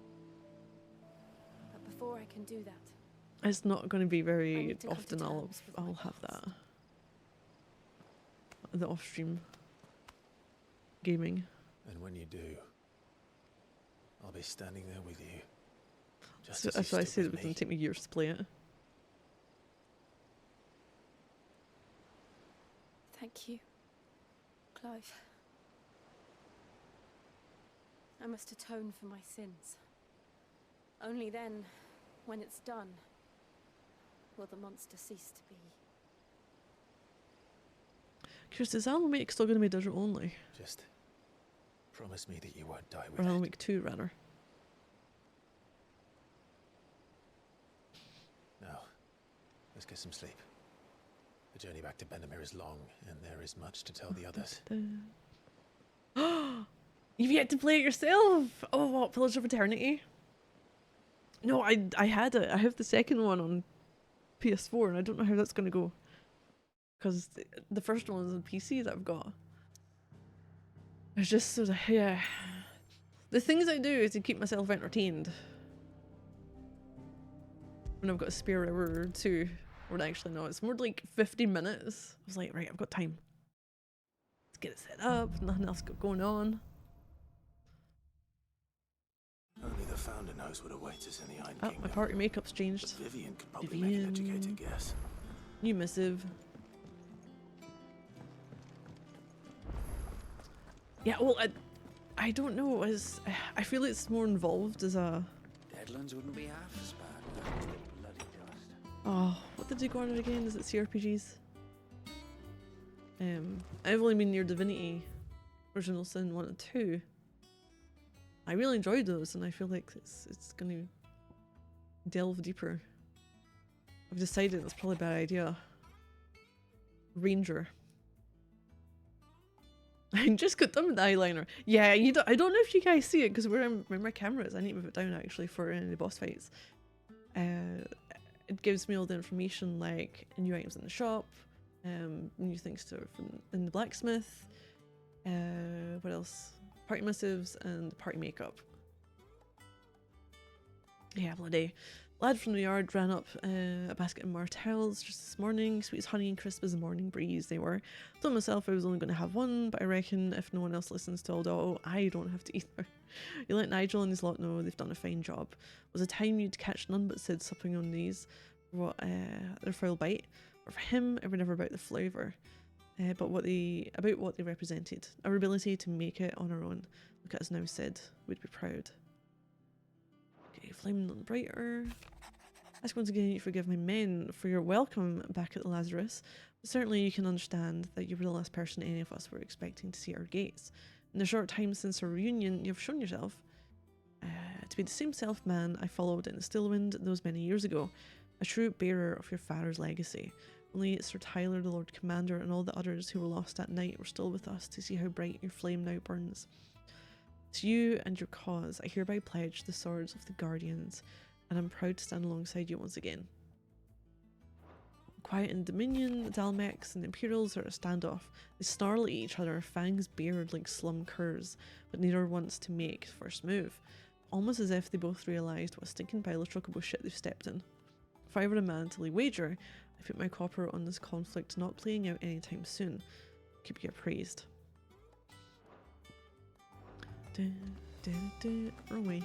Speaker 4: But before I can do that,
Speaker 1: It's not going to be
Speaker 4: I
Speaker 1: very
Speaker 4: need to come to
Speaker 1: often
Speaker 4: terms with my
Speaker 1: I'll have
Speaker 4: past.
Speaker 1: that. The off-stream gaming.
Speaker 3: And when you do, I'll be standing there with you. Just
Speaker 1: So,
Speaker 3: as
Speaker 1: that's
Speaker 3: you
Speaker 1: why I
Speaker 3: stood
Speaker 1: said it
Speaker 3: with
Speaker 1: was going
Speaker 3: me.
Speaker 1: to take me years to play it.
Speaker 4: Thank you, Clive. I must atone for my sins. Only then, when it's done, will the monster cease to be.
Speaker 1: Curious, is Alan Wake still going to be digital only?
Speaker 3: Just promise me that you won't die
Speaker 1: Or
Speaker 3: with
Speaker 1: Alan
Speaker 3: it.
Speaker 1: Wake 2 rather?
Speaker 3: Now, let's get some sleep. The journey back to Benamir is long, and there is much to tell the others.
Speaker 1: You've yet to play it yourself! Oh, what? Pillars of Eternity? No, I had it. I have the second one on PS4, and I don't know how that's going to go. Because the first one was on PC that I've got. It's just sort of, yeah. The things I do is to keep myself entertained. When I've got a spare hour or two. Or actually, no, it's more like 50 minutes. I was like, right, I've got time. Let's get it set up. Nothing else going on.
Speaker 3: Only the founder knows what awaits us in the Iron
Speaker 1: Oh,
Speaker 3: Kingdom.
Speaker 1: my party makeup's changed.
Speaker 3: But Vivian could probably make an educated guess.
Speaker 1: New missive. Yeah, well, I don't know. I feel it's more involved as a.
Speaker 19: Deadlands wouldn't be half as bad without the bloody dust.
Speaker 1: Oh, what did you go on it again? Is it CRPGs? I've only been near Divinity, Original Sin 1 and 2. I really enjoyed those, and I feel like it's gonna delve deeper. I've decided it's probably a bad idea. Ranger. I just got done with the eyeliner. Yeah, I don't know if you guys see it because where my camera is, I need to move it down actually for any of the boss fights. It gives me all the information like new items in the shop, new things from in the blacksmith. What else? Party missives and party makeup. Yeah, bloody. Lad from the yard ran up a basket of martels just this morning. Sweet as honey and crisp as a morning breeze they were. Told myself I was only going to have one, but I reckon if no one else listens to Aldo, I don't have to either. You let Nigel and his lot know they've done a fine job. Was a time you'd catch none but Sid supping on these. What their foul bite. But for him, it was never about the flavour. But what they represented. Our ability to make it on our own. Look at us now, Sid. We'd be proud. Okay, flame none brighter. Ask once again you forgive my men for your welcome back at the Lazarus. But certainly you can understand that you were the last person any of us were expecting to see our gates. In the short time since our reunion, you have shown yourself to be the same self-man I followed in the Stillwind those many years ago. A true bearer of your father's legacy. Only Sir Tyler, the Lord Commander, and all the others who were lost that night were still with us to see how bright your flame now burns. To you and your cause, I hereby pledge the swords of the Guardians, and I'm proud to stand alongside you once again. Quiet in Dominion, the Dalmex and the Imperials are at a standoff. They snarl at each other, fangs bared like slum curs, but neither wants to make the first move. Almost as if they both realised what a stinking pile of chocobo shit they've stepped in. If I were a man to lay wager, I put my copper on this conflict not playing out anytime soon. Keep you appraised. Wrong way.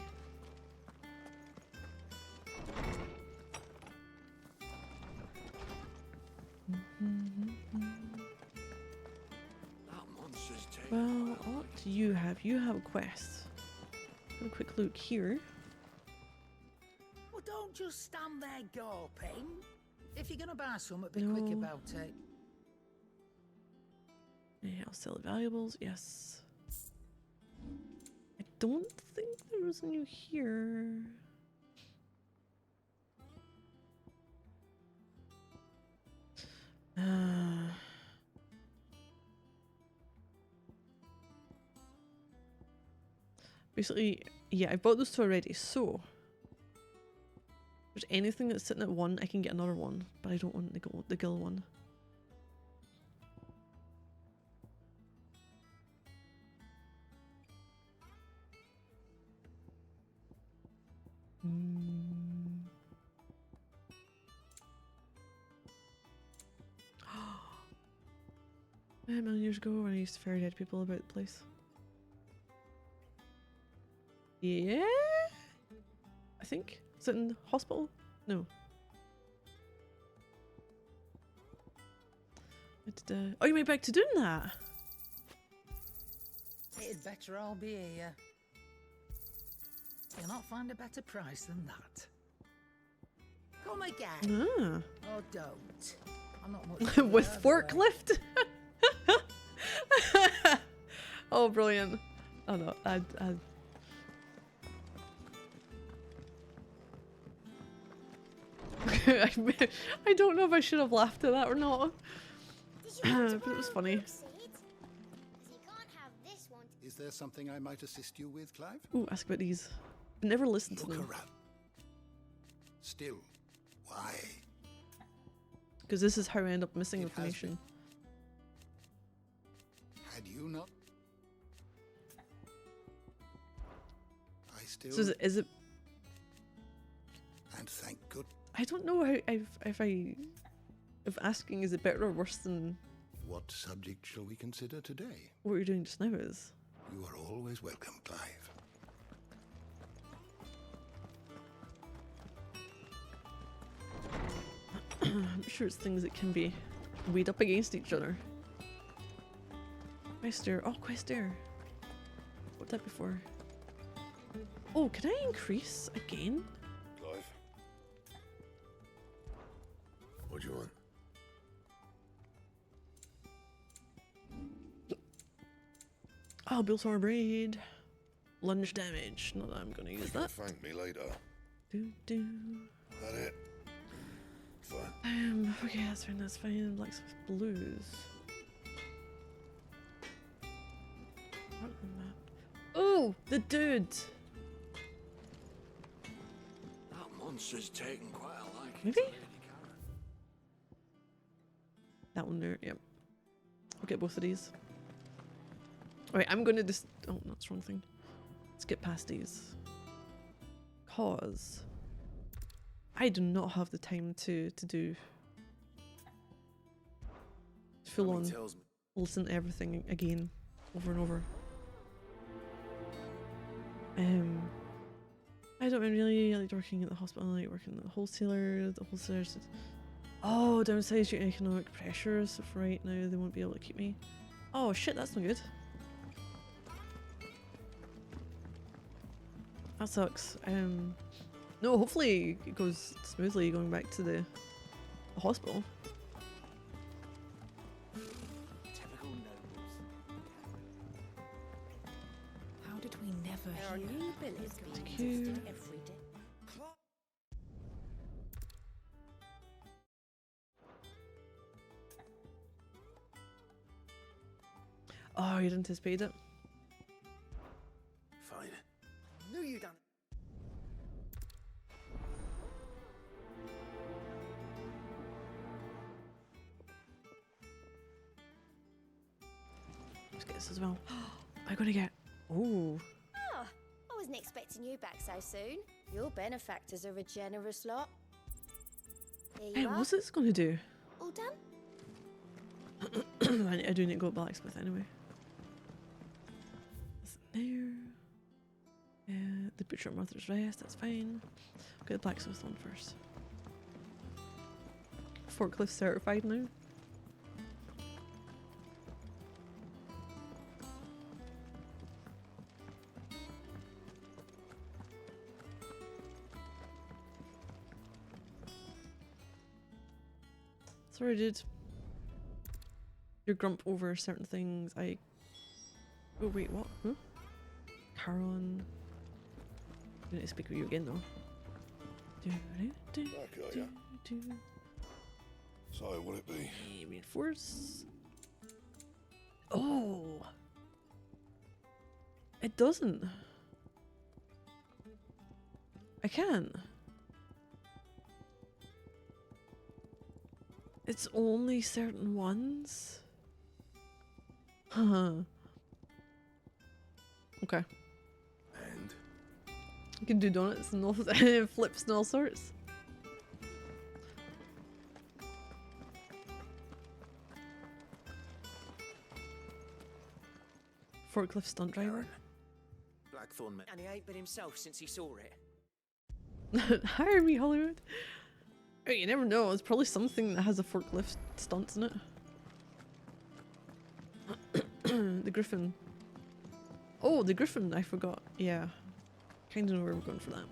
Speaker 1: Well, what do you have? You have a quest. Have a quick look here.
Speaker 9: Well, don't just stand there gawping. If you're gonna buy something, be quick about it.
Speaker 1: Yeah, I'll sell the valuables. Yes. I don't think there was any here. Basically, yeah, I bought those two already, so if there's anything that's sitting at 1, I can get another one, but I don't want the gill one. A million years ago when I used to ferry dead people about the place. Yeah? I think. Is it in the hospital? No. Oh, you went back to doing that?
Speaker 20: It'd better all be here. You'll not find a better price than that. Come again.
Speaker 1: Ah.
Speaker 20: Or don't. I'm not much
Speaker 1: With forklift? Oh, brilliant. Oh no, I I don't know if I should have laughed at that or not. But it was funny.
Speaker 7: Is there something I might assist you with, Clive?
Speaker 1: Ooh, ask about these. I never listened to them.
Speaker 7: Look around. Still, why?
Speaker 1: Because this is how I end up missing information.
Speaker 7: Had you not? I still.
Speaker 1: So is it?
Speaker 7: And thank good.
Speaker 1: I don't know how if asking is it better or worse than.
Speaker 7: What subject shall we consider today?
Speaker 1: What you're doing just now is.
Speaker 7: You are always welcome, Clive.
Speaker 1: I'm sure it's things that can be weighed up against each other. Quester. Oh, Quester. What that before? Oh, can I increase again?
Speaker 14: Clive? What do you want?
Speaker 1: Oh, Biltmore Braid. Lunge damage. Not that I'm gonna use that.
Speaker 14: Thank me later.
Speaker 1: Do.
Speaker 14: That it? Fine.
Speaker 1: Okay, that's fine, that's fine. Blacksmith Blues. What on the map? Oh, the dude!
Speaker 3: That monster's taken quite a liking.
Speaker 1: Maybe? That one there, yep. I'll get both of these. Alright, I'm gonna just. Oh, that's the wrong thing. Let's get past these. Cause I do not have the time to do full on listen to everything again over and over. I don't really like working at the hospital. I like working at the wholesaler. The wholesalers. Oh, downsize due to economic pressures. So for right now, they won't be able to keep me. Oh shit, that's not good. That sucks. No, hopefully it goes smoothly going back to the hospital.
Speaker 20: Typical nobles. How did we never hear new billies being posted every day?
Speaker 1: Oh, you'd anticipated it.
Speaker 3: Fine.
Speaker 20: Knew you done.
Speaker 1: Let's get this as well. I gotta get. Ooh.
Speaker 21: Oh, I wasn't expecting you back so soon. Your benefactors are a generous lot. Here you
Speaker 1: Hey,
Speaker 21: are.
Speaker 1: what's this gonna do?
Speaker 21: All done?
Speaker 1: I do need to go to blacksmith anyway. That's there. The butcher at Martha's Rest, that's fine. I'll get the blacksmith one first. Forklift certified now. Sorry, dude. You grump over certain things. Oh wait, what? Huh? Caron. I need to speak with you again though.
Speaker 14: So, will it be?
Speaker 1: Reinforce. Oh! It doesn't. I can't. It's only certain ones? Huh. Okay.
Speaker 14: And?
Speaker 1: You can do donuts and all flips and all sorts. Forklift stunt driver.
Speaker 19: Blackthorn, and he ain't been himself since he saw it.
Speaker 1: Hire me, Hollywood. Oh, you never know. It's probably something that has a forklift stunts in it. The Griffin. Oh, the Griffin. I forgot. Yeah. Kind of know where we're going for that.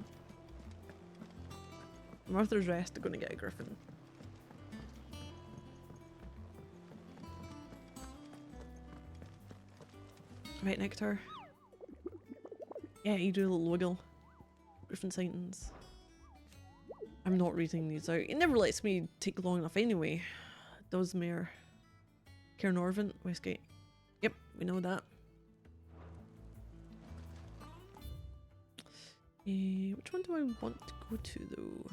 Speaker 1: Martha's Rest are going to get a Griffin. Right, Nectar. Yeah, you do a little wiggle. Griffin sightings. I'm not reading these out. It never lets me take long enough anyway. Dosmere. Cairnorvant, Westgate. Yep, we know that. Which one do I want to go to though?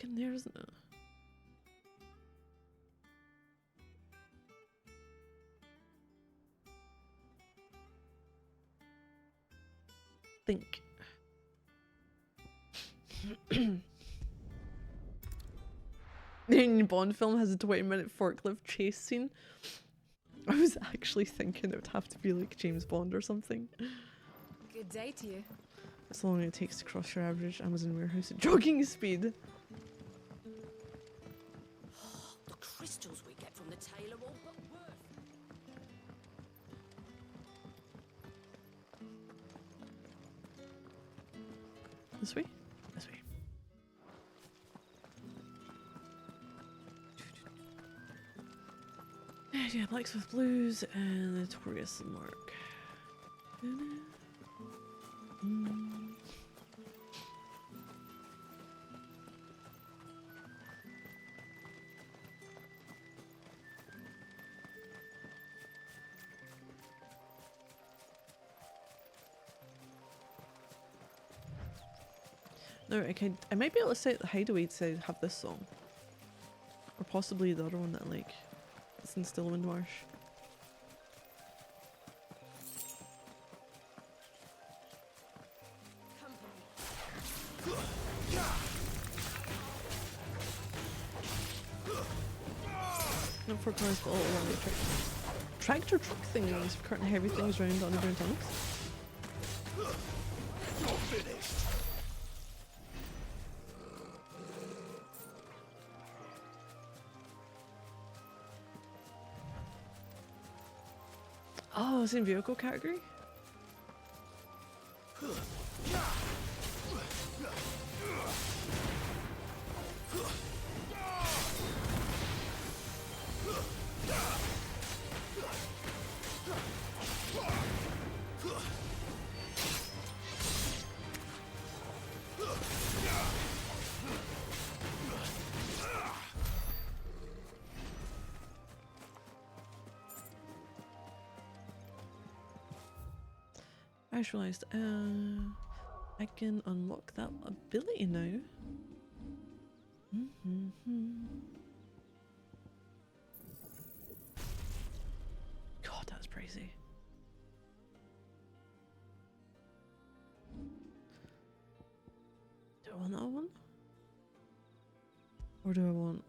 Speaker 1: In there, isn't it? Think. The Bond film has a 20-minute forklift chase scene. I was actually thinking it would have to be like James Bond or something.
Speaker 5: Good day to you.
Speaker 1: That's how long it takes to cross your average Amazon warehouse at jogging speed.
Speaker 8: The crystals we get from the tailor all but worth.
Speaker 1: This way? This way. Yeah, Blacksmith Blues and the Notorious Mark. No, I might be able to set the hideaway to have this song. Or possibly the other one that like it's in Stillwind Marsh. Not for cars, but all along the tractor truck things for carting heavy things around underground tunnels.
Speaker 17: You're finished.
Speaker 1: Oh, it's in vehicle category? I just realised, I can unlock that ability now. God, that's crazy. Do I want that one? Or do I want...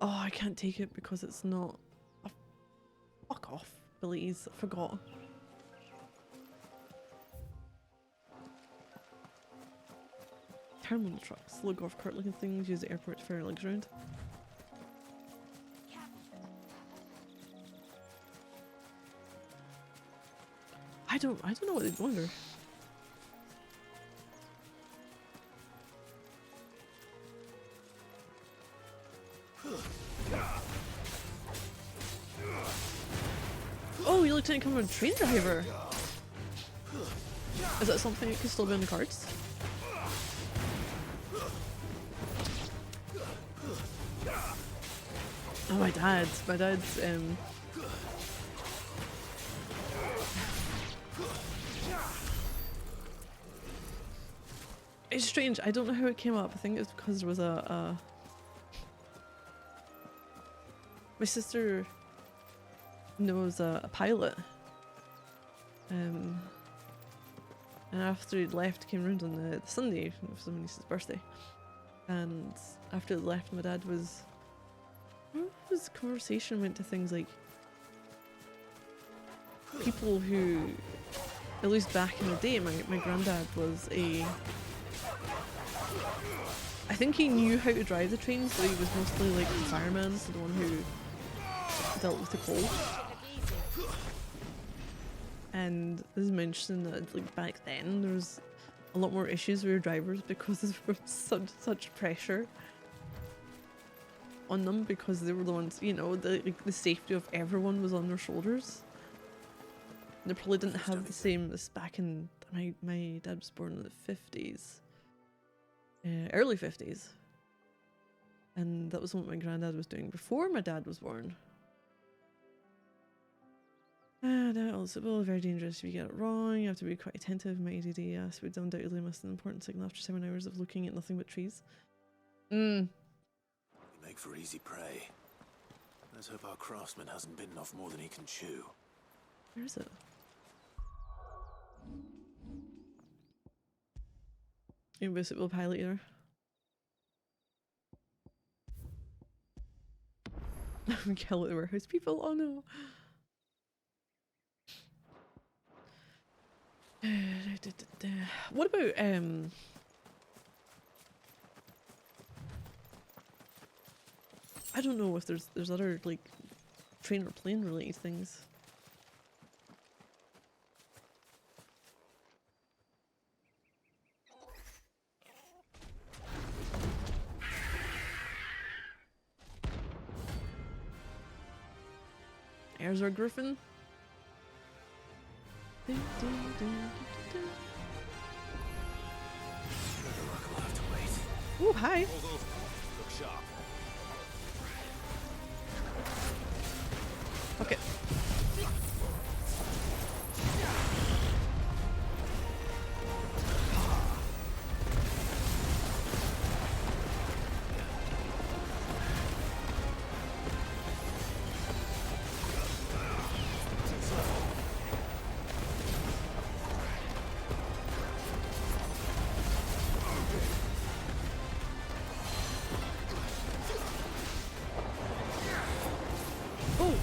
Speaker 1: Oh, I can't take it because it's not... Oh, fuck off, abilities. I forgot. Terminal trucks, low golf cart looking things, use the airport to ferry legs around. I don't know what they'd wonder. Oh, you looked at it come from a train driver. Is that something that can still be on the cards? Oh, my dad's It's strange. I don't know how it came up. I think it's because there was my sister knows a pilot. And after he'd left, came around on the Sunday, it was my niece's birthday. And after they left, my dad was... his conversation went to things like people who, at least back in the day, my granddad was I think he knew how to drive the trains, but he was mostly like the fireman, so the one who dealt with the cold. And this is mentioning that like back then there was a lot more issues with your drivers because there was such pressure on them, because they were the ones, you know, the safety of everyone was on their shoulders. They probably didn't have the same as back in my dad was born in the 50s, early 50s, and that was what my granddad was doing before my dad was born. That also will be very dangerous if you get it wrong. You have to be quite attentive. My ADD, yes, would undoubtedly miss an important signal after 7 hours of looking at nothing but trees.
Speaker 3: You make for easy prey. Let's hope our craftsman hasn't bitten off more than he can chew.
Speaker 1: Where is it? Invisible pilot either. Kill the warehouse people. Oh no. What about I don't know if there's other like train or plane related things. There's our griffin. Oh, hi.
Speaker 3: Look sharp.
Speaker 1: Okay.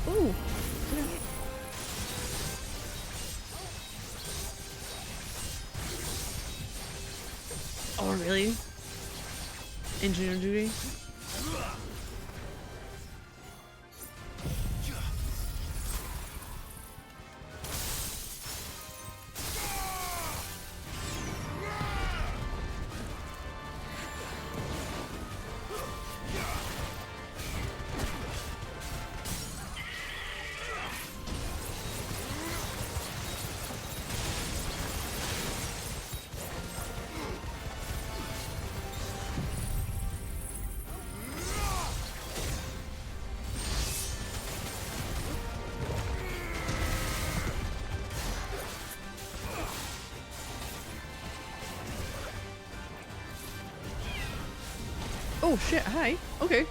Speaker 1: Oh. Oh, really? Engineer duty? Oh shit, hi. Okay.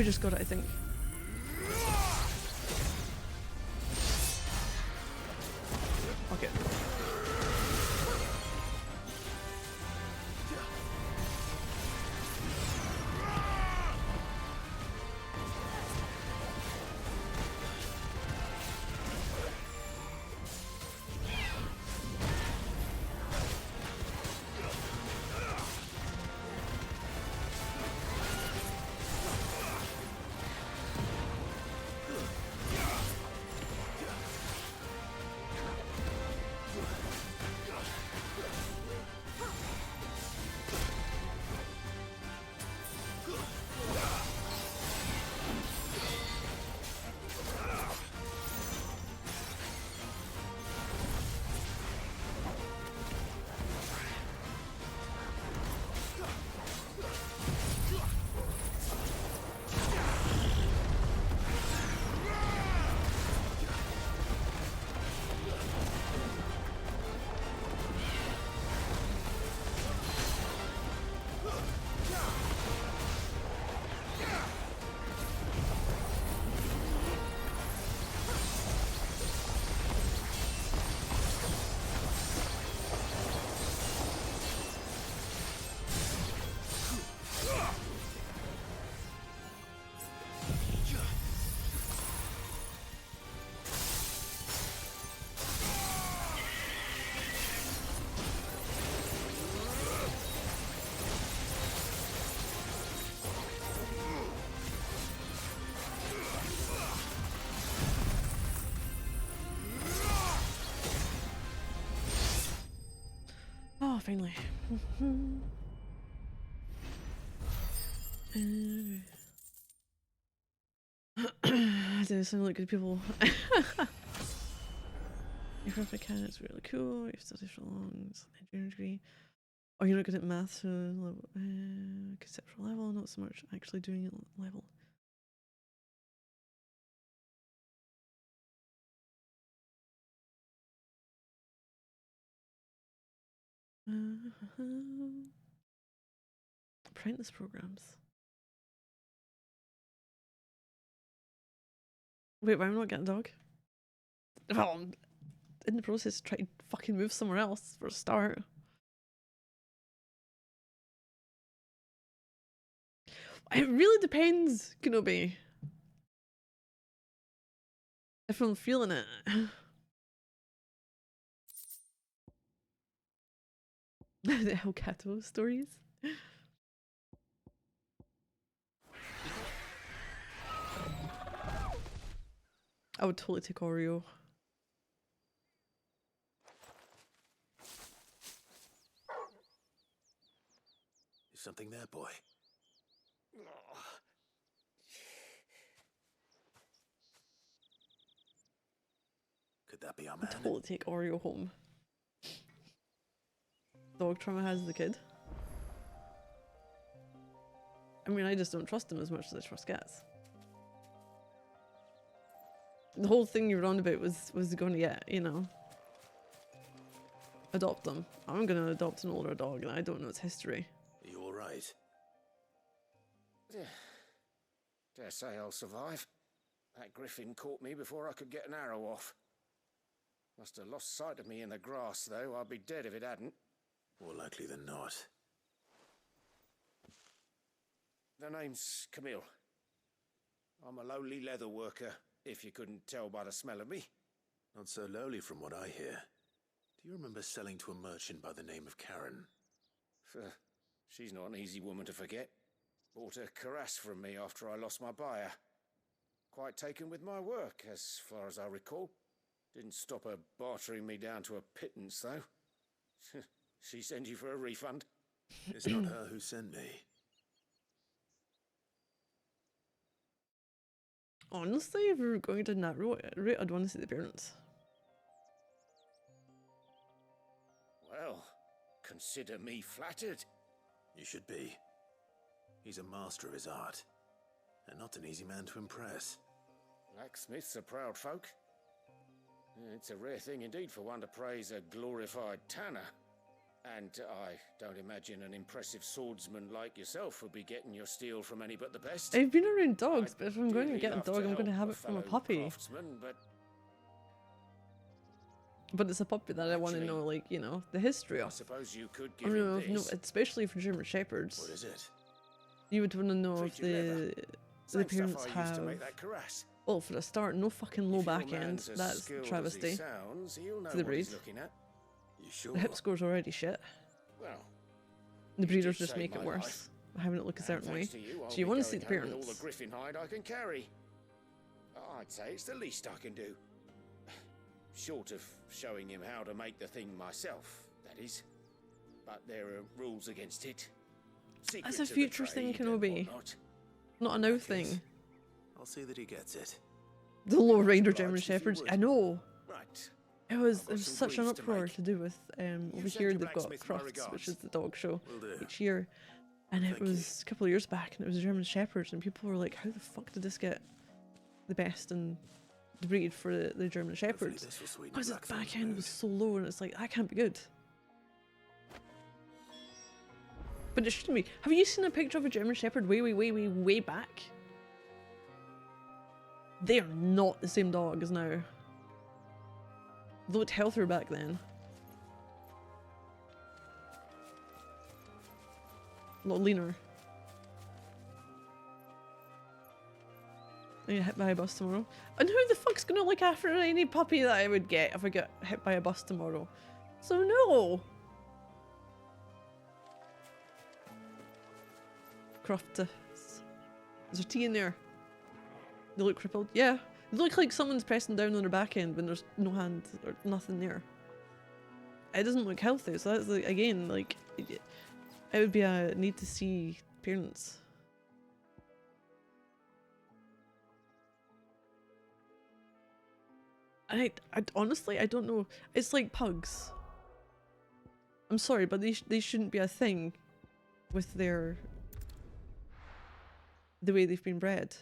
Speaker 1: just got it, I think. Okay. Oh, finally. They sound like good people. Your perfect can, it's really cool. You've studied for long, it's an engineering degree. Oh, you're not good at maths, conceptual level, not so much actually doing it level. Apprentice programs. Wait, why am I not getting a dog? Well, I'm in the process of trying to fucking move somewhere else for a start. It really depends, Kenobi. If I'm feeling it. The Elgato stories. I would totally take Oreo.
Speaker 3: Is something there, boy? Could that be our man?
Speaker 1: I'd totally take Oreo home. Dog trauma has the kid. I mean, I just don't trust him as much as I trust cats. The whole thing you were on about was going to get, you know, adopt them. I'm going to adopt an older dog and I don't know its history.
Speaker 3: Are you alright?
Speaker 9: Dare say I'll survive. That griffin caught me before I could get an arrow off. Must have lost sight of me in the grass, though. I'd be dead if it hadn't.
Speaker 3: More likely than not.
Speaker 9: The name's Camille. I'm a lowly leather worker, if you couldn't tell by the smell of me.
Speaker 3: Not so lowly from what I hear. Do you remember selling to a merchant by the name of Karen?
Speaker 9: She's not an easy woman to forget. Bought a cuirass from me after I lost my buyer. Quite taken with my work, as far as I recall. Didn't stop her bartering me down to a pittance, though. She sent you for a refund?
Speaker 3: It's not her who sent me.
Speaker 1: Honestly, if we were going down that route, I'd want to see the parents.
Speaker 9: Well, consider me flattered.
Speaker 3: You should be. He's a master of his art, and not an easy man to impress.
Speaker 9: Blacksmiths are proud folk. It's a rare thing indeed for one to praise a glorified tanner.
Speaker 18: And I don't imagine an impressive swordsman like yourself would be getting your steel from any but the best.
Speaker 1: I've been around dogs, but if I'm going to get a dog, I'm going to have it from a puppy. But it's a puppy that I want to know, like, you know, the history of.
Speaker 18: I suppose you could give him this.
Speaker 1: No, especially for German Shepherds.
Speaker 18: What is it?
Speaker 1: You would want to know if the parents have. Well, for a start, no fucking low back end. That's a travesty to the breed.
Speaker 18: Sure?
Speaker 1: The hip score's already shit.
Speaker 18: Well,
Speaker 1: the breeders just make it worse by having it look a certain way. So you want to see the parents.
Speaker 18: All the griffin hide I can carry. I'd say it's the least I can do. Short of showing him how to make the thing myself, that is. But there are rules against it.
Speaker 1: That's a future thing, Kenobi. Not a now thing.
Speaker 3: I'll see that he gets it.
Speaker 1: The Low Rider German Shepherds. I know.
Speaker 18: Right.
Speaker 1: It was such an uproar to do with over here they've got Crufts, which is the dog show each year, and it was a couple of years back, and it was German Shepherds, and people were like, how the fuck did this get the best in the breed for the German Shepherds? Because its back end was so low, and it's like, that can't be good. But it shouldn't be. Have you seen a picture of a German Shepherd way back? They are not the same dog as now. They looked healthier back then. A lot leaner. I get hit by a bus tomorrow. And who the fuck's gonna look after any puppy that I would get if I got hit by a bus tomorrow? So no! Crufts. Is there tea in there? They look crippled? Yeah. They look like someone's pressing down on their back end when there's no hand or nothing there. It doesn't look healthy, so that's like, again, like, it would be a need to see parents. And I honestly, I don't know. It's like pugs. I'm sorry, but they shouldn't be a thing with the way they've been bred.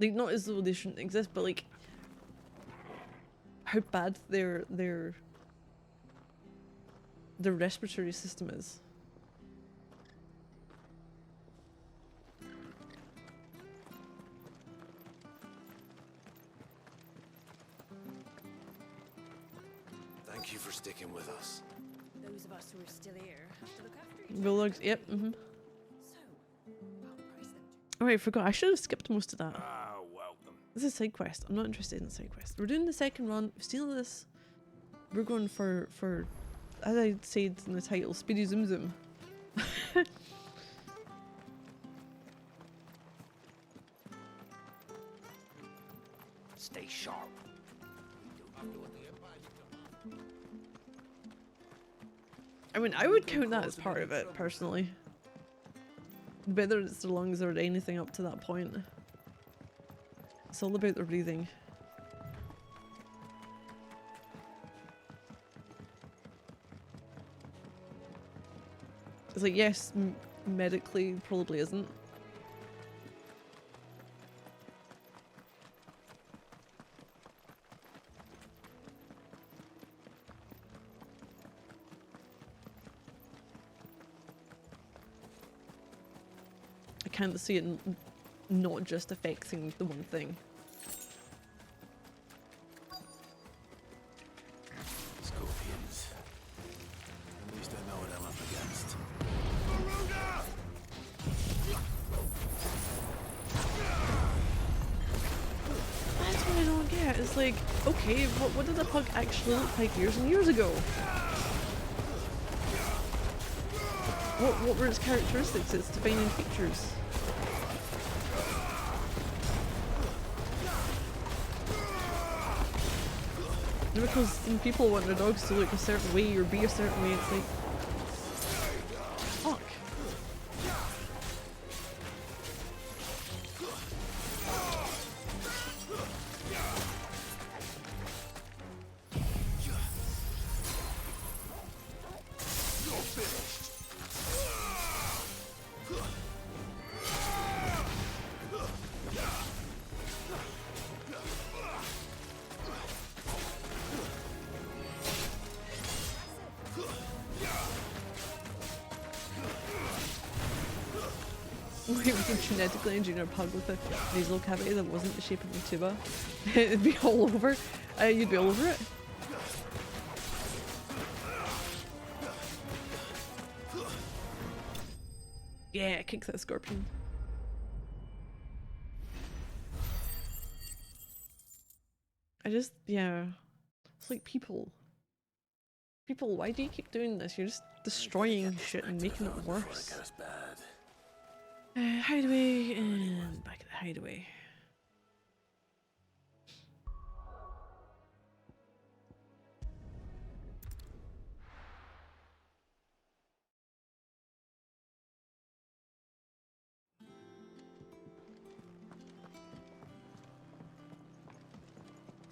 Speaker 1: Like, not as though they shouldn't exist, but like how bad their respiratory system is.
Speaker 3: Thank you for sticking with us.
Speaker 4: Those of us who are still here have to look after each
Speaker 1: Bulldogs, yep, Alright, I forgot. I should have skipped most of that.
Speaker 3: Welcome.
Speaker 1: This is a side quest. I'm not interested in the side quest. We're doing the second run. We've seen this. We're going for as I said in the title, Speedy Zoom Zoom.
Speaker 9: Stay sharp.
Speaker 1: I mean, I would count that as part of it, personally. Whether it's the lungs or anything up to that point. It's all about the breathing. It's like, yes, medically probably isn't. I can't see it not just affecting the one thing.
Speaker 3: Scorpions. At least I know what I'm up against.
Speaker 1: That's what I don't get. It's like, okay, what did the pug actually look like years and years ago? What were its characteristics, its defining features? Because when people want their dogs to look a certain way or be a certain way, it's like, fuck. We could genetically engineer a pug with a nasal cavity that wasn't the shape of a tuba. It'd be all over. You'd be all over it. Yeah, kick that scorpion. Yeah. It's like people. People, why do you keep doing this? You're just destroying shit and making it worse. Hideaway and back at the hideaway.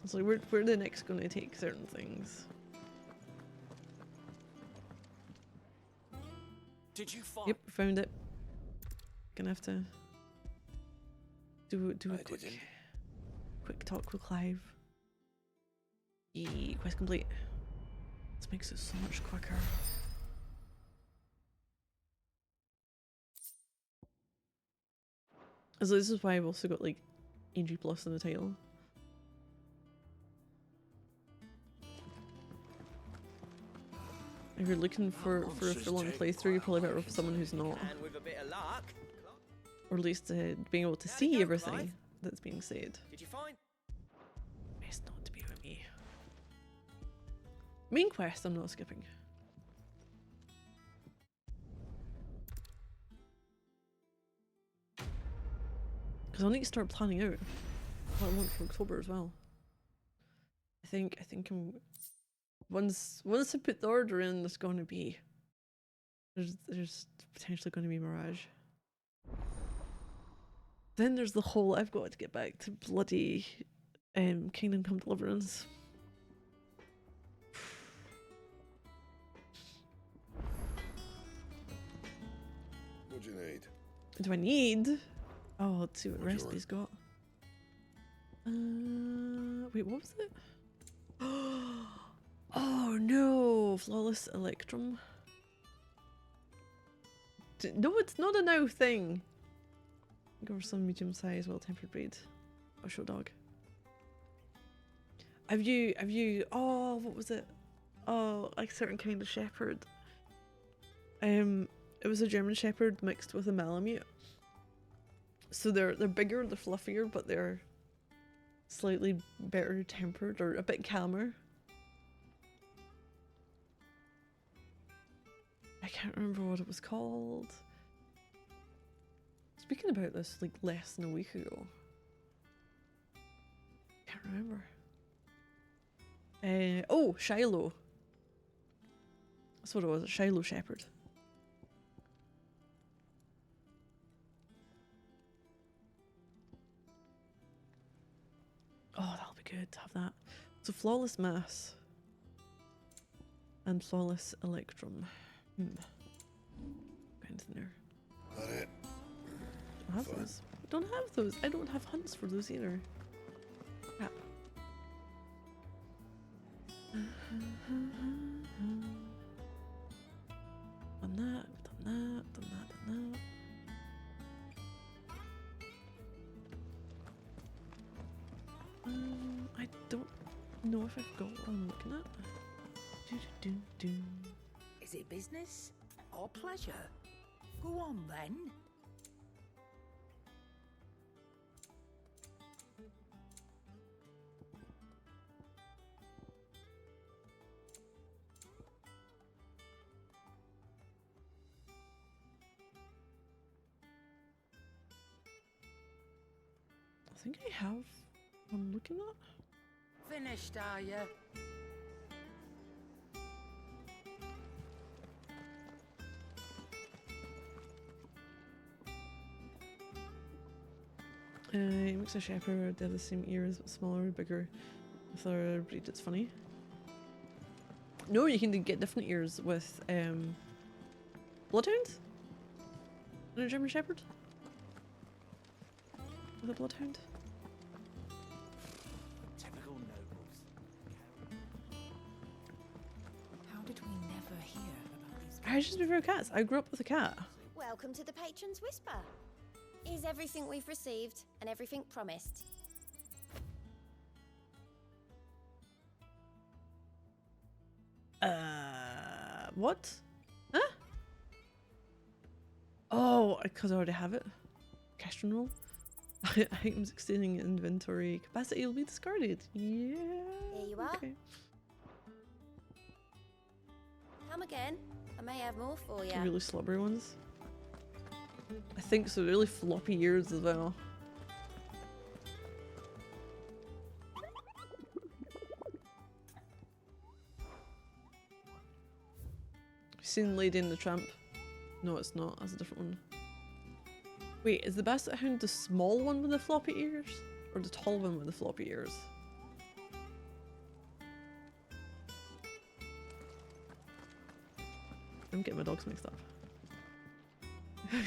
Speaker 1: So we're the next going to take certain things.
Speaker 19: Did you find?
Speaker 1: Yep, found it. Gonna have to do a quick talk with Clive. Yee, quest complete. This makes it so much quicker. So this is why I've also got like AG Plus in the title. If you're looking for a full-on playthrough, you're probably better with someone who's not. Or at least being able to see everything that's being said.
Speaker 19: Did you find?
Speaker 1: Best not to be with me. Main quest I'm not skipping. Because I'll need to start planning out what I want for October as well. I think I'm once I put the order in, there's going to be there's potentially going to be Mirage. Then there's the whole I've got to get back to bloody Kingdom Come Deliverance.
Speaker 14: What do you need?
Speaker 1: Do I need? Oh, let's see what Recipe's got. Wait, what was it? Oh no, Flawless Electrum. No, it's not a now thing. Go for some medium size, well tempered breed. Oh, show dog. Have you? Oh, what was it? Oh, like certain kind of shepherd. It was a German shepherd mixed with a Malamute. So they're bigger, they're fluffier, but they're slightly better tempered or a bit calmer. I can't remember what it was called. Speaking about this like less than a week ago. Can't remember. Oh, Shiloh. That's what it was, a Shiloh Shepherd. Oh, that'll be good to have that. So Flawless Mass and Flawless Electrum. Anything there?
Speaker 14: Got it.
Speaker 1: I have those. I don't have those. I don't have hunts for those either. Crap. Done that, done that, done that, done that. I don't know if I've got what I'm looking at.
Speaker 20: Is it business or pleasure? Go on then.
Speaker 1: I think I have what I'm looking at.
Speaker 20: Finished, are you?
Speaker 1: It makes a shepherd. They have the same ears, but smaller, bigger. If they're a breed, it's funny. No, you can get different ears with bloodhound. And a German shepherd. With a bloodhound.
Speaker 20: Typical nobles. How did we never hear about these?
Speaker 1: I just prefer cats. I grew up with a cat.
Speaker 21: Welcome to the Patron's Whisper. Is everything we've received and everything promised?
Speaker 1: What? Huh? Oh, because I already have it. Castron roll. Items extending inventory capacity will be discarded. Yeah.
Speaker 21: Here you are.
Speaker 1: Okay.
Speaker 21: Come again. I may have more for you.
Speaker 1: The really slobbery ones. I think so. Really floppy ears as well. Seen Lady and the Tramp? No, it's not. That's a different one. Wait, is the Basset Hound the small one with the floppy ears? Or the tall one with the floppy ears? I'm getting my dogs mixed up.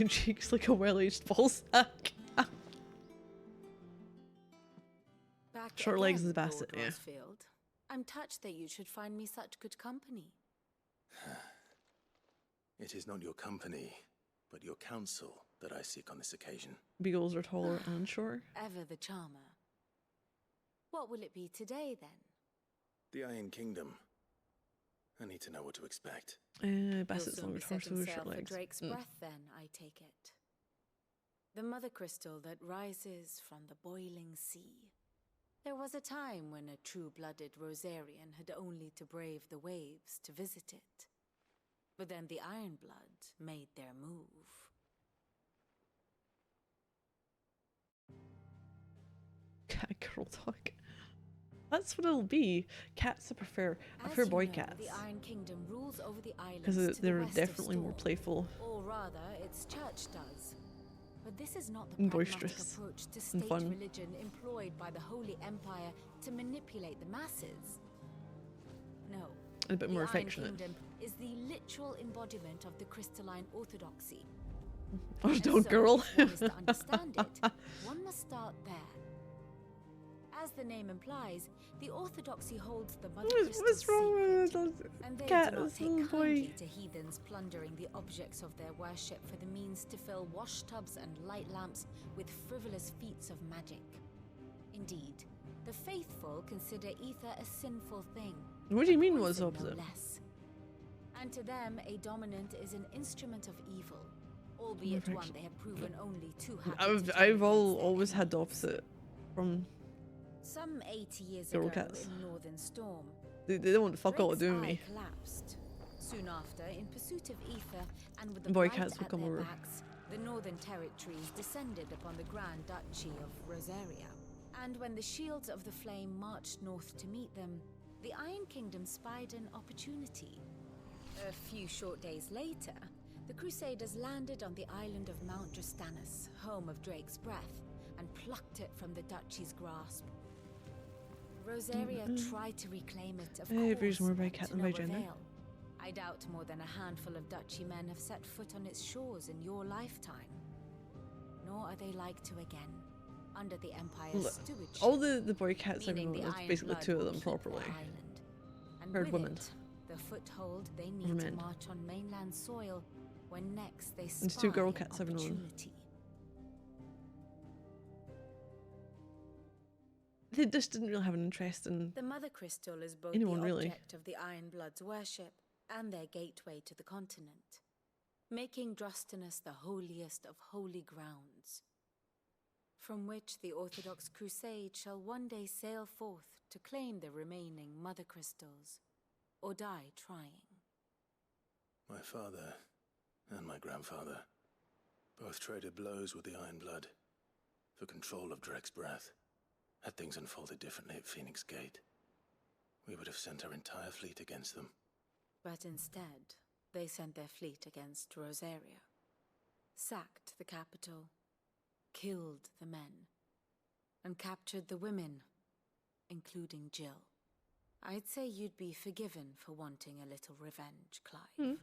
Speaker 1: Cheeks like a well-aged ballsack. Short legs is the Basset, yeah.
Speaker 4: I'm touched that you should find me such good company.
Speaker 3: It is not your company, but your counsel that I seek on this occasion.
Speaker 1: Beagles are taller and shorter.
Speaker 4: Ever the charmer. What will it be today, then?
Speaker 3: The Iron Kingdom. I need to know what to expect.
Speaker 1: Basset's longer torso, short
Speaker 4: for
Speaker 1: legs.
Speaker 4: Drake's breath, then, I take it. The mother crystal that rises from the boiling sea. There was a time when a true-blooded Rosarian had only to brave the waves to visit it. But then the Ironblood made their move.
Speaker 1: Cat girl dog. That's what it'll be. Cats I prefer. I prefer boy cats.
Speaker 4: The Iron Kingdom rules over the islands
Speaker 1: Because they're
Speaker 4: the
Speaker 1: definitely more playful.
Speaker 4: Or rather, its church does. But this is not the
Speaker 1: And
Speaker 4: pragmatic
Speaker 1: boisterous.
Speaker 4: approach to
Speaker 1: And
Speaker 4: state
Speaker 1: fun.
Speaker 4: religion employed by the Holy Empire to manipulate the masses. No.
Speaker 1: And a bit more
Speaker 4: the Iron
Speaker 1: affectionate.
Speaker 4: Kingdom is the literal embodiment of the crystalline orthodoxy.
Speaker 1: Oh,
Speaker 4: And
Speaker 1: dog
Speaker 4: so,
Speaker 1: girl.
Speaker 4: if one is to understand it, one must start there. As the name implies, the orthodoxy holds the mother crystal
Speaker 1: What's wrong
Speaker 4: sacred,
Speaker 1: with
Speaker 4: and they
Speaker 1: cat?
Speaker 4: do not
Speaker 1: This
Speaker 4: take
Speaker 1: little
Speaker 4: kindly
Speaker 1: boy.
Speaker 4: to heathens plundering the objects of their worship for the means to fill washtubs and light lamps with frivolous feats of magic. Indeed, the faithful consider ether a sinful thing.
Speaker 1: What do you mean
Speaker 4: poison,
Speaker 1: what's opposite?
Speaker 4: No less. And to them, a dominant is an instrument of evil, albeit one they have proven only too happy to
Speaker 1: I've always had the opposite from
Speaker 4: Some 80 years
Speaker 1: girl
Speaker 4: ago
Speaker 1: cats.
Speaker 4: in Northern Storm,
Speaker 1: They don't want to fuck all
Speaker 4: Drake's
Speaker 1: doing
Speaker 4: eye
Speaker 1: me.
Speaker 4: collapsed. Soon after, in pursuit of ether and with the
Speaker 1: Boy
Speaker 4: blight
Speaker 1: cats will
Speaker 4: at
Speaker 1: come
Speaker 4: their
Speaker 1: over.
Speaker 4: backs, the Northern Territories descended upon the Grand Duchy of Rosaria. And when the Shields of the Flame marched north to meet them, the Iron Kingdom spied an opportunity. A few short days later, the Crusaders landed on the island of Mount Drastanus, home of Drake's breath, and plucked it from the duchy's grasp. Rosaria tried to reclaim it, of course,
Speaker 1: more by
Speaker 4: but
Speaker 1: cat
Speaker 4: to
Speaker 1: than
Speaker 4: no
Speaker 1: by gender.
Speaker 4: avail. I doubt more than a handful of duchy men have set foot on its shores in your lifetime. Nor are they like to again, under the Empire's
Speaker 1: Look,
Speaker 4: stewardship.
Speaker 1: all the boy cats I've
Speaker 4: meaning
Speaker 1: known,
Speaker 4: the
Speaker 1: there's
Speaker 4: Iron
Speaker 1: basically
Speaker 4: Blood
Speaker 1: two of
Speaker 4: will
Speaker 1: them
Speaker 4: keep
Speaker 1: properly.
Speaker 4: their island. And
Speaker 1: Heard
Speaker 4: with
Speaker 1: women.
Speaker 4: it, the foothold they need
Speaker 1: Or
Speaker 4: to
Speaker 1: men.
Speaker 4: march on mainland soil when next they spy
Speaker 1: There's two girl
Speaker 4: an
Speaker 1: cats I've known.
Speaker 4: opportunity.
Speaker 1: They just didn't really have an interest in
Speaker 4: The Mother Crystal is both
Speaker 1: anyone
Speaker 4: the
Speaker 1: really.
Speaker 4: object of the Iron Blood's worship and their gateway to the continent, making Drastanus the holiest of holy grounds, from which the Orthodox Crusade shall one day sail forth to claim the remaining Mother Crystals, or die trying.
Speaker 3: My father and my grandfather both traded blows with the Iron Blood for control of Drake's breath. Had things unfolded differently at Phoenix Gate, we would have sent our entire fleet against them.
Speaker 4: But instead, they sent their fleet against Rosaria, sacked the capital, killed the men, and captured the women, including Jill. I'd say you'd be forgiven for wanting a little revenge, Clive.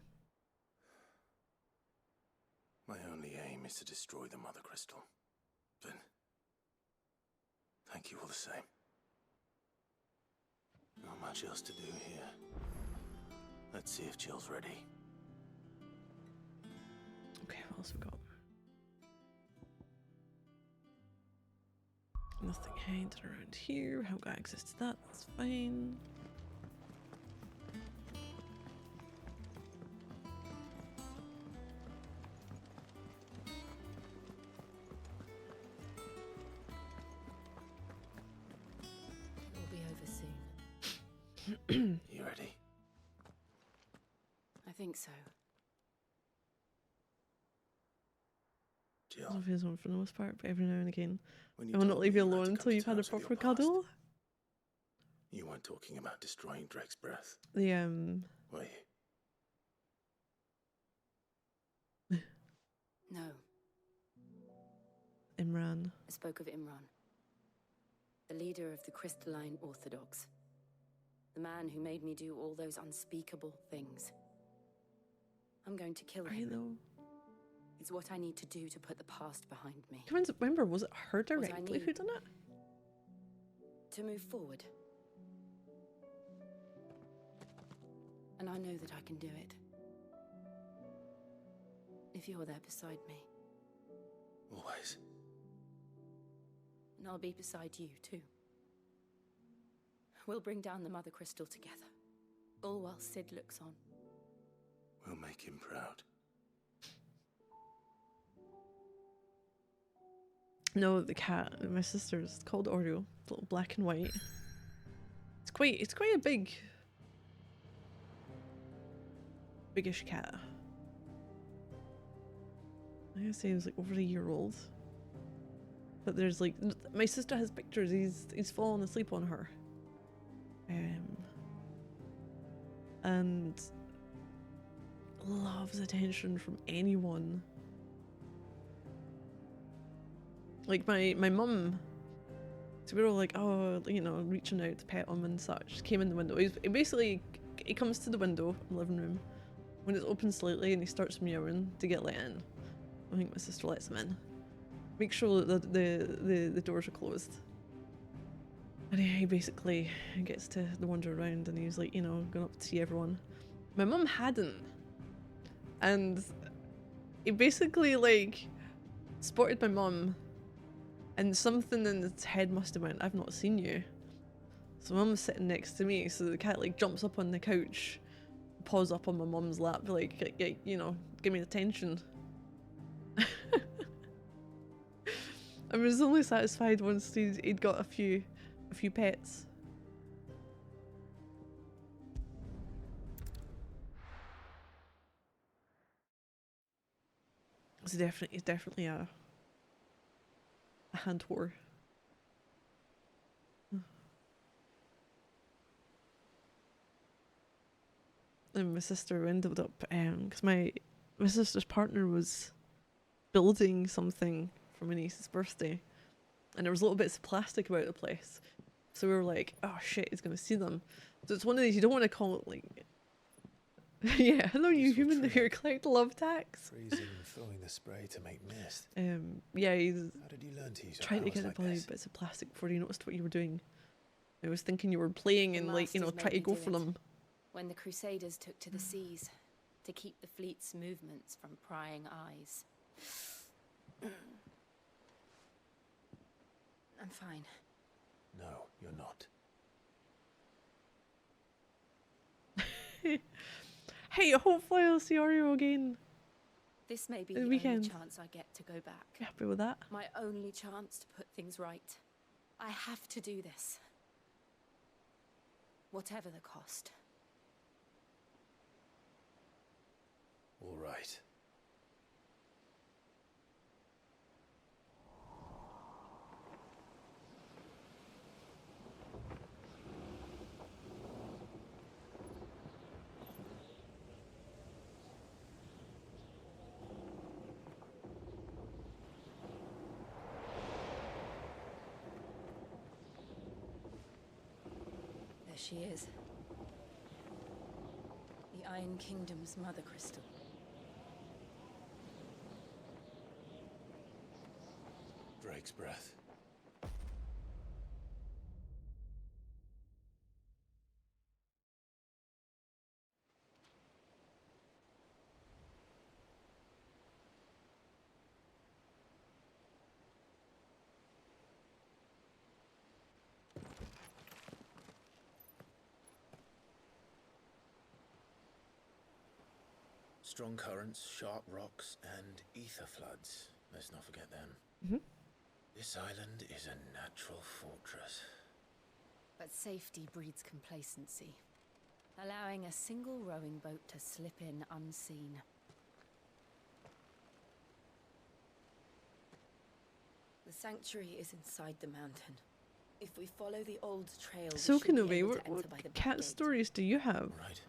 Speaker 3: My only aim is to destroy the Mother Crystal. But thank you all the same. Not much else to do here. Let's see if Jill's ready.
Speaker 1: Okay, what else we got? Nothing hidden around here. Haven't got access to that. That's fine.
Speaker 8: It'll be over soon.
Speaker 3: You ready?
Speaker 8: I think so.
Speaker 1: Jill. Feels on for the most part, but every now and again,
Speaker 3: When
Speaker 1: I will not leave you alone until you've had a proper cuddle.
Speaker 3: You weren't talking about destroying Drake's breath.
Speaker 1: The
Speaker 3: Were you?
Speaker 8: No.
Speaker 1: Imran.
Speaker 8: I spoke of Imran, the leader of the Crystalline Orthodox, the man who made me do all those unspeakable things. I'm going to kill him.
Speaker 1: I know.
Speaker 8: It's what I need to do to put the past behind me.
Speaker 1: Remember, was it her directly who done it?
Speaker 8: To move forward. And I know that I can do it. If you're there beside me.
Speaker 3: Always.
Speaker 8: And I'll be beside you, too. We'll bring down the Mother Crystal together. All while Sid looks on.
Speaker 3: We'll make him proud.
Speaker 1: No, the cat, my sister's, it's called Oreo. It's little black and white. It's quite a biggish cat. I gotta say he was like over a year old. But there's like, my sister has pictures, he's fallen asleep on her. And loves attention from anyone. Like my mum, so we were all like, oh, you know, reaching out to pet him and such. Came in the window. He comes to the window in the living room when it's open slightly, and he starts meowing to get let in. I think my sister lets him in. Make sure that the doors are closed. And he basically gets to wander around, and he's like, you know, going up to see everyone. My mum hadn't, and he basically like spotted my mum. And something in its head must have went, I've not seen you. So mum's sitting next to me, so the cat like jumps up on the couch, paws up on my mum's lap, like, you know, give me attention. I was only satisfied once he'd got a few pets. It's definitely a hand whore. And my sister ended up because my sister's partner was building something for my niece's birthday, and there was little bits of plastic about the place, so we were like, oh shit, he's gonna see them. So it's one of these, you don't want to call it like yeah, hello you human, here collect love tax.
Speaker 3: Freezing and throwing the spray to make mist.
Speaker 1: Yeah, he's
Speaker 3: How did you learn to use
Speaker 1: trying to get like bits of plastic before he noticed what you were doing. I was thinking you were playing and like, you know, try to go for them.
Speaker 8: When the Crusaders took to the seas to keep the fleet's movements from prying eyes. I'm fine.
Speaker 3: No, you're not.
Speaker 1: Hey, hopefully I'll see Oreo again.
Speaker 8: This may be the only chance I get to go back.
Speaker 1: You happy with that?
Speaker 8: My only chance to put things right. I have to do this. Whatever the cost.
Speaker 3: All right.
Speaker 8: There she is. The Iron Kingdom's Mother Crystal.
Speaker 3: Drake's breath. Strong currents, sharp rocks, and ether floods. Let's not forget them.
Speaker 1: Mm-hmm.
Speaker 3: This island is a natural fortress.
Speaker 4: But safety breeds complacency, allowing a single rowing boat to slip in unseen.
Speaker 8: The sanctuary is inside the mountain. If we follow the old trail,
Speaker 1: So Kenobi, what cat stories do you have?
Speaker 3: Right.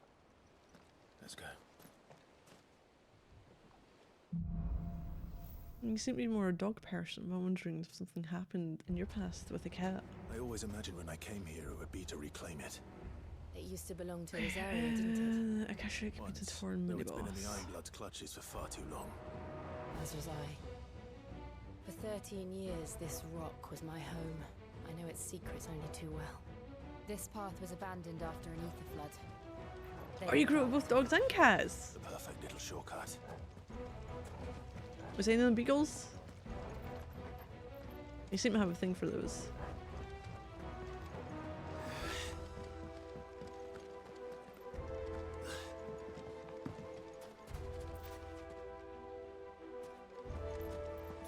Speaker 3: Let's go.
Speaker 1: You seem to be more a dog person. I'm wondering if something happened in your past with a cat.
Speaker 3: I always imagined when I came here it would be to reclaim it.
Speaker 4: It used to belong to Rosaria, didn't it?
Speaker 1: Akashic Minotaur mini
Speaker 3: It's
Speaker 1: boss.
Speaker 3: been in the Ironblood's clutches for far too long.
Speaker 4: As was I. For 13 years, this rock was my home. I know its secrets only too well. This path was abandoned after an ether flood.
Speaker 1: Oh, you grew up with both dogs and cats?
Speaker 3: The perfect little shortcut.
Speaker 1: Was any of them beagles? You seem to have a thing for those.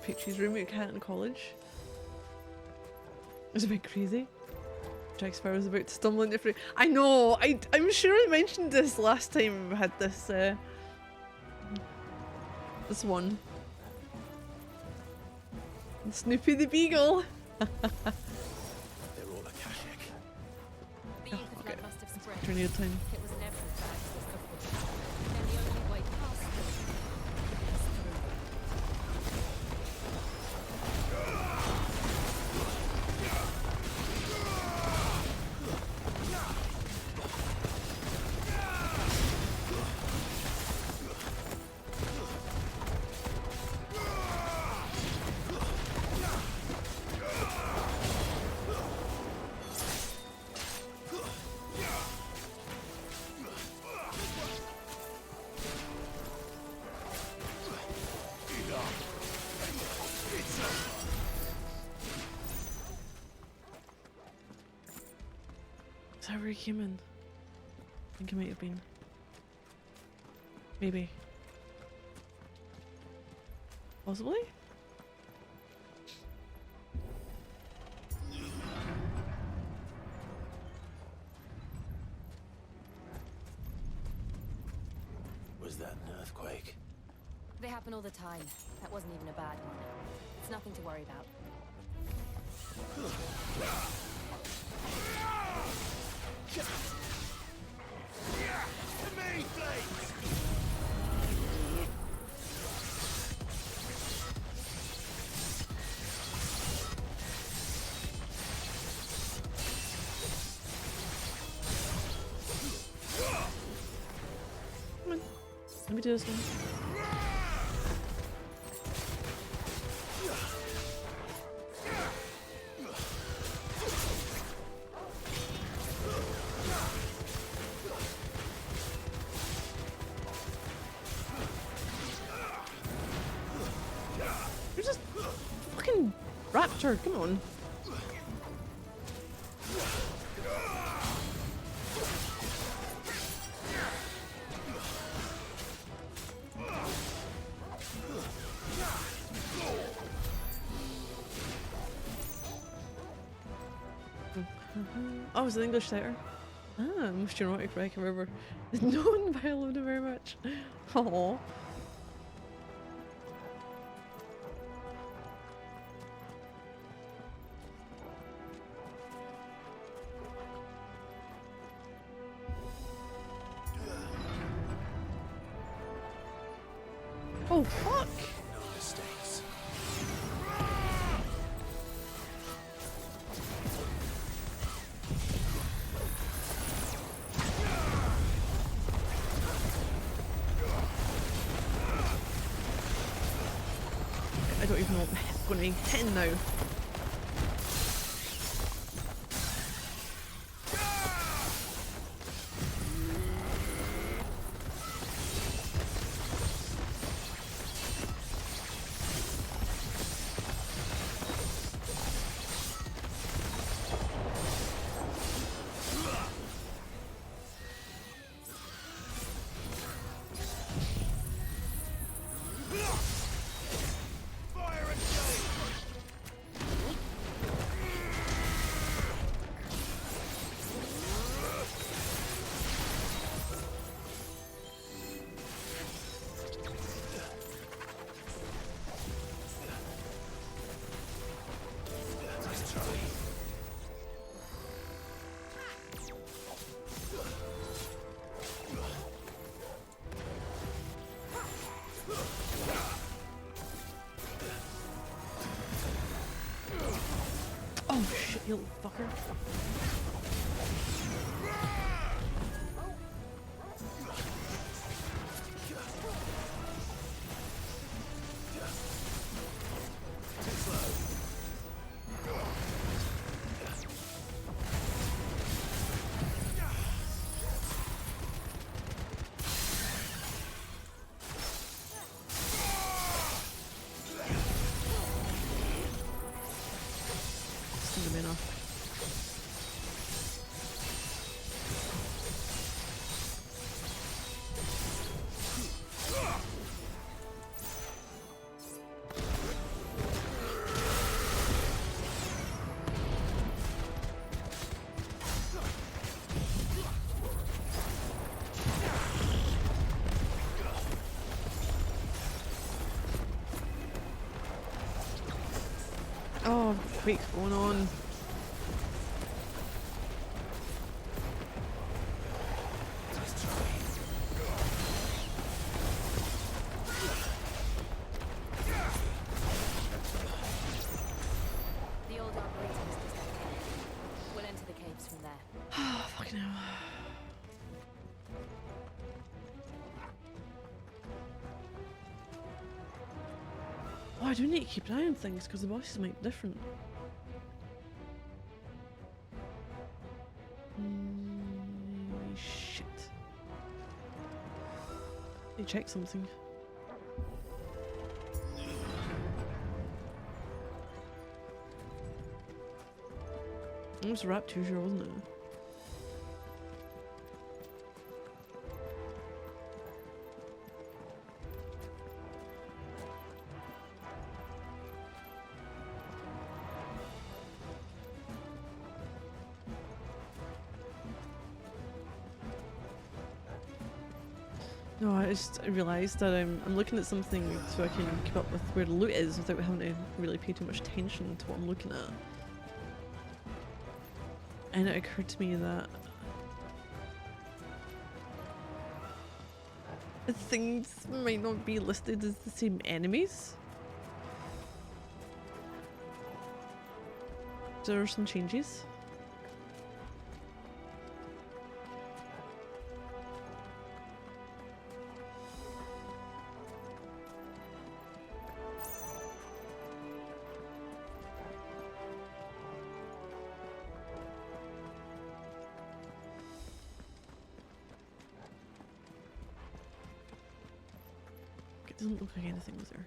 Speaker 1: Picture's roommate cat in college. It was a bit crazy. Jack Sparrow was about to stumble into free. I know. I'm sure I mentioned this last time we had this. This one. Snoopy the Beagle.
Speaker 3: They're all Akashic.
Speaker 4: The ether flood must have spread.
Speaker 1: Tornado time.
Speaker 4: It was never as bad as this before. And the only way past it is through.
Speaker 1: Is that where he came in? I think it might have been. Maybe. Possibly?
Speaker 3: Was that an earthquake?
Speaker 4: They happen all the time. That wasn't even a bad one. It's nothing to worry about.
Speaker 17: To me, Blades!
Speaker 1: Come on. Let me do this one. You're just fucking raptor, come on. Oh, it's an English setter. Ah, most dramatic wreck I've ever known by I loved it very much. Aww. Oh fuck!
Speaker 3: No mistakes.
Speaker 1: I don't even know what I'm going to be hitting now. You little fucker. Oh, quake's going on.
Speaker 4: The old operator is just ahead. We'll enter the caves from there.
Speaker 1: Oh, fucking hell. Oh, I do need to keep an eye on things because the bosses might be different. Shit. Let me check something. It was Rapture, wasn't it? No, I just realised that I'm looking at something so I can keep up with where the loot is without having to really pay too much attention to what I'm looking at. And it occurred to me that things might not be listed as the same enemies. There are some changes. Doesn't look like anything was there.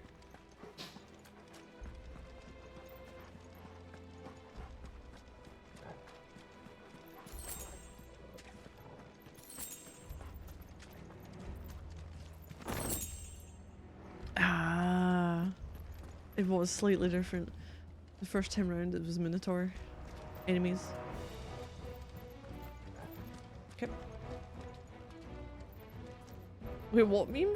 Speaker 1: Ah, it was slightly different. The first time round it was Minotaur enemies. Okay. Wait, what meme?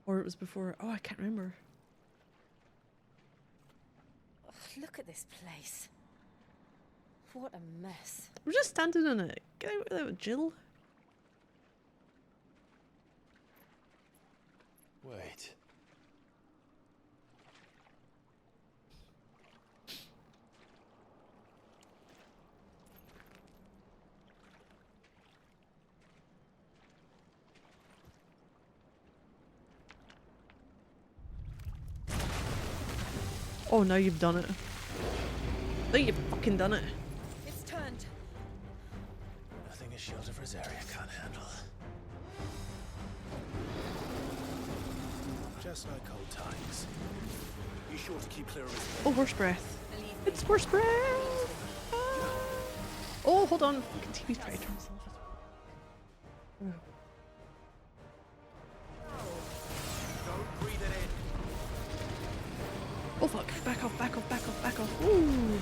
Speaker 1: Or it was before. Oh, I can't remember.
Speaker 4: Oh, look at this place. What a mess.
Speaker 1: We're just standing on it. Get out of there, Jill.
Speaker 3: Wait.
Speaker 1: Oh, now you've done it. Now you've fucking done it.
Speaker 4: It's turned.
Speaker 3: Nothing a shield of Rosaria can't handle. Just like old times. Be sure to keep clear of his...
Speaker 1: Oh, horse breath. It's horse breath. Oh, hold on. Fucking TV's trying to turn himself.
Speaker 17: Don't breathe it in.
Speaker 1: Oh fuck, back off, back off, back off, back off. Ooh.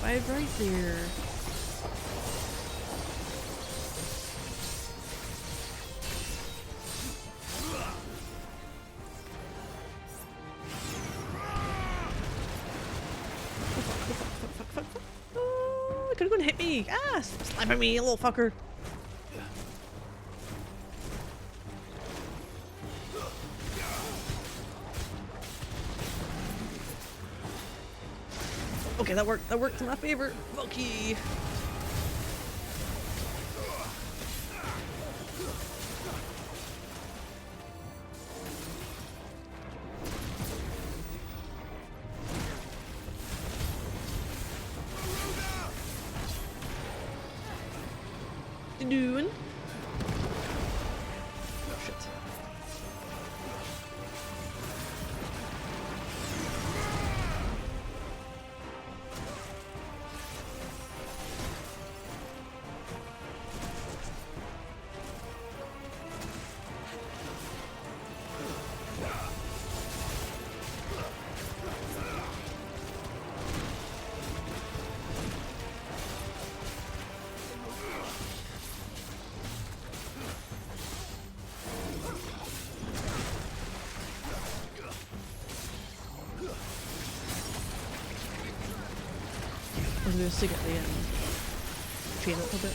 Speaker 1: 5 right there. Oh, it could have gone and hit me. Ah, slapping me, you little fucker. Okay, that worked. That worked in my favor. Lucky. What you doing? Oh, shit. I was going to stick at the tree a little bit.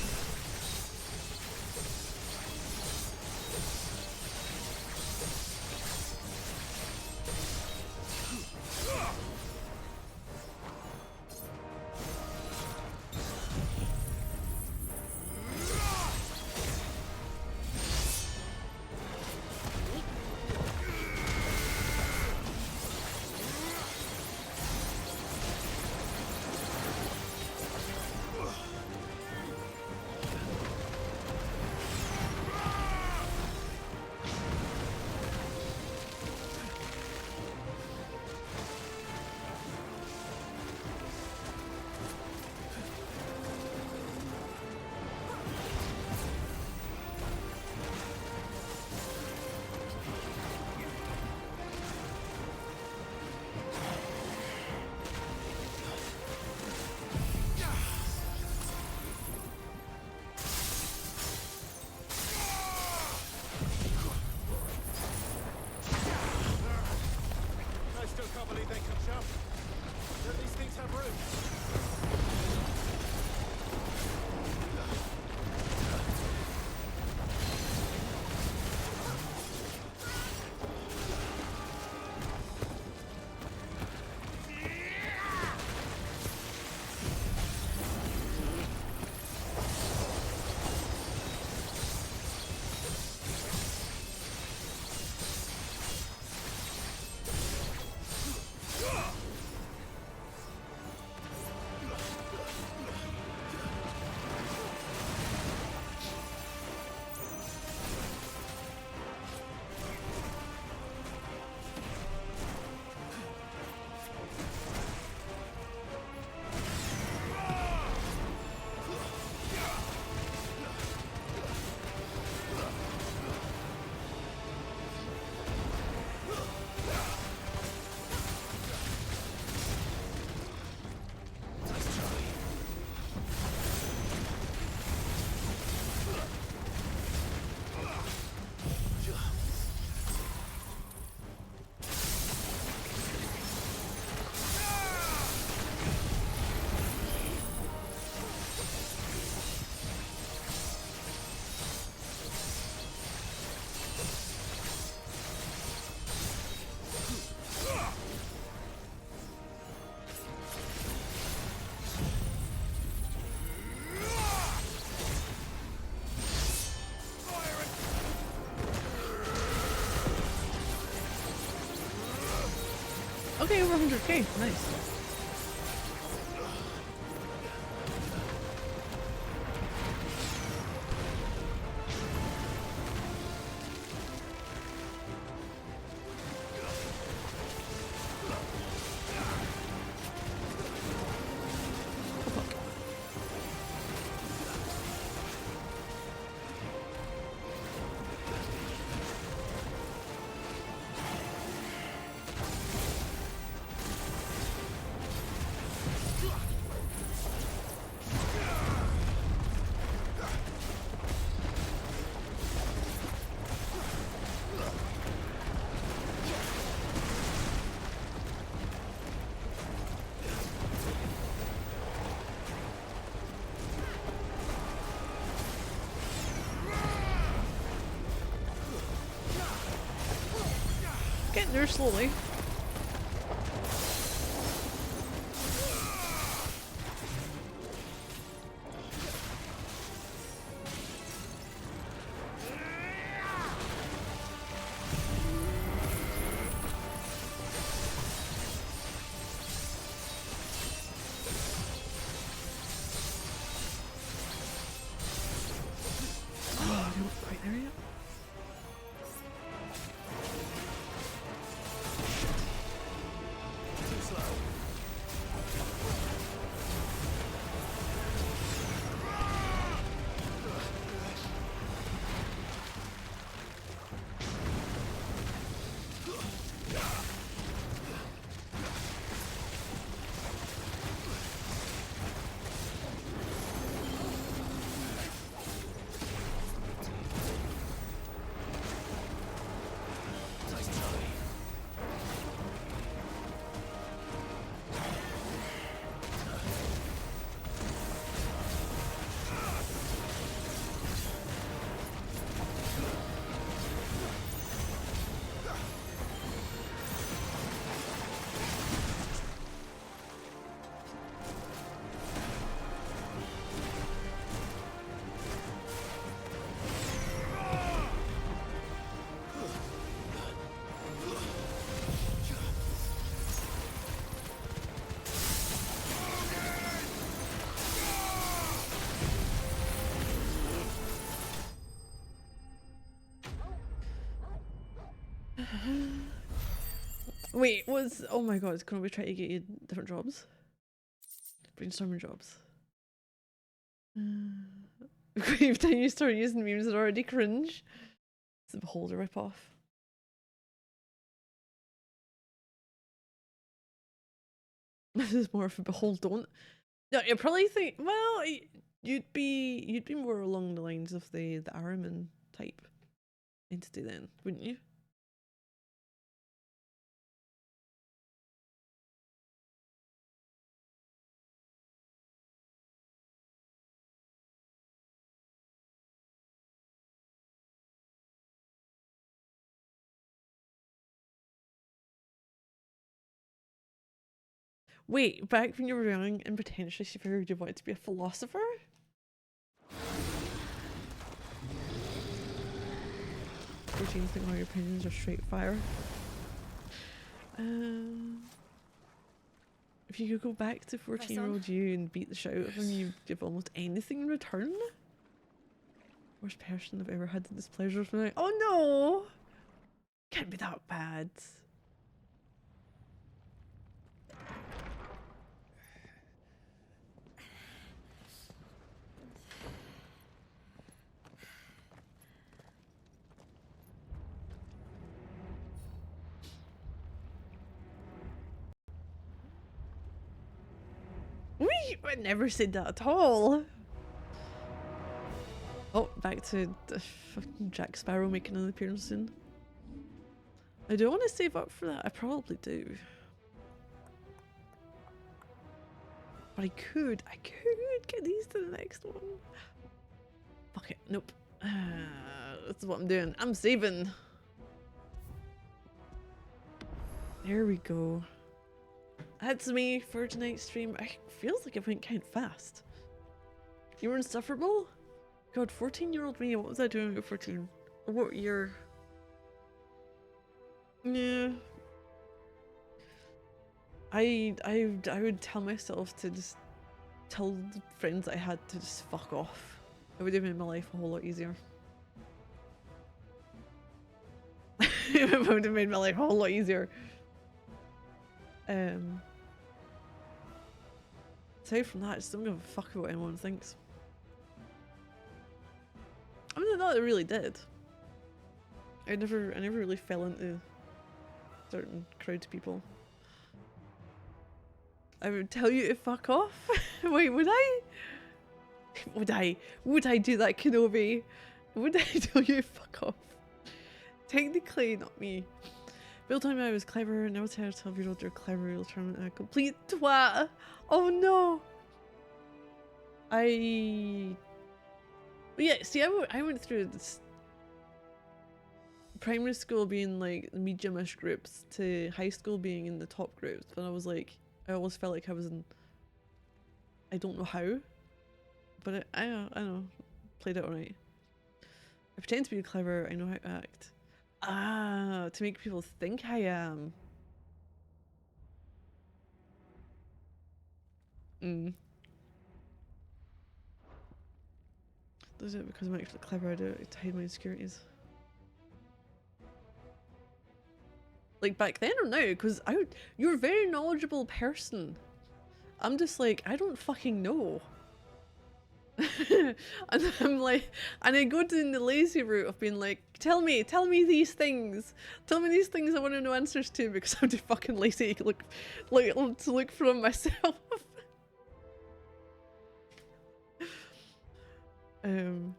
Speaker 1: Okay, over 100k. Nice. Getting there slowly. Wait, oh my god, can we try to get you different jobs? Brainstorming jobs. Every time you start using memes that already cringe. It's a Beholder ripoff. This is more of a Behold don't. No, you probably think, well, you'd be more along the lines of the Araman type entity then, wouldn't you? Wait, back when you were young and potentially she figured you wanted to be a philosopher? 14 think all your opinions are straight fire. If you could go back to 14-year-old you and beat the shit out of him, you'd give almost anything in return? Worst person I've ever had the displeasure of me. Oh no! Can't be that bad. I never said that at all. Oh, back to fucking Jack Sparrow making an appearance soon. I do want to save up for that. I probably do. But I could get these to the next one. Fuck it. Nope. That's what I'm doing. I'm saving. There we go. That's me for tonight's stream. I feels like it went kind of fast. You were insufferable? God, 14-year-old me, what was I doing at 14? What year? Yeah. I would tell myself to just tell the friends I had to just fuck off. It would have made my life a whole lot easier. It would have made my life a whole lot easier. Aside from that, I just don't give a fuck about what anyone thinks. I mean, not that it really did. I never really fell into certain crowds of people. I would tell you to fuck off. Wait, would I? Would I do that, Kenobi? Would I tell you to fuck off? Technically, not me. Bill told me I was clever, and now tell a 12-year-old you're clever, you'll turn a complete twat. Oh no! Yeah, see, I went through this primary school being like medium-ish groups to high school being in the top groups, but I was like, I always felt like I was in, I don't know how, but I don't know, played it alright. I pretend to be clever, I know how to act. Ah, to make people think I am. Does it because I'm actually clever? I do it to hide my insecurities. Like back then or now? Because you're a very knowledgeable person. I'm just like, I don't fucking know. And I'm like, and I go down the lazy route of being like, tell me these things. Tell me these things I want to know answers to, because I'm too fucking lazy to look for them myself. Oh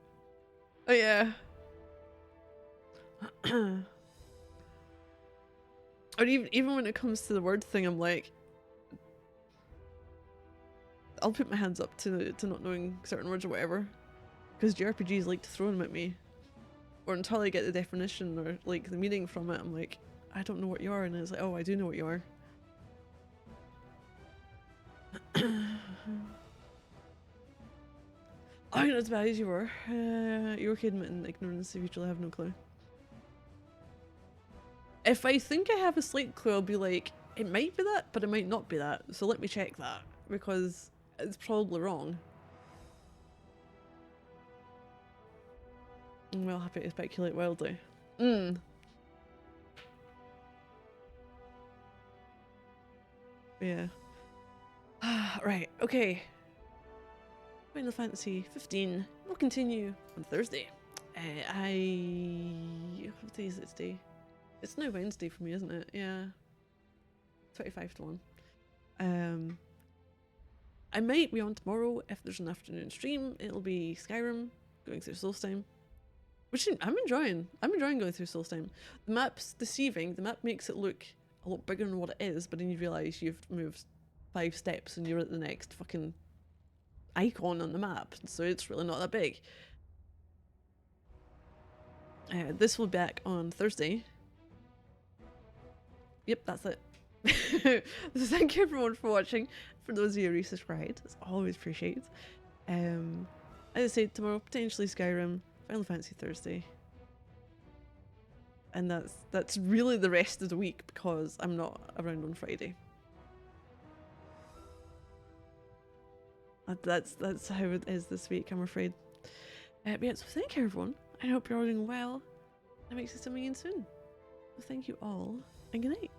Speaker 1: yeah. Or even when it comes to the word thing, I'm like, I'll put my hands up to not knowing certain words or whatever, because JRPGs like to throw them at me, or until I get the definition or like the meaning from it, I'm like, I don't know what you are, and it's like, oh, I do know what you are. I'm not as bad as you were. You're okay admitting ignorance if you truly have no clue. If I think I have a slight clue, I'll be like, it might be that, but it might not be that. So let me check that, because it's probably wrong. I'm well happy to speculate wildly. Yeah. Right, okay. Final Fantasy 15 will continue on Thursday. What day is it today? It's now Wednesday for me, isn't it? Yeah. 25 to 1. I might be on tomorrow if there's an afternoon stream. It'll be Skyrim, going through Solstheim. Which I'm enjoying. I'm enjoying going through Solstheim. The map's deceiving. The map makes it look a lot bigger than what it is, but then you realise you've moved 5 steps and you're at the next fucking icon on the map, so it's really not that big. This will be back on Thursday. Yep, that's it. So thank you everyone for watching. For those of you who resubscribed, it's always appreciated. As I said, tomorrow potentially Skyrim, Final Fantasy Thursday, and that's really the rest of the week because I'm not around on Friday. That's how it is this week, I'm afraid. But yeah, so thank you everyone. I hope you're all doing well. I might see something in soon. Well, thank you all, and good night.